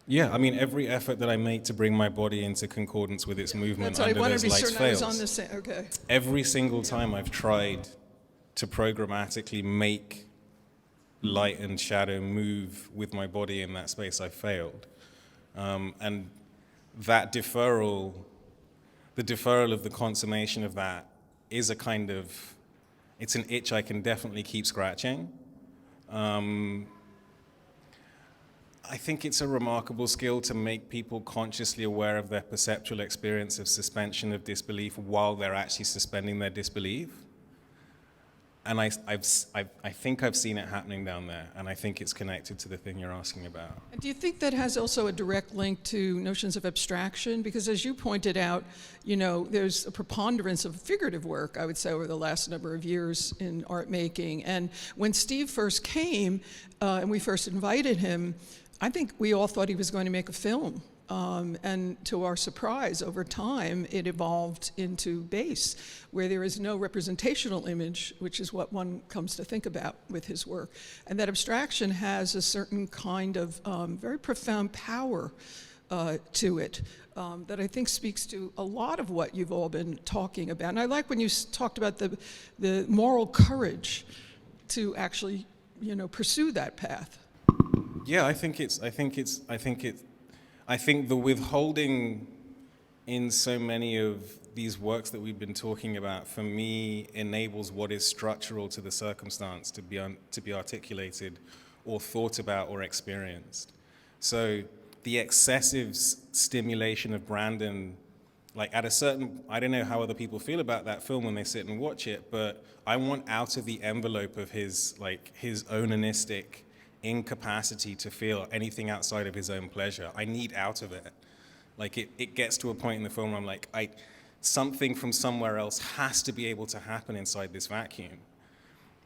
Yeah, I mean, every effort that I make to bring my body into concordance with its movement under those lights fails. Okay. Every single time I've tried to programmatically make light and shadow move with my body in that space, I failed. And that deferral, the deferral of the consummation of that is a kind of, it's an itch I can definitely keep scratching. I think it's a remarkable skill to make people consciously aware of their perceptual experience of suspension of disbelief while they're actually suspending their disbelief. And I think I've seen it happening down there, and I think it's connected to the thing you're asking about. And do you think that has also a direct link to notions of abstraction? Because as you pointed out, you know, there's a preponderance of figurative work, I would say, over the last number of years in art making. And when Steve first came, and we first invited him, I think we all thought he was going to make a film. And to our surprise, over time, it evolved into bass, where there is no representational image, which is what one comes to think about with his work. And that abstraction has a certain kind of very profound power to it that I think speaks to a lot of what you've all been talking about. And I like when you talked about the moral courage to actually, you know, pursue that path. Yeah, I think the withholding in so many of these works that we've been talking about, for me, enables what is structural to the circumstance to be articulated or thought about or experienced. So the excessive stimulation of Brandon, like at a certain, I don't know how other people feel about that film when they sit and watch it, but I want out of the envelope of his onanistic incapacity to feel anything outside of his own pleasure. I need out of it. Like it gets to a point in the film where I'm like, something from somewhere else has to be able to happen inside this vacuum.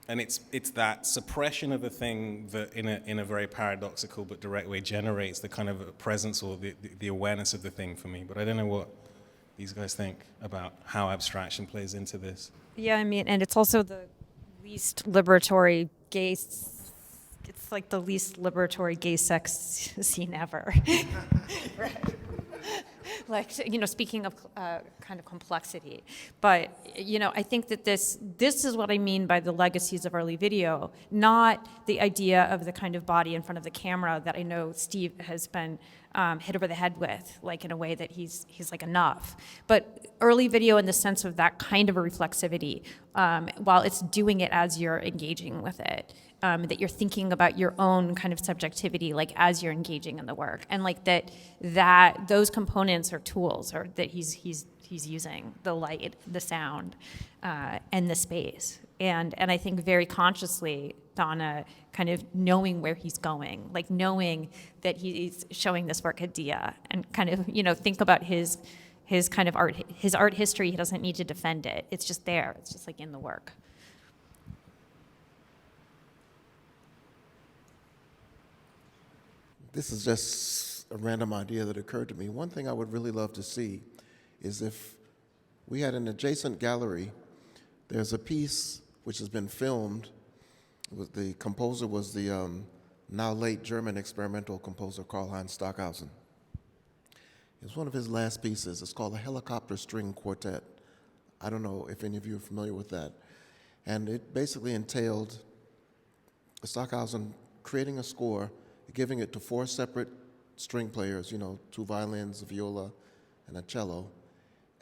And it's that suppression of a thing that in a very paradoxical but direct way generates the kind of presence or the awareness of the thing for me. But I don't know what do you guys think about how abstraction plays into this? Yeah, I mean, and it's also the least liberatory gay. It's like the least liberatory gay sex scene ever. Right. Like, speaking of kind of complexity, but I think that this is what I mean by the legacies of early video, not the idea of the kind of body in front of the camera that I know Steve has been hit over the head with, like in a way that he's like enough. But early video in the sense of that kind of a reflexivity, while it's doing it as you're engaging with it, that you're thinking about your own kind of subjectivity, like as you're engaging in the work, and like that those components are tools, or that he's using the light, the sound, and the space, and I think very consciously Donna kind of knowing where he's going, like knowing that he's showing this work at Dia, and kind of think about his kind of art history. He doesn't need to defend it; it's just there. It's just like in the work. This is just a random idea that occurred to me. One thing I would really love to see is if we had an adjacent gallery, there's a piece which has been filmed. The composer was the now late German experimental composer Karl-Heinz Stockhausen. It's one of his last pieces. It's called a Helicopter String Quartet. I don't know if any of you are familiar with that. And it basically entailed Stockhausen creating a score, giving it to 4 separate string players, 2 violins, a viola, and a cello,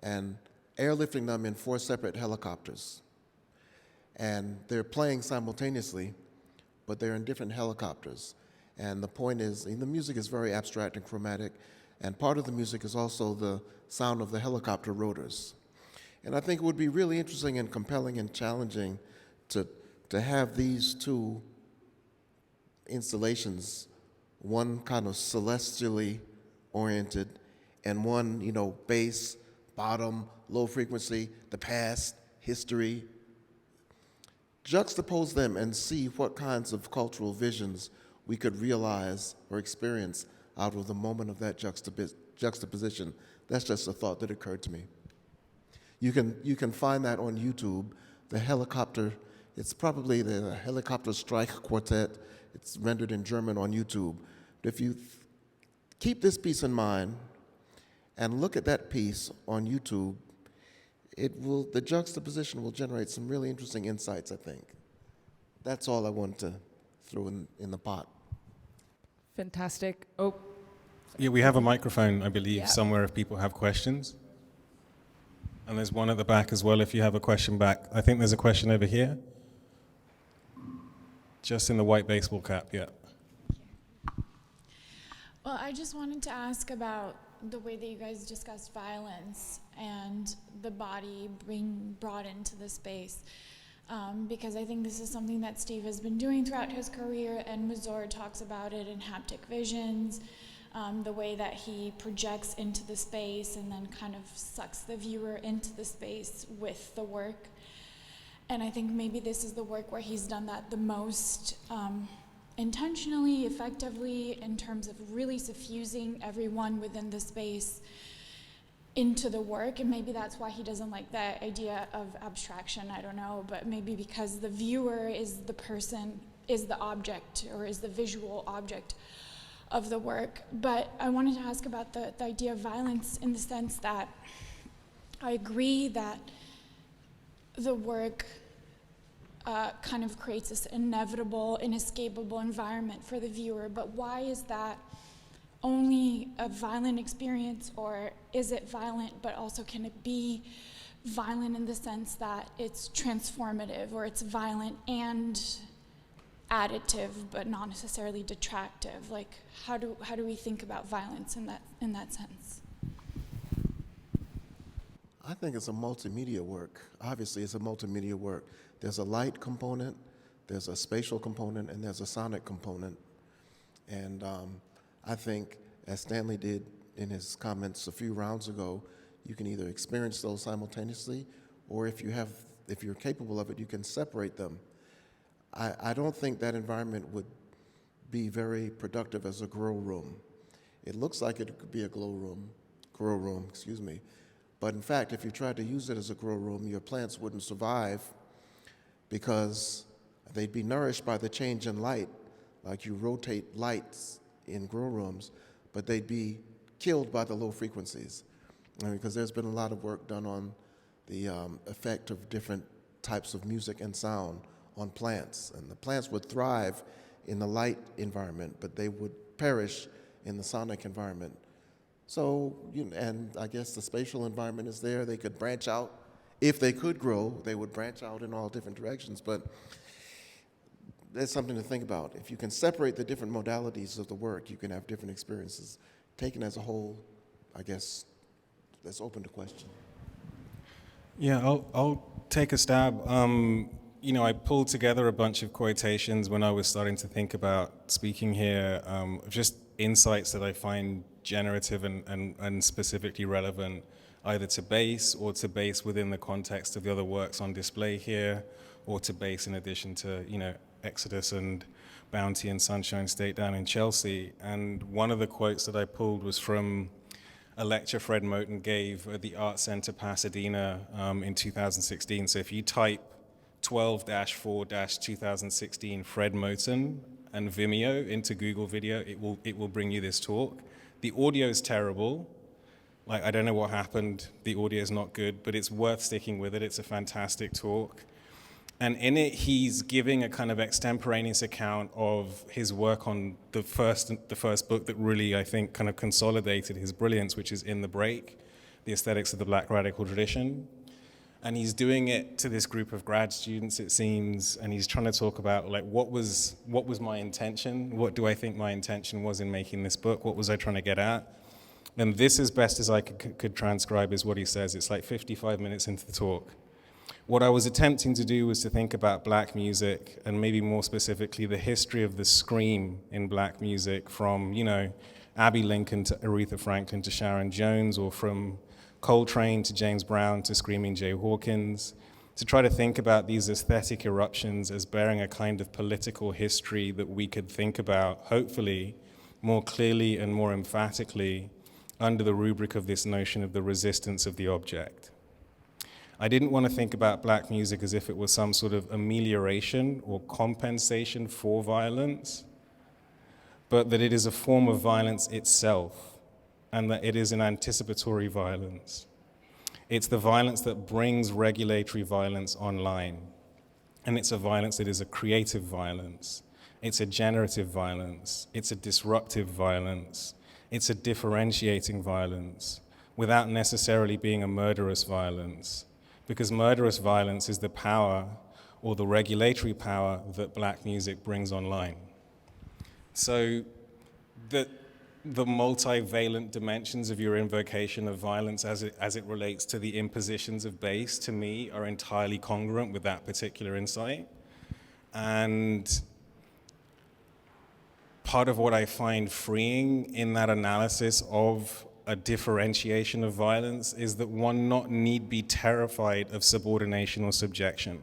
and airlifting them in 4 separate helicopters. And they're playing simultaneously, but they're in different helicopters. And the point is, the music is very abstract and chromatic, and part of the music is also the sound of the helicopter rotors. And I think it would be really interesting and compelling and challenging to have these 2 installations, one kind of celestially oriented, and one, bass, bottom, low frequency, the past, history. Juxtapose them and see what kinds of cultural visions we could realize or experience out of the moment of that juxtaposition. That's just a thought that occurred to me. You can find that on YouTube. The helicopter, it's probably the Helicopter Strike Quartet. It's rendered in German on YouTube. But if you keep this piece in mind and look at that piece on YouTube, the juxtaposition will generate some really interesting insights, I think. That's all I want to throw in the pot. Fantastic. Oh. Yeah, we have a microphone, I believe, Yeah. somewhere if people have questions. And there's one at the back as well if you have a question back. I think there's a question over here. Just in the white baseball cap, yeah. Well, I just wanted to ask about the way that you guys discussed violence and the body being brought into the space, because I think this is something that Steve has been doing throughout his career, and Mazur talks about it in Haptic Visions, the way that he projects into the space and then kind of sucks the viewer into the space with the work. And I think maybe this is the work where he's done that the most intentionally, effectively, in terms of really suffusing everyone within the space into the work. And maybe that's why he doesn't like the idea of abstraction, I don't know, but maybe because the viewer is the person, is the object, or is the visual object of the work. But I wanted to ask about the idea of violence, in the sense that I agree that the work kind of creates this inevitable, inescapable environment for the viewer, but why is that only a violent experience, or is it violent, but also can it be violent in the sense that it's transformative, or it's violent and additive, but not necessarily detractive? Like, how do we think about violence in that sense? I think it's a multimedia work. Obviously, it's a multimedia work. There's a light component, there's a spatial component, and there's a sonic component. And I think, as Stanley did in his comments a few rounds ago, you can either experience those simultaneously, or if you're capable of it, you can separate them. I don't think that environment would be very productive as a grow room. It looks like it could be a grow room, But in fact, if you tried to use it as a grow room, your plants wouldn't survive because they'd be nourished by the change in light, like you rotate lights in grow rooms, but they'd be killed by the low frequencies. Because there's been a lot of work done on the effect of different types of music and sound on plants. And the plants would thrive in the light environment, but they would perish in the sonic environment. So, and I guess the spatial environment is there. They could branch out. If they could grow, they would branch out in all different directions. But that's something to think about. If you can separate the different modalities of the work, you can have different experiences. Taken as a whole, I guess that's open to question. Yeah, I'll take a stab. I pulled together a bunch of quotations when I was starting to think about speaking here, just insights that I find generative and specifically relevant either to bass or to bass within the context of the other works on display here, or to bass in addition to, Exodus and Bounty and Sunshine State down in Chelsea. And one of the quotes that I pulled was from a lecture Fred Moten gave at the Art Center Pasadena in 2016. So if you type 12-4-2016 Fred Moten and Vimeo into Google Video, it will bring you this talk. The audio is terrible. Like, I don't know what happened. The audio is not good, but it's worth sticking with it. It's a fantastic talk. And in it, he's giving a kind of extemporaneous account of his work on the first book that really, I think, kind of consolidated his brilliance, which is In the Break, The Aesthetics of the Black Radical Tradition. And he's doing it to this group of grad students, it seems, and he's trying to talk about, like, what was my intention? What do I think my intention was in making this book? What was I trying to get at? And this, as best as I could transcribe, is what he says. It's like 55 minutes into the talk. What I was attempting to do was to think about black music, and maybe more specifically the history of the scream in black music from, Abbey Lincoln to Aretha Franklin to Sharon Jones, or from Coltrane to James Brown to Screaming Jay Hawkins, to try to think about these aesthetic eruptions as bearing a kind of political history that we could think about, hopefully, more clearly and more emphatically under the rubric of this notion of the resistance of the object. I didn't want to think about black music as if it was some sort of amelioration or compensation for violence, but that it is a form of violence itself, and that it is an anticipatory violence. It's the violence that brings regulatory violence online, and it's a violence that is a creative violence. It's a generative violence. It's a disruptive violence. It's a differentiating violence without necessarily being a murderous violence, because murderous violence is the power or the regulatory power that black music brings online. So the multivalent dimensions of your invocation of violence as it relates to the impositions of bass, to me, are entirely congruent with that particular insight. And part of what I find freeing in that analysis of a differentiation of violence is that one not need be terrified of subordination or subjection.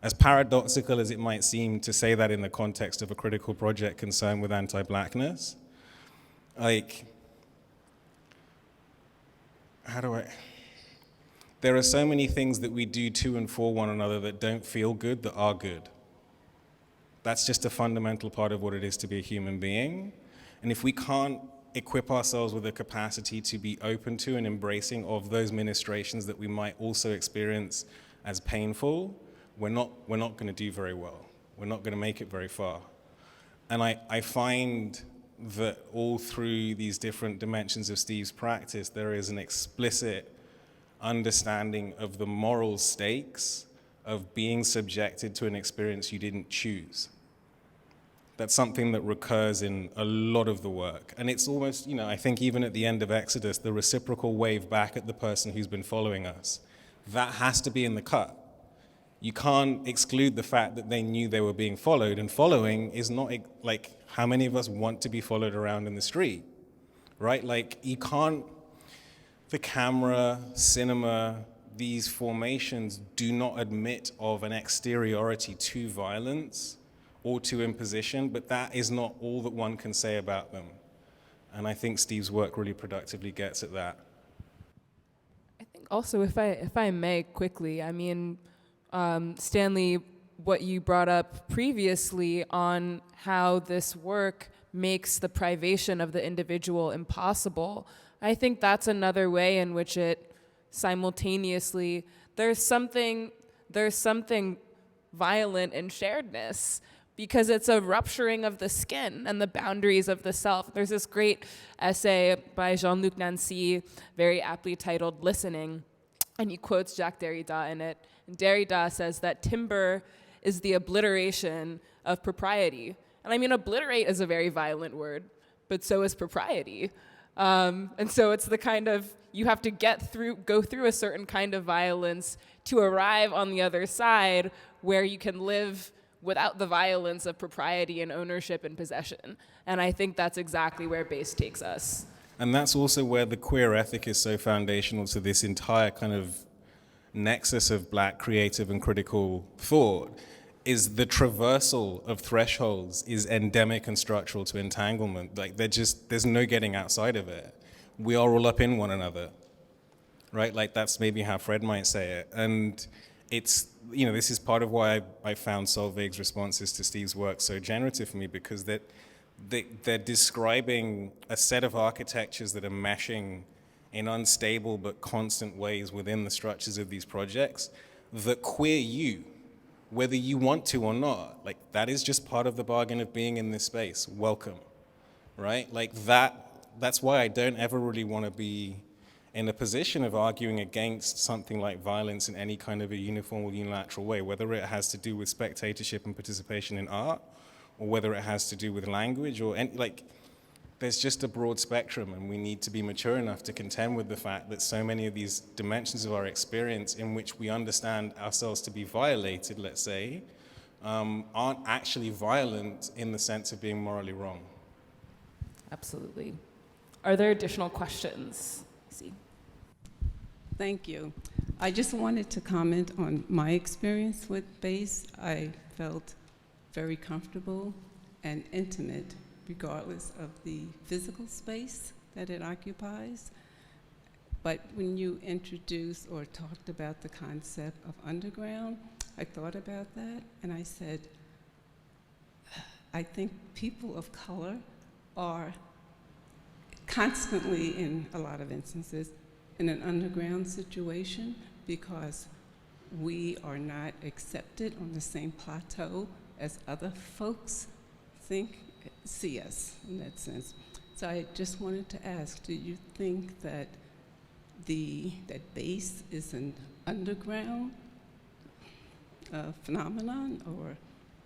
As paradoxical as it might seem to say that in the context of a critical project concerned with anti-blackness, there are so many things that we do to and for one another that don't feel good that are good. That's just a fundamental part of what it is to be a human being. And if we can't equip ourselves with the capacity to be open to and embracing of those ministrations that we might also experience as painful, we're not going to do very well. We're not going to make it very far. And I find that all through these different dimensions of Steve's practice, there is an explicit understanding of the moral stakes of being subjected to an experience you didn't choose. That's something that recurs in a lot of the work. And it's almost, I think even at the end of Exodus, the reciprocal wave back at the person who's been following us, that has to be in the cut. You can't exclude the fact that they knew they were being followed, and following is not like how many of us want to be followed around in the street, right? Like, you can't, the camera, cinema, these formations do not admit of an exteriority to violence or to imposition, but that is not all that one can say about them. And I think Steve's work really productively gets at that. I think also, if I may quickly, I mean, Stanley, what you brought up previously on how this work makes the privation of the individual impossible, I think that's another way in which it simultaneously, there's something violent in sharedness, because it's a rupturing of the skin and the boundaries of the self. There's this great essay by Jean-Luc Nancy, very aptly titled Listening, and he quotes Jacques Derrida in it. And Derrida says that timber is the obliteration of propriety. And I mean, obliterate is a very violent word, but so is propriety. And so it's the kind of, you have to go through a certain kind of violence to arrive on the other side where you can live without the violence of propriety and ownership and possession. And I think that's exactly where bass takes us. And that's also where the queer ethic is so foundational to this entire kind of nexus of Black creative and critical thought, is the traversal of thresholds is endemic and structural to entanglement. Like, there's no getting outside of it. We are all up in one another, right? Like, that's maybe how Fred might say it. And it's, this is part of why I found Solveig's responses to Steve's work so generative for me, because they're describing a set of architectures that are meshing in unstable but constant ways within the structures of these projects that queer you, whether you want to or not. Like, that is just part of the bargain of being in this space. Welcome, right? Like, that's why I don't ever really want to be in a position of arguing against something like violence in any kind of a uniform or unilateral way, whether it has to do with spectatorship and participation in art, or whether it has to do with language, or there's just a broad spectrum, and we need to be mature enough to contend with the fact that so many of these dimensions of our experience in which we understand ourselves to be violated, let's say, aren't actually violent in the sense of being morally wrong. Absolutely. Are there additional questions? See. Thank you. I just wanted to comment on my experience with bass. I felt very comfortable and intimate regardless of the physical space that it occupies. But when you introduced or talked about the concept of underground, I thought about that and I said, I think people of color are constantly, in a lot of instances, in an underground situation because we are not accepted on the same plateau as other folks see us in that sense. So I just wanted to ask, do you think that that bass is an underground phenomenon or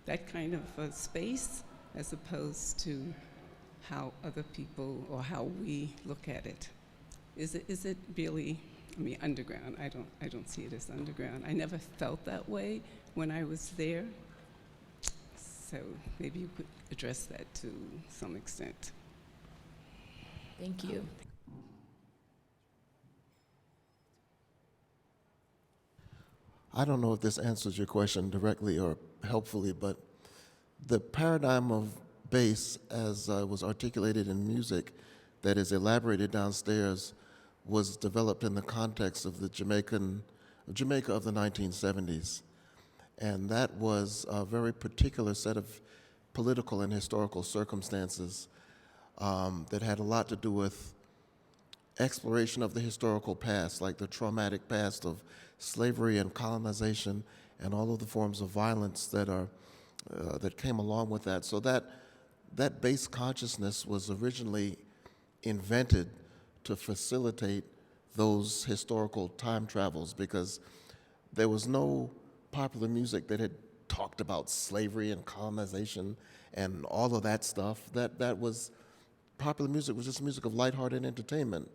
that kind of a space as opposed to how other people or how we look at it? Is it really, underground? I don't see it as underground. I never felt that way when I was there. So maybe you could address that to some extent. Thank you. I don't know if this answers your question directly or helpfully, but the paradigm of bass as was articulated in music that is elaborated downstairs was developed in the context of the Jamaica of the 1970s. And that was a very particular set of political and historical circumstances that had a lot to do with exploration of the historical past, like the traumatic past of slavery and colonization and all of the forms of violence that came along with that. So that base consciousness was originally invented to facilitate those historical time travels because there was no popular music that had talked about slavery and colonization and all of that stuff. That was, popular music was just music of lighthearted entertainment.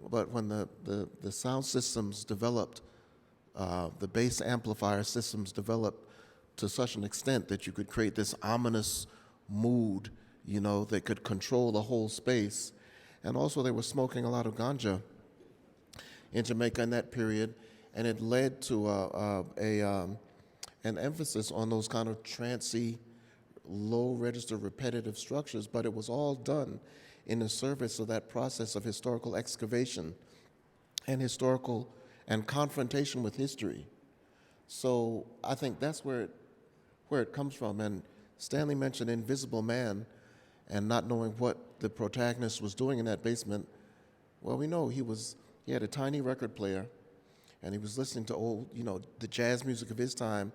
But when the sound systems developed, the bass amplifier systems developed to such an extent that you could create this ominous mood, that could control the whole space. And also they were smoking a lot of ganja in Jamaica in that period, and it led to an emphasis on those kind of trancy, low-register, repetitive structures, but it was all done in the service of that process of historical excavation and historical and confrontation with history. So I think that's where it comes from. And Stanley mentioned Invisible Man and not knowing what the protagonist was doing in that basement. Well, we know he had a tiny record player, and he was listening to old, the jazz music of his time.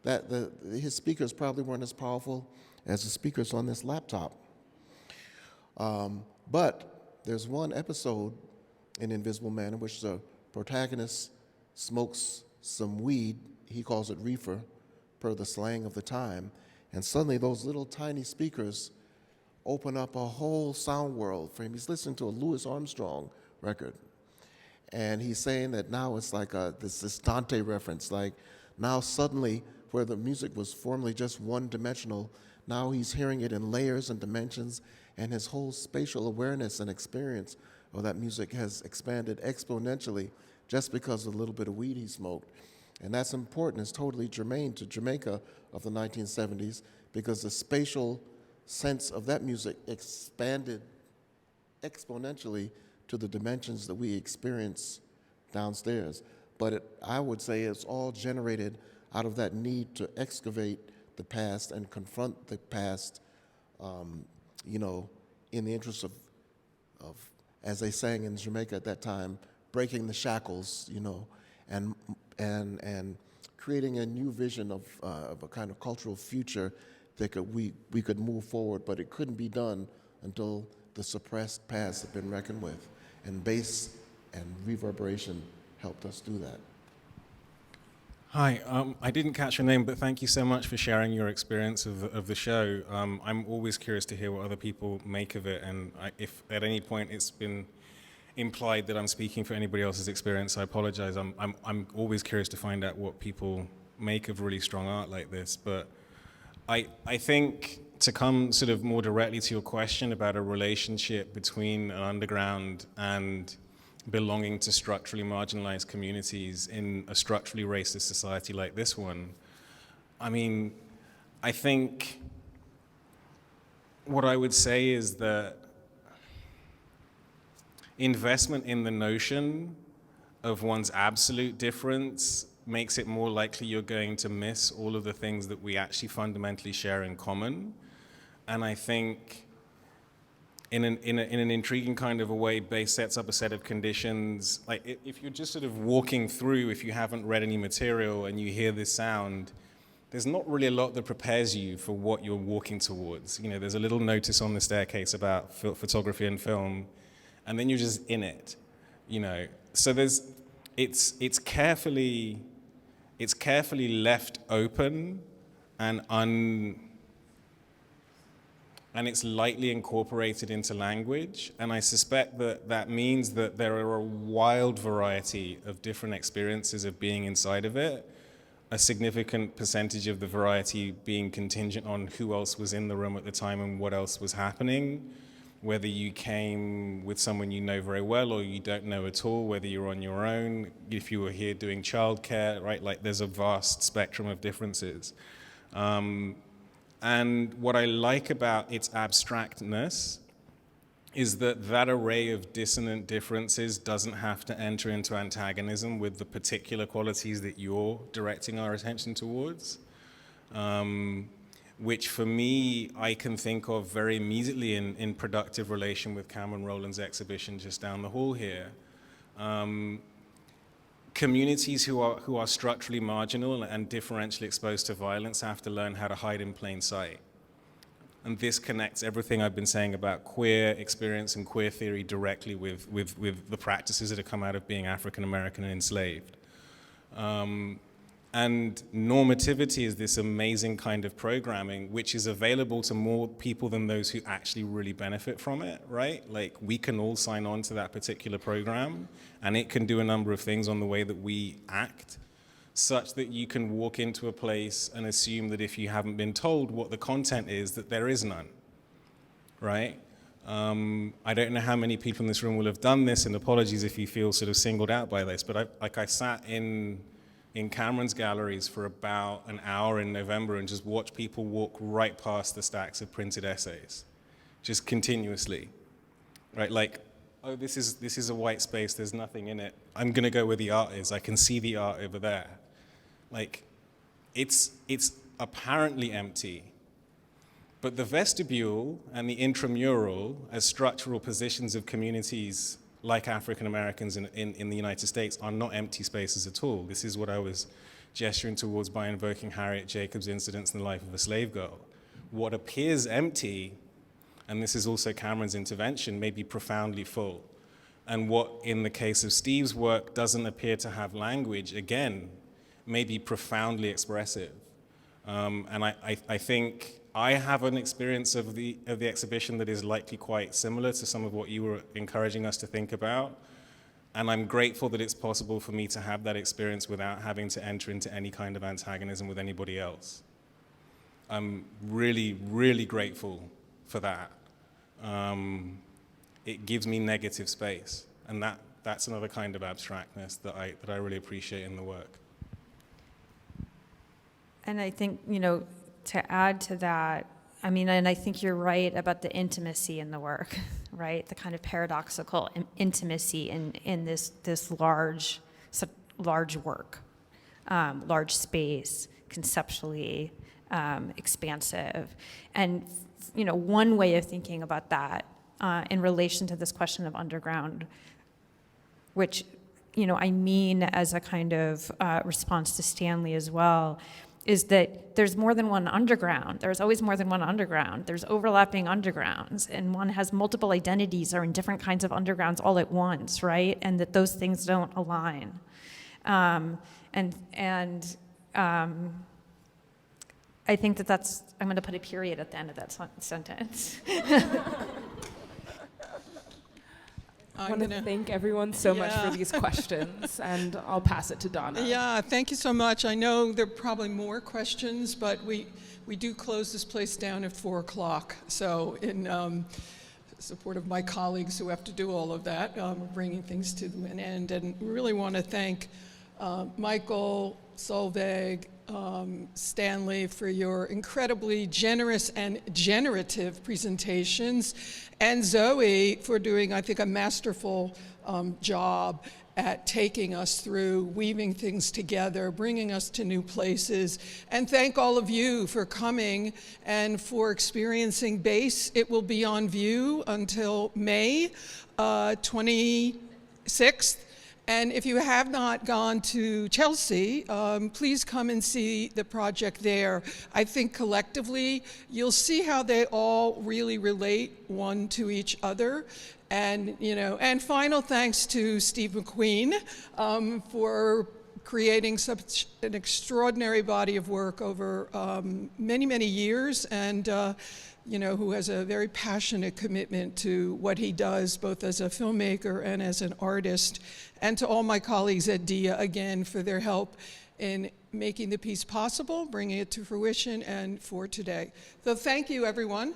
That his speakers probably weren't as powerful as the speakers on this laptop. But there's one episode in Invisible Man in which the protagonist smokes some weed. He calls it reefer, per the slang of the time. And suddenly those little tiny speakers open up a whole sound world for him. He's listening to a Louis Armstrong record. And he's saying that now it's like this Dante reference, like now suddenly where the music was formerly just one-dimensional, now he's hearing it in layers and dimensions, and his whole spatial awareness and experience of that music has expanded exponentially just because of the little bit of weed he smoked. And that's important. It's totally germane to Jamaica of the 1970s because the spatial sense of that music expanded exponentially to the dimensions that we experience downstairs. But I would say it's all generated out of that need to excavate the past and confront the past, in the interest of, as they sang in Jamaica at that time, breaking the shackles, and creating a new vision of a kind of cultural future that we could move forward, but it couldn't be done until the suppressed past had been reckoned with. And bass and reverberation helped us do that. Hi, I didn't catch your name, but thank you so much for sharing your experience of the show. I'm always curious to hear what other people make of it, and if at any point it's been implied that I'm speaking for anybody else's experience, I apologize. I'm always curious to find out what people make of really strong art like this. But I think to come sort of more directly to your question about a relationship between an underground and belonging to structurally marginalized communities in a structurally racist society like this one, I think what I would say is that investment in the notion of one's absolute difference makes it more likely you're going to miss all of the things that we actually fundamentally share in common. And I think in an intriguing kind of a way, Bass sets up a set of conditions. Like if you're just sort of walking through, if you haven't read any material and you hear this sound, there's not really a lot that prepares you for what you're walking towards. There's a little notice on the staircase about photography and film, and then you're just in it, So it's carefully left open and it's lightly incorporated into language. And I suspect that means that there are a wild variety of different experiences of being inside of it, a significant percentage of the variety being contingent on who else was in the room at the time and what else was happening, whether you came with someone you know very well or you don't know at all, whether you're on your own, if you were here doing childcare, right? Like there's a vast spectrum of differences. And what I like about its abstractness is that array of dissonant differences doesn't have to enter into antagonism with the particular qualities that you're directing our attention towards, which for me, I can think of very immediately in productive relation with Cameron Rowland's exhibition just down the hall here. Communities who are structurally marginal and differentially exposed to violence have to learn how to hide in plain sight. And this connects everything I've been saying about queer experience and queer theory directly with the practices that have come out of being African American and enslaved. And normativity is this amazing kind of programming which is available to more people than those who actually really benefit from it, right? Like we can all sign on to that particular program and it can do a number of things on the way that we act, such that you can walk into a place and assume that if you haven't been told what the content is, that there is none, right? I don't know how many people in this room will have done this, and apologies if you feel sort of singled out by this, but I sat in Cameron's galleries for about an hour in November and just watched people walk right past the stacks of printed essays, just continuously, right? Like oh, this is a white space, there's nothing in it. I'm gonna go where the art is. I can see the art over there. Like, it's apparently empty, but the vestibule and the intramural as structural positions of communities like African Americans in the United States are not empty spaces at all. This is what I was gesturing towards by invoking Harriet Jacobs' Incidents in the Life of a Slave Girl. What appears empty, and this is also Cameron's intervention, may be profoundly full. And what, in the case of Steve's work, doesn't appear to have language, again, may be profoundly expressive. And I think I have an experience of the exhibition that is likely quite similar to some of what you were encouraging us to think about. And I'm grateful that it's possible for me to have that experience without having to enter into any kind of antagonism with anybody else. I'm really, really grateful for that. It gives me negative space, and that's another kind of abstractness that I really appreciate in the work. And I think, to add to that, and I think you're right about the intimacy in the work, right? The kind of paradoxical intimacy in this large work, large space, conceptually expansive. And, one way of thinking about that in relation to this question of underground, which, I mean as a kind of response to Stanley as well, is that there's more than one underground. There's always more than one underground. There's overlapping undergrounds, and one has multiple identities or in different kinds of undergrounds all at once, right? And that those things don't align. I think that's, I'm going to put a period at the end of that sentence. I want to thank everyone so much for these questions, and I'll pass it to Donna. Yeah, thank you so much. I know there are probably more questions, but we do close this place down at 4 o'clock. So in support of my colleagues who have to do all of that, we're bringing things to an end. And we really want to thank Michael, Solveig, Stanley, for your incredibly generous and generative presentations, and Zoe for doing, I think, a masterful job at taking us through, weaving things together, bringing us to new places. And thank all of you for coming and for experiencing BASE. It will be on view until May 26th. And if you have not gone to Chelsea, please come and see the project there. I think collectively, you'll see how they all really relate one to each other. And, and final thanks to Steve McQueen for creating such an extraordinary body of work over many, many years, and who has a very passionate commitment to what he does, both as a filmmaker and as an artist. And to all my colleagues at DIA, again, for their help in making the piece possible, bringing it to fruition, and for today. So thank you, everyone.